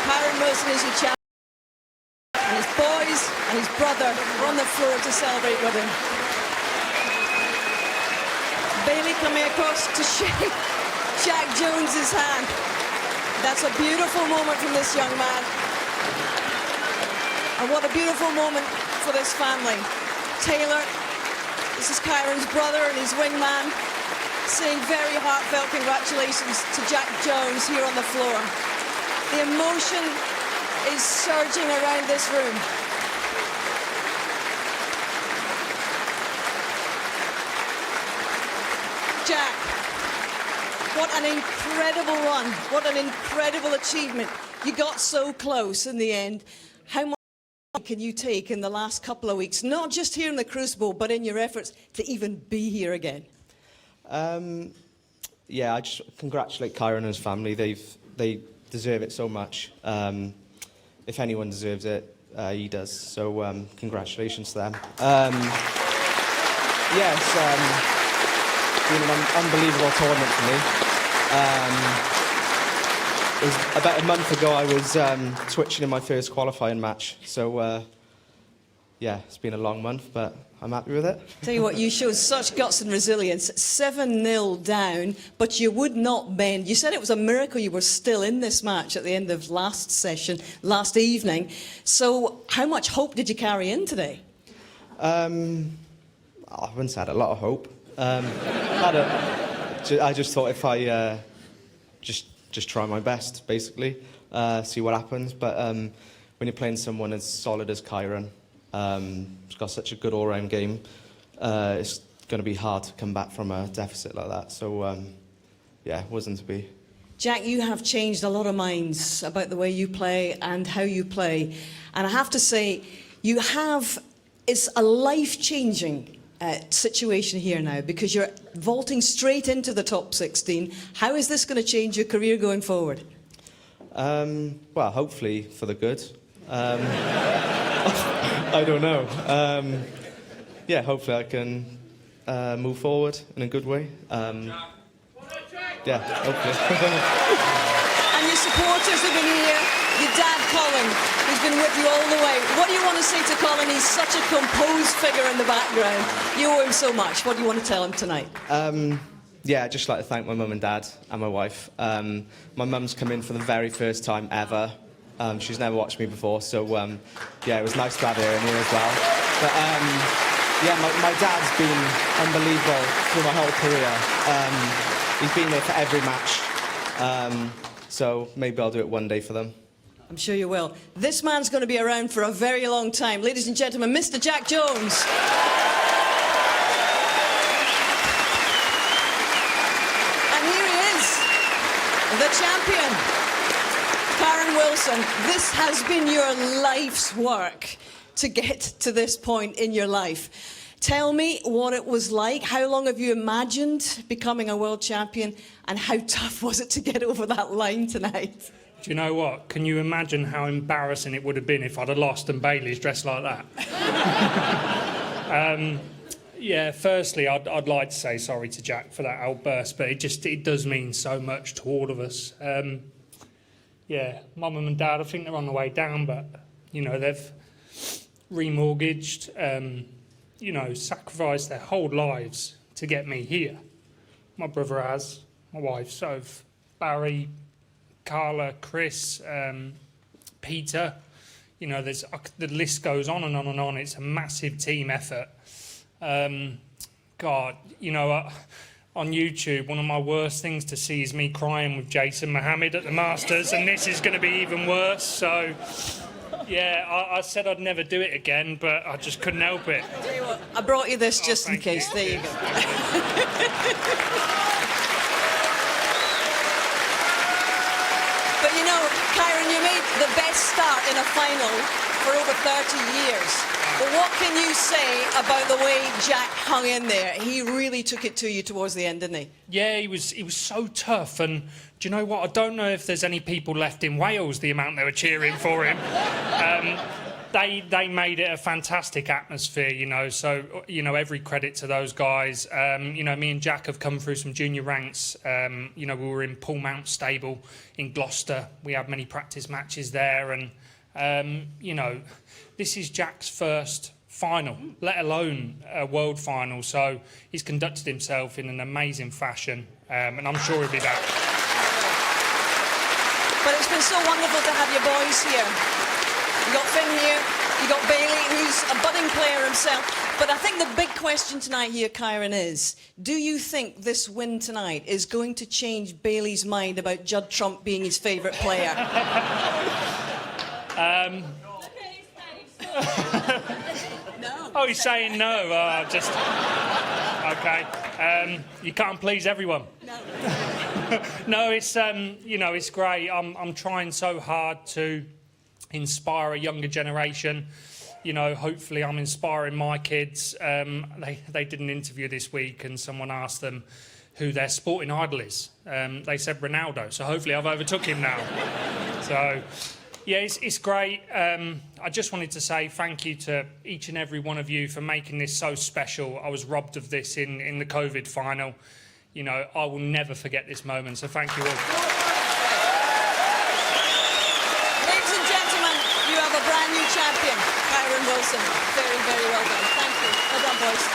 Speaker 2: Kyren Wilson is your champion, and his boys and his brother are on the floor to celebrate with him. Bailey coming across to shake Jack Jones's hand. That's a beautiful moment from this young man. And what a beautiful moment for this family. Taylor, this is Kyren's brother and his wingman, saying very heartfelt congratulations to Jack Jones here on the floor. The emotion is surging around this room. Jack, what an incredible run. What an incredible achievement. You got so close in the end. How much can you take in the last couple of weeks, not just here in the Crucible, but in your efforts to even be here again?
Speaker 13: Yeah, I just congratulate Kyren and his family. They deserve it so much. If anyone deserves it, he does. So congratulations to them. Yes. been an unbelievable tournament for me. It was about a month ago I was twitching in my first qualifying match. So, yeah, it's been a long month, but I'm happy with it.
Speaker 2: Tell you what, you showed such guts and resilience. 7-0 down, but you would not bend. You said it was a miracle you were still in this match at the end of last session, last evening. So how much hope did you carry in today?
Speaker 13: I wouldn't say I had a lot of hope. I just thought if I just try my best, basically, see what happens. But when you're playing someone as solid as Kyren, he's got such a good all-round game, it's going to be hard to come back from a deficit like that. So, yeah, it wasn't to be.
Speaker 2: Jack, you have changed a lot of minds about the way you play and how you play. And I have to say, it's a life-changing situation here now, because you're vaulting straight into the top 16. How is this going to change your career going forward?
Speaker 13: Well, hopefully for the good. I don't know. Yeah, hopefully I can move forward in a good way. Yeah, hopefully.
Speaker 2: And your supporters have been here. Your dad, Colin, who's been with you all the way. What do you want to say to Colin? He's such a composed figure in the background. You owe him so much. What do you want to tell him tonight?
Speaker 13: Yeah, I'd just like to thank my mum and dad and my wife. My mum's come in for the very first time ever. She's never watched me before, so yeah, it was nice to have her in here as well. But yeah, my dad's been unbelievable through my whole career. He's been there for every match, so maybe I'll do it one day for them.
Speaker 2: I'm sure you will. This man's going to be around for a very long time. Ladies and gentlemen, Mr. Jack Jones. And here he is, the champion. Kyren Wilson, this has been your life's work to get to this point in your life. Tell me what it was like. How long have you imagined becoming a world champion, and how tough was it to get over that line tonight?
Speaker 14: Do you know what? Can you imagine how embarrassing it would have been if I'd have lost and Bailey's dressed like that? Yeah, firstly, I'd like to say sorry to Jack for that outburst, but it does mean so much to all of us. Yeah, Mum and Dad, I think they're on the way down, but, you know, they've remortgaged, you know, sacrificed their whole lives to get me here. My brother has, my wife, Soph, Barry, Carla, Chris, Peter. You know, the list goes on and on and on. It's a massive team effort. God, you know, on YouTube, one of my worst things to see is me crying with Jason Mohammed at the Masters, and this is going to be even worse. So, yeah, I said I'd never do it again, but I just couldn't help it.
Speaker 2: Tell you what, I brought you this just in case. There you go. But you know, Kyren, you made the best start in a final for over 30 years. But what can you say about the way Jack hung in there? He really took it to you towards the end, didn't he?
Speaker 14: Yeah, he was so tough. And do you know what? I don't know if there's any people left in Wales, the amount they were cheering for him. They made it a fantastic atmosphere, you know. So, you know, every credit to those guys. You know, me and Jack have come through some junior ranks. You know, we were in Paul Mount Stable in Gloucester. We had many practice matches there. And, you know, this is Jack's first final, let alone a world final. So he's conducted himself in an amazing fashion, and I'm sure he'll be back.
Speaker 2: But it's been so wonderful to have your boys here. You got Finn here, you got Bailey, who's a budding player himself. But I think the big question tonight here, Kyren, is, do you think this win tonight is going to change Bailey's mind about Judd Trump being his favourite player?
Speaker 14: No. Oh, he's saying no. Just okay. You can't please everyone.
Speaker 2: No.
Speaker 14: No, it's you know, it's great. I'm trying so hard to inspire a younger generation. You know, hopefully I'm inspiring my kids. They did an interview this week, and someone asked them who their sporting idol is. They said Ronaldo. So hopefully I've overtook him now. So. Yeah, it's great. I just wanted to say thank you to each and every one of you for making this so special. I was robbed of this in the COVID final. You know, I will never forget this moment, so thank you all.
Speaker 2: Ladies and gentlemen, you have a brand new champion, Kyren Wilson. Very, very well done. Thank you. Well done, boys.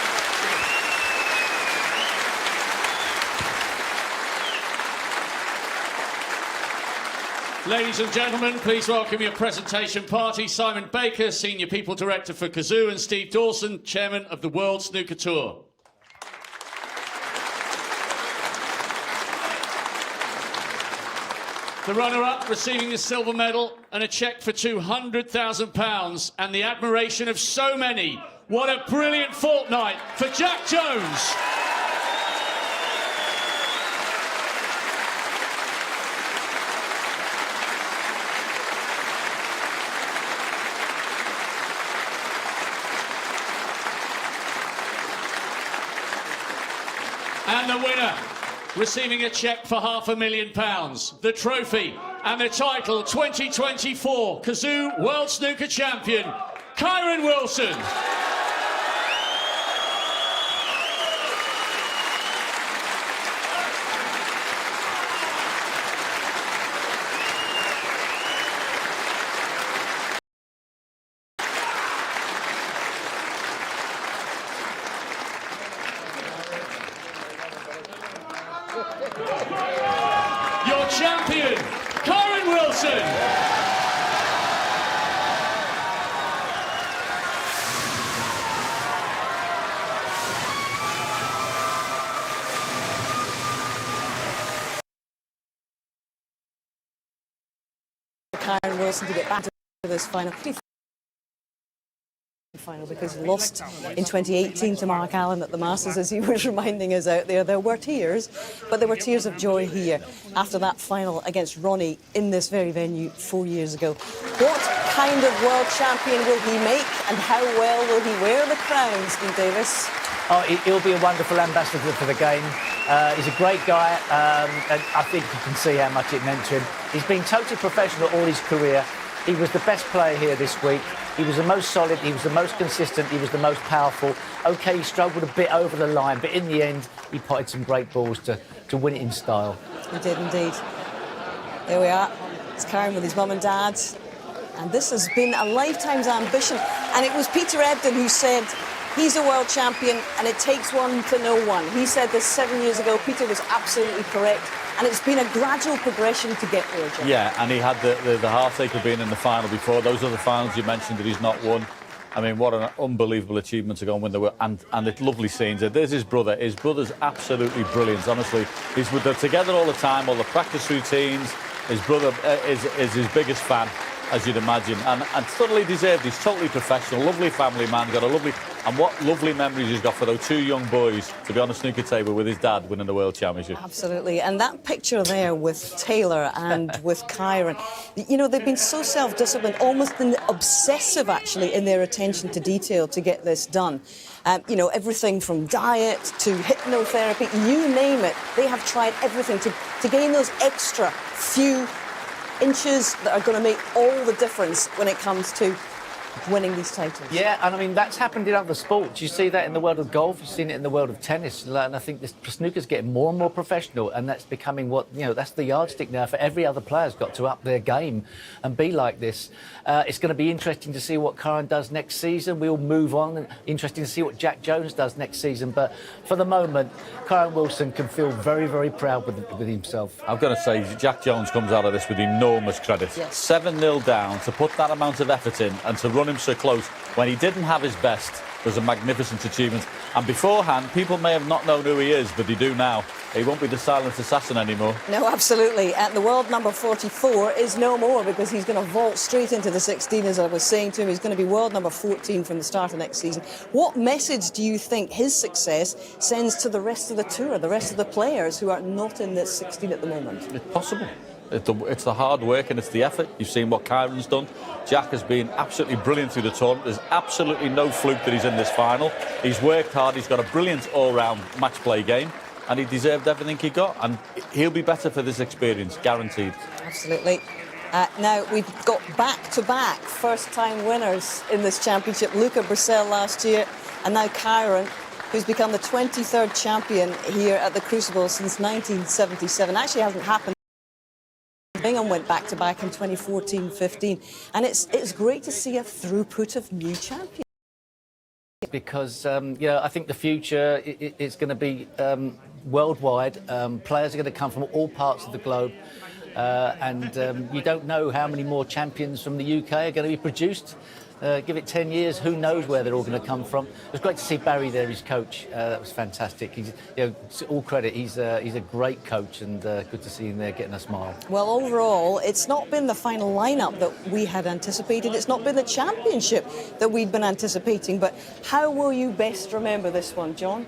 Speaker 1: Ladies and gentlemen, please welcome your presentation party, Simon Baker, Senior People Director for Kazoo, and Steve Dawson, Chairman of the World Snooker Tour. The runner-up receiving the silver medal and a cheque for £200,000 and the admiration of so many. What a brilliant fortnight for Jack Jones. And the winner, receiving a cheque for £500,000, the trophy and the title 2024 Kazoo World Snooker Champion, Kyren Wilson. Your champion, Kyren Wilson.
Speaker 2: Kyren Wilson to get back to this final because he lost in 2018 to Mark Allen at the Masters, as he was reminding us out there. There were tears, but there were tears of joy here after that final against Ronnie in this very venue 4 years ago. What kind of world champion will he make, and how well will he wear the crown, Steve Davis?
Speaker 7: Oh, he'll be a wonderful ambassador for the game. He's a great guy, and I think you can see how much it meant to him. He's been totally professional all his career. He was the best player here this week. He was the most solid, he was the most consistent, he was the most powerful. OK, he struggled a bit over the line, but in the end, he potted some great balls to win it in style.
Speaker 2: He did indeed. There we are. It's Kyren with his mum and dad. And this has been a lifetime's ambition. And it was Peter Ebdon who said he's a world champion and it takes one to know one. He said this 7 years ago. Peter was absolutely correct. And it's been a gradual progression to get there, Jim.
Speaker 8: Yeah, and he had the heartache of being in the final before. Those other finals you mentioned that he's not won. I mean, what an unbelievable achievement to go and win the world. And it's lovely scenes. There's his brother. His brother's absolutely brilliant, honestly. They're together all the time, all the practice routines. His brother is his biggest fan, as you'd imagine. And totally deserved. He's totally professional, lovely family man, got a lovely... And what lovely memories he's got for those two young boys to be on a snooker table with his dad winning the World Championship.
Speaker 2: Absolutely. And that picture there with Taylor and with Kyren, you know, they've been so self-disciplined, almost obsessive, actually, in their attention to detail to get this done. You know, everything from diet to hypnotherapy, you name it. They have tried everything to gain those extra few inches that are going to make all the difference when it comes to winning these titles.
Speaker 7: Yeah, and I mean, that's happened in other sports. You see that in the world of golf, you've seen it in the world of tennis, and I think snooker's getting more and more professional, and that's becoming what, you know, that's the yardstick now for every other player's got to up their game and be like this. It's going to be interesting to see what Kyren does next season. We'll move on, and interesting to see what Jack Jones does next season, but for the moment, Kyren Wilson can feel very, very proud with himself.
Speaker 8: I've got to say, Jack Jones comes out of this with enormous credit.
Speaker 2: Yes.
Speaker 8: 7-0 down, to put that amount of effort in and to run him so close when he didn't have his best was a magnificent achievement. And beforehand, people may have not known who he is, but they do now. He won't be the silent assassin anymore.
Speaker 2: No, absolutely. And the world number 44 is no more, because he's going to vault straight into the 16, as I was saying to him. He's going to be world number 14 from the start of next season. What message do you think his success sends to the rest of the tour, the rest of the players who are not in this 16 at the moment?
Speaker 8: It's possible. It's the hard work and it's the effort. You've seen what Kyren's done. Jack has been absolutely brilliant through the tournament. There's absolutely no fluke that he's in this final. He's worked hard. He's got a brilliant all-round match play game, and he deserved everything he got. And he'll be better for this experience, guaranteed.
Speaker 2: Absolutely. Now, we've got back-to-back first-time winners in this championship. Luca Brissell last year, and now Kyren, who's become the 23rd champion here at the Crucible since 1977. Actually hasn't happened. Bingham went back-to-back in 2014-15. And it's great to see a throughput of new champions.
Speaker 7: Because, I think the future is going to be worldwide. Players are going to come from all parts of the globe. And you don't know how many more champions from the UK are going to be produced. Give it 10 years, who knows where they're all going to come from. It was great to see Barry there, his coach. That was fantastic. He's, all credit, he's a great coach, and good to see him there getting a smile.
Speaker 2: Well, overall, it's not been the final lineup that we had anticipated. It's not been the championship that we'd been anticipating. But how will you best remember this one, John?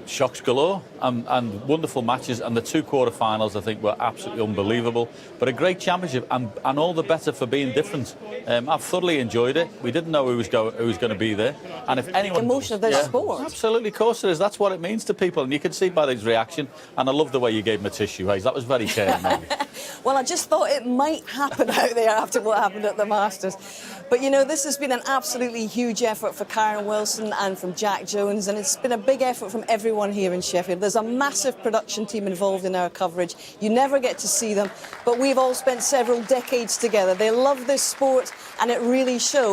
Speaker 8: Shocks galore and wonderful matches, and the two quarter-finals I think were absolutely unbelievable. But a great championship, and all the better for being different. I've thoroughly enjoyed it. We didn't know who was going to be there, and if anyone,
Speaker 2: emotion of the sport.
Speaker 8: Absolutely, of course it is. That's what it means to people, and you can see by his reaction. And I love the way you gave him a tissue, Hayes. That was very caring.
Speaker 2: Well, I just thought it might happen out there after what happened at the Masters. But, this has been an absolutely huge effort for Kyren Wilson and from Jack Jones, and it's been a big effort from everyone here in Sheffield. There's a massive production team involved in our coverage. You never get to see them, but we've all spent several decades together. They love this sport, and it really shows.